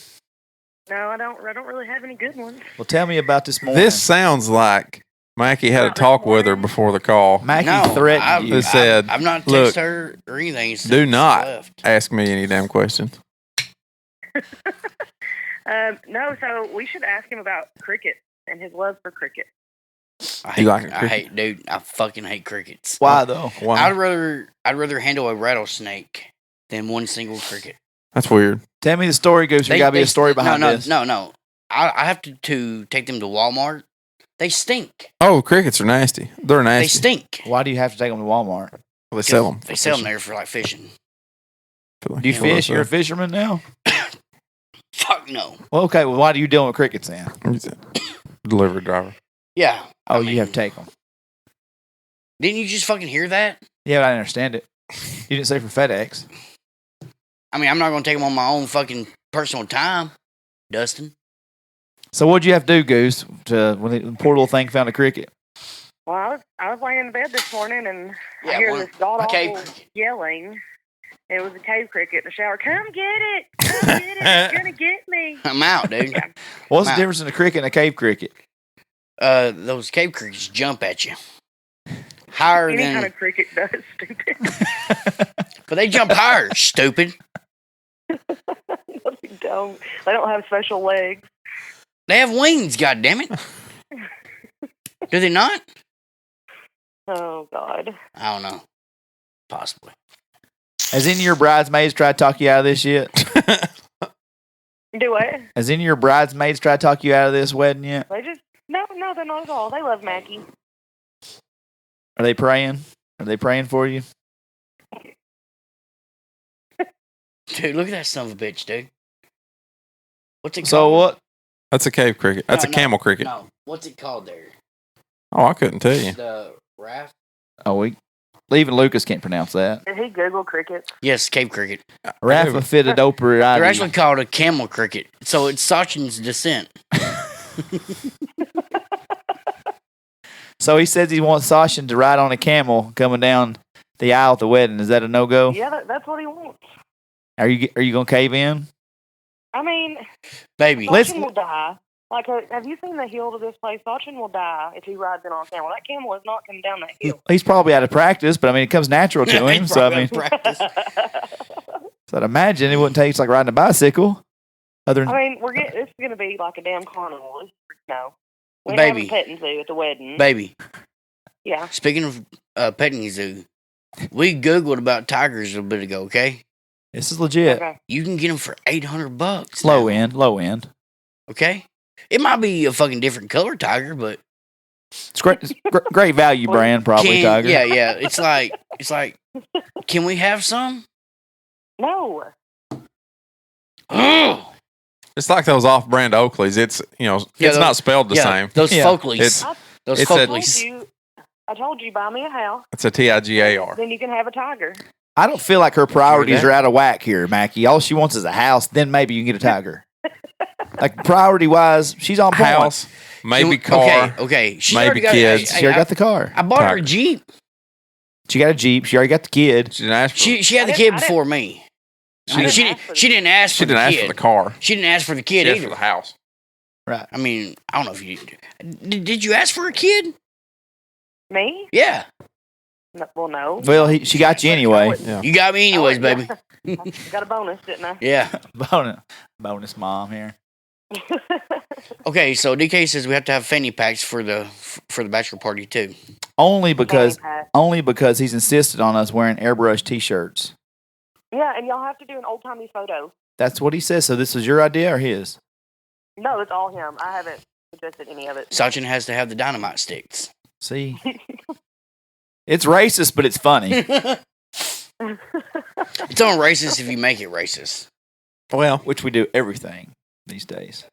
No, I don't really have any good ones. Well, tell me about this morning. This sounds like Mackie had a talk with her before the call. Mackie No, threatened you. It said, I've not look, texted her or anything. Since do not she left. ask me any damn questions. No, so we should ask him about cricket and his love for cricket. I fucking hate crickets. Why though? Why? I'd rather handle a rattlesnake than one single cricket. That's weird. Tell me the story, Goose. There got to be a story behind this. No. I have to take them to Walmart. They stink. Oh, crickets are nasty. They're nasty. They stink. Why do you have to take them to Walmart? They sell them. They sell them there for like fishing. Do you fish? You're a fisherman now? Fuck no. Well, okay. Well, why are you dealing with crickets then? Delivery driver. Yeah. Oh, I mean, you have to take them. Didn't you just fucking hear that? Yeah, but I understand it. You didn't say for FedEx. I mean, I'm not going to take them on my own fucking personal time, Dustin. So what'd you have to do, Goose, when the poor little thing found a cricket? Well, I was laying in bed this morning and I Yeah, hear one- this god okay. awful yelling. It was a cave cricket in the shower. Come get it! Come get it! It's gonna get me! I'm out, dude. Yeah. What's the Wow. difference in a cricket and a cave cricket? those cave crickets jump at you higher Any than. kind of cricket does, stupid. But they jump higher, stupid. No, they don't. They don't have special legs. They have wings. God damn it. Do they not? Oh God. I don't know. Possibly. Has any of your bridesmaids tried to talk you out of this yet? Do what? Has any of your bridesmaids tried to talk you out of this wedding yet? They just no, they're not at all. They love Mackie. Are they praying? Are they praying for you? Dude, look at that son of a bitch, dude. What's it called? So what? That's a cave cricket. That's a camel cricket. No, what's it called there? Oh, I couldn't tell you. The raft? Oh, even Lucas can't pronounce that. Did he Google crickets? Yes, cave cricket. Raphophytidopteridae. They're actually called a camel cricket. So it's Sachin's descent. So he says he wants Sachin to ride on a camel coming down the aisle at the wedding. Is that a no-go? Yeah, that's what he wants. Are you gonna cave in? I mean, Baby. Sachin will die. Like, have you seen the hill to this place? Sachin will die if he rides in on a camel. That camel is not coming down that hill. He's probably out of practice, but I mean it comes natural to him. He's So I probably mean, out of practice. so I'd imagine it wouldn't take. It's like riding a bicycle. I mean, this is gonna be like a damn carnival. No, we have Baby. a petting zoo at the wedding. Baby. Yeah. Speaking of petting zoo, we Googled about tigers a little bit ago, okay? This is legit. Okay. You can get them for $800. Low now, end. Okay? It might be a fucking different color tiger, but It's great. It's great value brand, probably Tiger. Yeah. It's like, can we have some? No. Oh, It's like those off-brand Oakleys. It's it's not spelled the same. Those Yeah. Folkleys. Those it's a- Folkleys. I told you, buy me a house. It's a TIGAR. Then you can have a tiger. I don't feel like her priorities that? are out of whack here, Mackie. All she wants is a house. Then maybe you can get a Tiger. Like priority wise, she's on point. House, maybe car. Okay. She maybe already got- kids. She already got the car. I bought her a Tiger. Jeep. She got a Jeep. She already got the kid. She didn't ask for. She had the I kid didn't- before me. I didn't She ask for didn't ask she for the didn't ask kid. for the car. She didn't ask for the She kid asked either. for the house. Right. I mean, I don't know if you did. You ask for a kid? Me? Yeah. No, well, no. Well, she got you anyway. Yeah. You got me anyways, baby. I got a bonus, didn't I? Yeah. Bonus mom here. Okay, so DK says we have to have fanny packs for the bachelor party too. Only because Fanny pack. he's insisted on us wearing airbrush T-shirts. Yeah, and y'all have to do an old timey photo. That's what he says. So this was your idea or his? No, it's all him. I haven't suggested any of it. Sachin has to have the dynamite sticks. See, it's racist, but it's funny. It's on racist if you make it racist. Well, Which we do everything these days.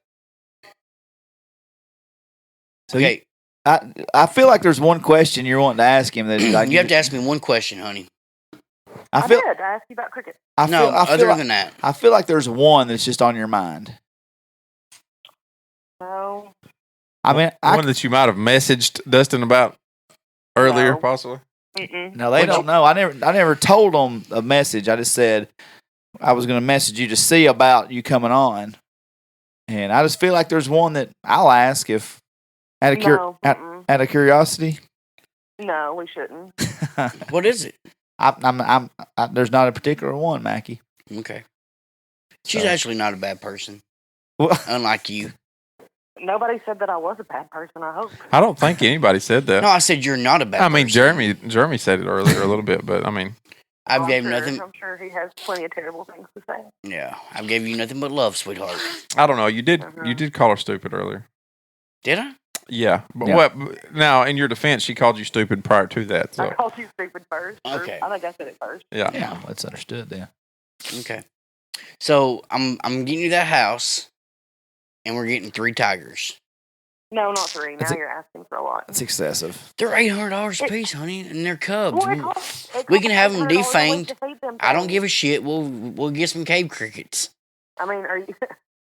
So Okay, I feel like there's one question you're wanting to ask him that like, you have to ask me one question, honey. I feel did. I asked you about cricket. I No, feel, I feel other like, than that. I feel like there's one that's just on your mind. No. I mean, one that you might have messaged Dustin about earlier, No. possibly. Mm-mm. no, they don't know. I never told them a message. I just said I was going to message you to see about you coming on, and I just feel like there's one that I'll ask if out of No. Mm-mm. out of curiosity. No, we shouldn't. What is it? There's not a particular one, Mackie. Okay. She's So- actually not a bad person, Well, unlike you. Nobody said that I was a bad person, I hope. I don't think anybody said that. No, I said you're not a bad I mean, person. Jeremy said it earlier a little bit, but I mean, I've I'm gave sure, nothing. I'm sure he has plenty of terrible things to say. Yeah, I've gave you nothing but love, sweetheart. I don't know. You Uh-huh. did call her stupid earlier. Did I? Yeah, but Yeah. what? Now, in your defense, she called you stupid prior to that. I So called you stupid first. Okay. I think I said it first. yeah, yeah, that's understood then. Okay. So I'm getting you that house, and we're getting 3 tigers. No, not 3. Now That's you're asking for a lot. That's excessive. They're $800 a piece, honey, and they're cubs. Well, We can have them $800 a week defanged. to feed them I don't things. give a shit. We'll get some cave crickets. I mean, are you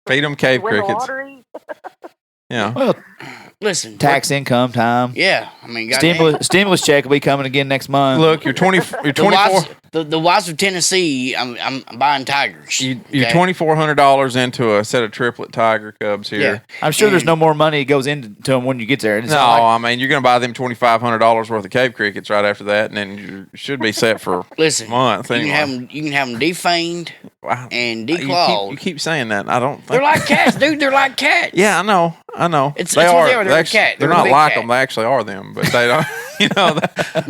feed them cave win the crickets. lottery? Yeah. Well, Listen, tax income time. Yeah, I mean, goddamn. Stimulus check will be coming again next month. Look, you're 20. You're 24. The wives of Tennessee. I'm buying tigers. You're okay? $2,400 into a set of triplet tiger cubs here. Yeah. I'm sure there's no more money that goes into them when you get there. It's No, not like- I mean you're going to buy them $2,500 worth of cave crickets right after that, and then you should be set for Listen, a month. you Anyway. can have them defanged Wow. and You declawed. keep saying that. I don't think They're like cats, dude. They're like cats. Yeah, I know. It's what they are. They're a cat. They're They're a not big like cat. them. They actually are them, but they don't.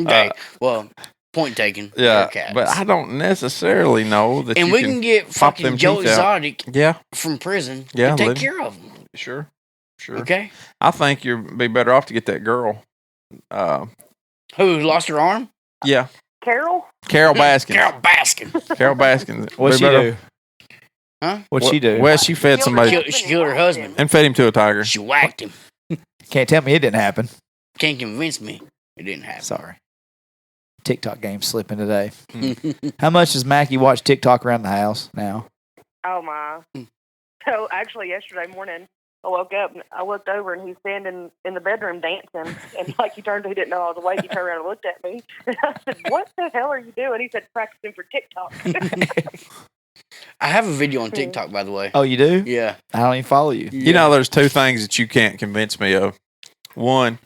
Okay. Well, point taken. Yeah, They're cats. but I don't necessarily know that. And you we can get pop fucking them Joe teeth out. Exotic Yeah, from prison Yeah, to take let- care of them. sure. Okay. I think you'd be better off to get that girl. Who lost her arm? Yeah, Carol? Carol Baskins. Carol Baskin. Carol Baskins. What'd Be she better- do? Huh? What'd she do? Well, she fed somebody She killed her husband. and fed him to a tiger. She whacked him. Can't tell me it didn't happen. Can't convince me it didn't happen. Sorry. TikTok game slipping today. How much does Mackie watch TikTok around the house now? Oh, my. So, actually, yesterday morning, I woke up and I looked over and he's standing in the bedroom dancing. And like he didn't know I was awake. He turned around and looked at me. And I said, "What the hell are you doing?" He said, "Practicing for TikTok." I have a video on TikTok, by the way. Oh, you do? Yeah. I don't even follow you. You know, there's two things that you can't convince me of. One,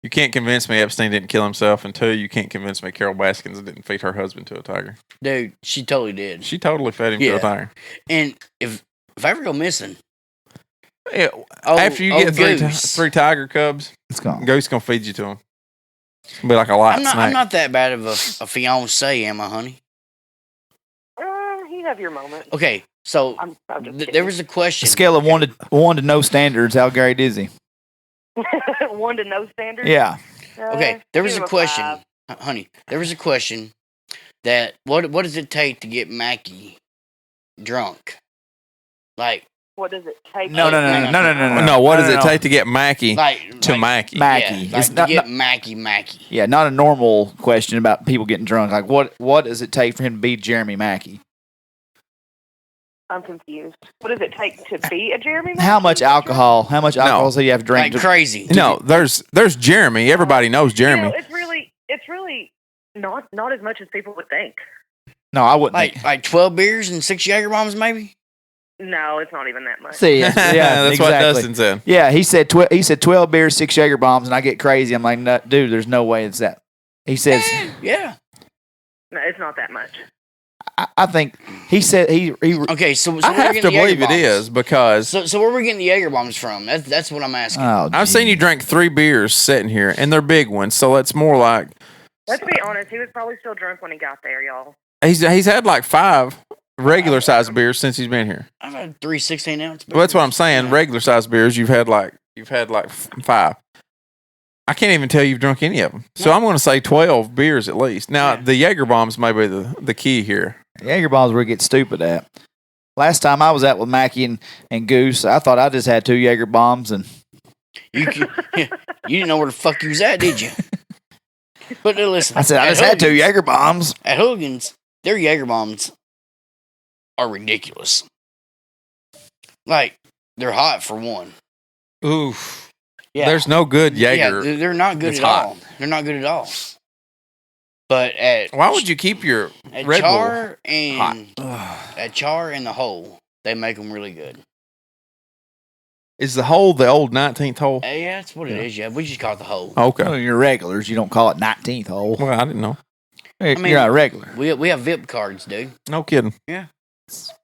you can't convince me Epstein didn't kill himself, and two, you can't convince me Carol Baskins didn't feed her husband to a tiger. Dude, she totally did. She totally fed him to Yeah. a tiger. And if I ever go missing, Yeah, after you get three tiger cubs, It's gone. Goose gonna feed you to them. It'll be like a light snack. I'm not that bad of a fiance, am I, honey? You have your moment. Okay, so I'm just kidding. there was a question. A scale of one to no standards. How great is he? 1 to no standard. Yeah. Okay, there was give a him question, 5. honey. There was a question that what does it take to get Mackie drunk? Like, What does it take? No. No, what does it take to get Mackie to Mackie? Mackie. Yeah, It's like not- to get Mackie. Yeah, not a normal question about people getting drunk. Like, what does it take for him to be Jeremy Mackie? I'm confused. What does it take to be a Jeremy Mackie? How much alcohol? How much alcohol do you have to drink? Like crazy. No, there's Jeremy. Everybody knows Jeremy. It's really not as much as people would think. No, I wouldn't. think. Like 12 beers and 6 Jager bombs, maybe. No, it's not even that much. See, yeah, That's what exactly. Dustin said. Yeah, he said 12 beers, 6 Jager bombs, and I get crazy. I'm like, no, dude, there's no way it's that. He says, Yeah. No, it's not that much. I think he said he Okay, so I where we have getting to the Jager believe it bombs? is because So where are we getting the Jager bombs from? That's what I'm asking. Oh, I've seen you drink 3 beers sitting here, and they're big ones. So that's more like Let's be honest. He was probably still drunk when he got there, y'all. he's had like 5 regular sized beers since he's been here. I've had 3 16-ounce beers. Well, that's what I'm saying. Regular sized beers, you've had like 5. I can't even tell you've drunk any of them. So I'm going to say 12 beers at least. Now the Jaeger bombs may be the key here. Jager bombs where it gets stupid at. Last time I was out with Mackie and Goose, I thought I just had 2 Jager bombs, and You didn't know where the fuck you was at, did you? But listen, I said I at just had 2 Hogan's- Jager bombs. At Hogan's, their Jager bombs are ridiculous. Like, they're hot for one. Oof. Yeah. There's no good Jaeger. Yeah, they're not good It's at hot. all. They're not good at all. But at Why would you keep your at Red Bull Char and at Char and the Hole, they make them really good. Is the hole the old 19th hole? Yeah, that's what it is. Yeah, we just call it the Hole. Okay. Well, you're regulars. You don't call it 19th hole. Well, I didn't know. You're mean- not a regular. We have VIP cards, dude. No kidding.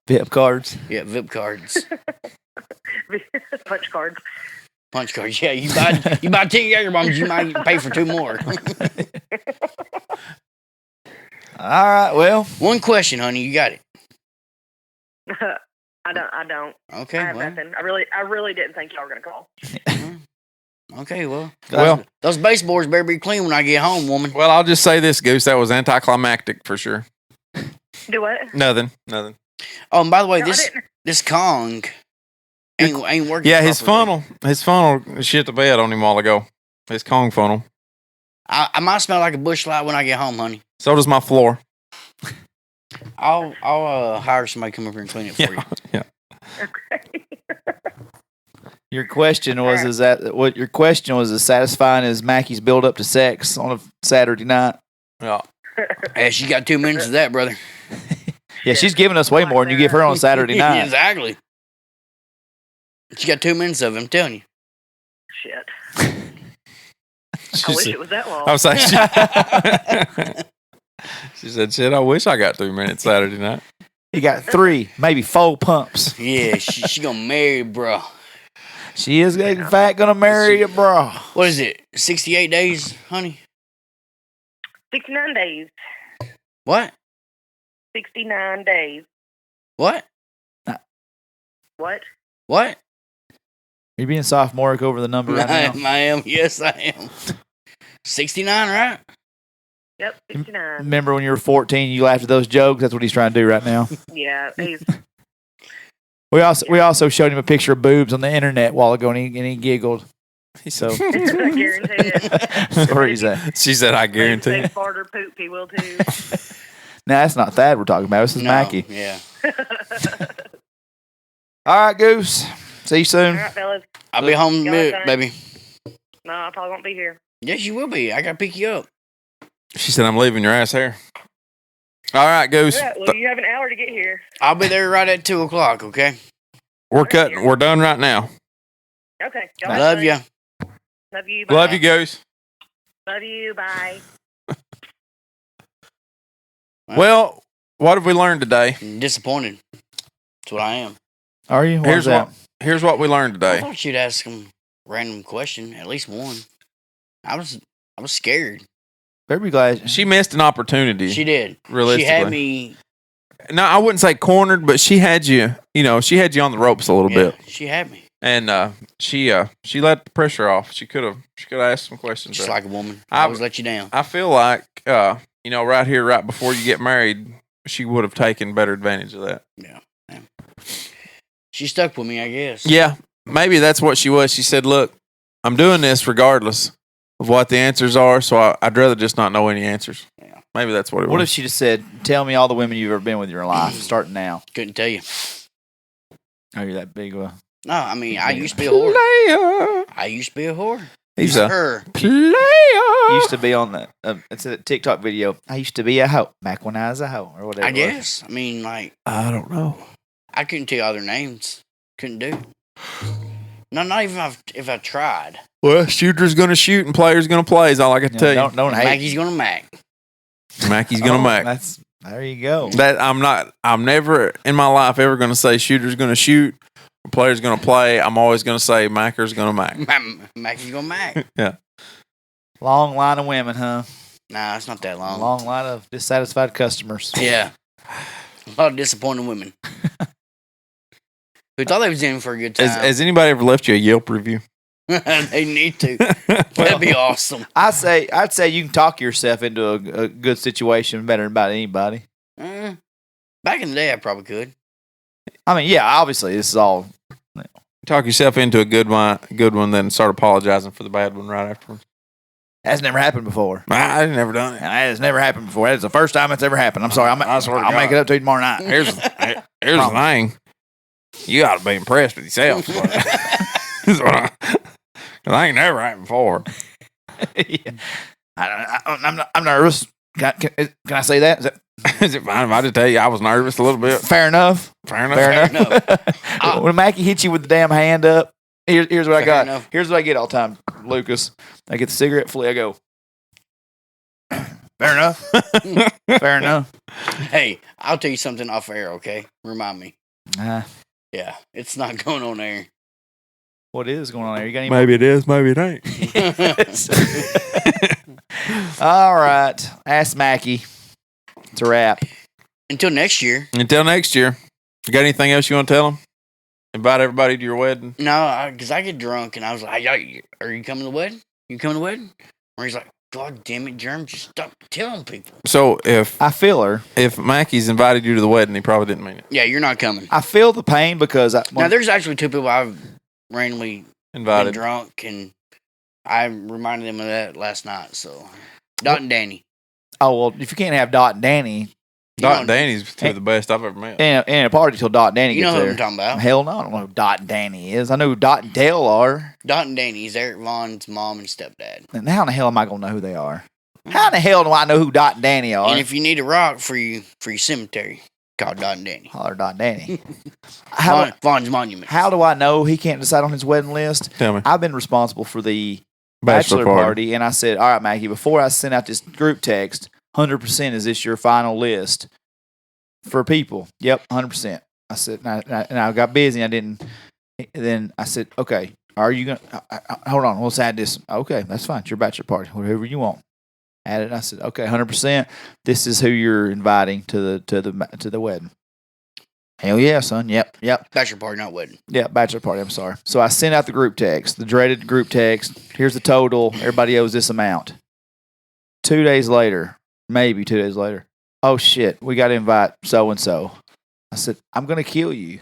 VIP cards. Yeah, VIP cards, Punch cards. punch cards. Yeah, you buy 10 Jager bombs, you might pay for 2 more. All right. Well, One question, honey, you got it. I don't. Okay, I have well, nothing. I really didn't think y'all were gonna call. okay, well, Well, those baseboards better be clean when I get home, woman. well, I'll just say this, Goose. That was anticlimactic for sure. Do what? Nothing. Oh, and by the way, No, I didn't. this Kong ain't working. Yeah, his properly. funnel shit the bed on him a while ago. His Kong funnel. I might smell like a bush light when I get home, honey. So does my floor. I'll hire somebody to come over here and clean it for you. Yeah. Okay. Your question was, is that what your question was as satisfying as Mackie's build up to sex on a Saturday night? Yeah. Hey, she got 2 minutes of that, brother. Yeah, she's giving us way more than you give her on a Saturday night. Exactly. She got 2 minutes of it, I'm telling you. Shit. I wish it was that long. I was like, she said, shit, I wish I got 3 minutes Saturday night. He got 3, maybe 4 pumps. Yeah, she gonna marry, bro. She is in fact gonna marry you, bro. What is it? 68 days, honey? 69 days. What? 69 days. What? What? What? You're being sophomoric over the number right now. I am. Yes, I am. 69, right? Yep, 69. Remember when you were 14, you laughed at those jokes? That's what he's trying to do right now. Yeah, he's... We also showed him a picture of boobs on the internet a while ago, and he giggled. So I guarantee it. where he's at. She said, I guarantee If it. they fart or poop, he will too. Now that's not Thad we're talking about. This is No, Mackie. Yeah. All right, Goose. See you All soon. right, fellas. I'll be home in a Y'all minute, done? baby. No, I probably won't be here. Yes, you will be. I gotta pick you up. She said, I'm leaving your ass here. All right, Goose. Yeah, well, you have an hour to get here. I'll be there right at 2 o'clock, okay? We're cutting. We're done right now. Okay. Y'all have Love fun. you. Love you. Bye. Love you, Goose. Love you. Bye. Well, what have we learned today? Disappointed. That's what I am. Are you? Here's that? Here's what we learned I today. thought you'd ask him a random question, at least one. I was scared. Better be glad. She missed an opportunity. She did. Realistically. She had me. No, I wouldn't say cornered, but she had you. You know, she had you on the ropes a little bit, She had me. and she let the pressure off. She could have asked some questions. Just there. like a woman. I I always let you down. I feel like you know, right here, right before you get married, she would have taken better advantage of that. Yeah. She stuck with me, I guess. Yeah, maybe that's what she was. She said, "Look, I'm doing this regardless of what the answers are, so I'd rather just not know any answers." Yeah. Maybe that's what it What if was. she just said, "Tell me all the women you've ever been with in your life, starting now"? Couldn't tell you. Oh, you're that big. No, I mean, I used to be a whore. Player. I used to be a whore. He's a her. player. Used to be on the it's a TikTok video. I used to be a hoe back when I was a hoe, or whatever. I it was. guess. I mean, like, I don't know. I couldn't tell you all their names. Couldn't do. No, not even if I tried. Well, shooter's gonna shoot and player's gonna play. Is all I can tell you. Don't hate. Mackie's gonna Mac. Mackie's gonna Oh, Mac. There you go. That I'm never in my life ever gonna say shooter's gonna shoot, player's gonna play. I'm always gonna say Macker's gonna Mac. Mackie's gonna Mac. Long line of women, huh? Nah, it's not that long. Long line of dissatisfied customers. Yeah. A lot of disappointed women. Who thought they was in for a good time. Has anybody ever left you a Yelp review? They need to. That'd be awesome. I'd say you can talk yourself into a good situation better than about anybody. Back in the day, I probably could. I mean, yeah, obviously this is all. Talk yourself into a good one, then start apologizing for the bad one right afterwards. That's never happened before. I've never done it. And that has never happened before. That's the first time it's ever happened. I'm sorry. I swear to I'll God. make it up to you tomorrow night. Here's the thing. You got to be impressed with yourself. Because I ain't never happened before. Yeah. I'm nervous. Can I say that? Is it fine if I just tell you I was nervous a little bit? Fair enough. Fair enough. Fair enough. enough. When Mackie hits you with the damn hand up, here's what I Fair got. enough. Here's what I get all the time, Lucas. I get the cigarette flea. I go, fair enough. Fair enough. Hey, I'll tell you something off air, okay? Remind me. Yeah, it's not going on air. What is going on there? You got any? Maybe it is, maybe it ain't. All right. Ask Mackie. It's a wrap. Until next year. Until next year. You got anything else you want to tell them? Invite everybody to your wedding? No, because I get drunk and I was like, "Hey, are you coming to the wedding? You coming to the wedding?" Or he's like, "God damn it, Jerm, just stop telling people." So I feel her. if Mackie's invited you to the wedding, he probably didn't mean it. Yeah, you're not coming. I feel the pain because Now, there's actually 2 people I've randomly been Invited. drunk, and I reminded them of that last night. So, Dot and Danny. oh well, if you can't have Dot and Danny, Dot and Danny's two of the best I've ever met. And a party till Dot and Danny You gets know who there. I'm talking about. Hell no, I don't know who Dot and Danny is. I know who Dot and Dale are. Dot and Danny's Eric Vaughn's mom and stepdad. And how in the hell am I going to know who they are? How in the hell do I know who Dot and Danny are? And if you need a rock for your cemetery, call Dot and Danny. Holler Dot and Danny. Vaughn's monument. How do I know he can't decide on his wedding list? Tell me. I've been responsible for the bachelor party, and I said, all right, Mackie, before I send out this group text, 100% is this your final list for people? Yep, 100%. I said, and I got busy. I didn't. Then I said, okay, are you going to, hold on, let's add this. Okay, that's fine. It's your bachelor party, whatever you want. Add it. I said, okay, 100%. This is who you're inviting to the wedding. Hell yeah, son. Yep. Bachelor party, not wedding. Yeah, bachelor party. I'm sorry. So I sent out the group text, the dreaded group text. Here's the total. Everybody owes this amount. 2 days later, maybe 2 days later. Oh shit, we got to invite so and so. I said, I'm gonna kill you.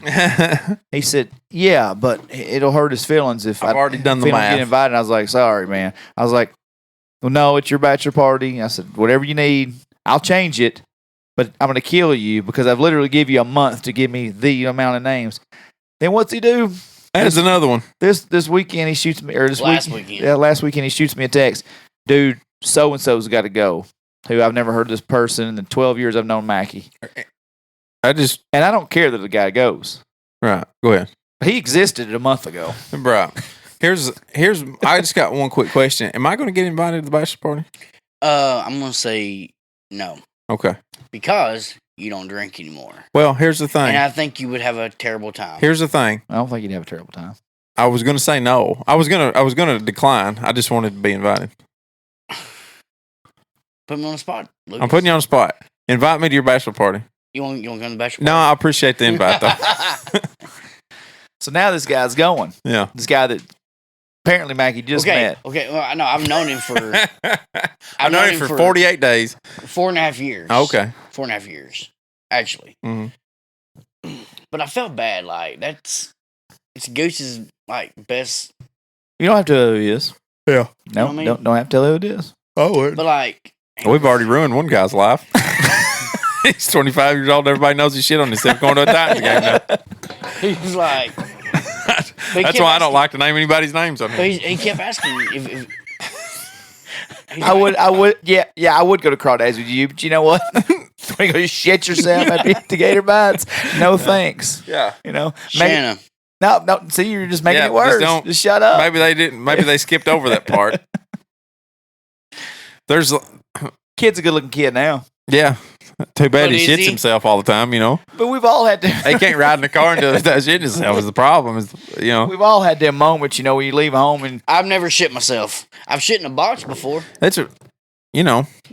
He said, yeah, but it'll hurt his feelings if I've already done the if he math. don't get invited. I was like, sorry, man. I was like, well, no, it's your bachelor party. I said, whatever you need, I'll change it, but I'm gonna kill you because I've literally give you a month to give me the amount of names. Then what's he do? There's another one. This weekend he shoots me, or Last weekend. Yeah, last weekend he shoots me a text. Dude, so and so's got to go. Who I've never heard of this person in the 12 years I've known Mackie. And I don't care that the guy goes. Right. Go ahead. He existed a month ago. Bro, here's. I just got one quick question. Am I going to get invited to the bachelor party? I'm gonna say no Okay. because you don't drink anymore, Well, here's the thing. and I think you would have a terrible time. Here's the thing. I don't think you'd have a terrible time. I was going to say no. I was going to decline. I just wanted to be invited. Put me on the spot. Lucas. I'm putting you on the spot. Invite me to your bachelor party. You want to come to the bachelor No, party? I appreciate the invite though. So now this guy's going. Yeah. This guy that apparently Mackie just met. Okay. Well, I know. I've known him for I've known him for 48 days. 4.5 years. Okay. 4.5 years, actually. Mm-hmm. But I felt bad. Like it's Goose's like best. You don't have to tell who he is. Yeah. No, what I mean? don't have to tell who it is. Oh, But like we've already ruined one guy's life. He's 25 years old. Everybody knows his shit on himself going to a Titans game now. he was like. That's why I don't like to name anybody's names on But here. he kept asking me if I would, I would go to Crawdads with you, but you know what? When you go shit yourself after you eat the gator bites, no thanks. Yeah. You know, Shanna. no. See, you're just making Yeah, it worse. just Just shut up. Maybe they didn't. Maybe they skipped over that part. There's, Kid's a good-looking kid now, yeah. Too bad But he is shits he? himself all the time. You know, but we've all had he to. can't ride in the car until he does shit himself. Is the problem? Is We've all had them moments, where you leave home and I've never shit myself. I've shit in a box before. that's a,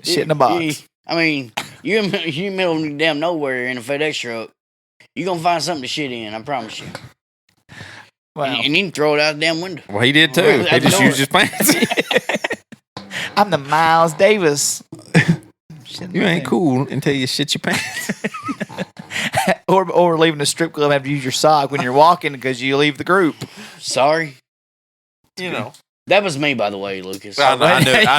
shit in a box. I mean, you in the middle of damn nowhere in a FedEx truck. You're going to find something to shit in, I promise you. Wow. And you can throw it out the damn window. well, he did too. Right, He just I know used his pants. I'm the Miles Davis. You ain't cool until you shit your pants. or leaving the strip club and have to use your sock when you're walking because you leave the group. Sorry. You know. That was me, by the way, Lucas. I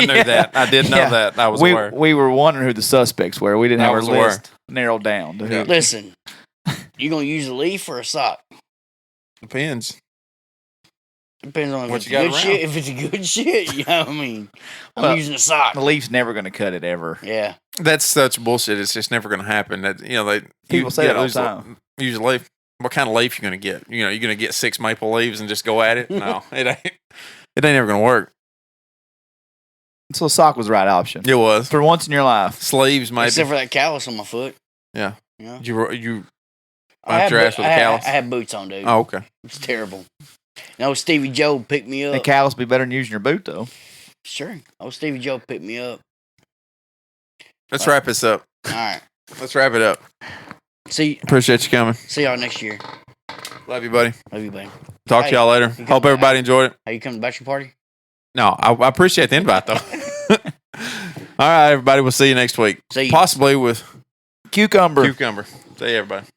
knew Yeah. that. I did know Yeah. that. I was we aware. we were wondering who the suspects were. We didn't I have our was aware. list narrowed down. To who. Yeah. Listen, you going to use a leaf or a sock? Depends. Depends on if What it's you got good around. shit. If it's good shit, you know what I mean? I'm Well, using a sock. The Leaf's never going to cut it ever. Yeah. That's such bullshit. It's just never going to happen. That People say that all the time. Use a leaf. What kind of leaf you going to get? You're going to get 6 maple leaves and just go at it? No, it ain't. It ain't ever going to work. So a sock was the right option. It was For once in your life. sleeves, maybe. Except for that callus on my foot. Yeah. You know? You I wiped your had ass bo- with a I had- callus. I had boots on, dude. Oh, okay. It's terrible. No, Stevie Joe picked me The up. callus be better than using your boot, though. Sure. Oh, Stevie Joe picked me up. Let's wrap this up. All right. Let's wrap it up. See Appreciate you coming. y'all next year. Love you, buddy. Love you, buddy. Talk Hey, to y'all later. you Hope got- everybody enjoyed it. How you come to the bachelor party? No, I appreciate the invite, though. All right, everybody. We'll see you next week. See you. Possibly with Cucumber. cucumber. See you, everybody.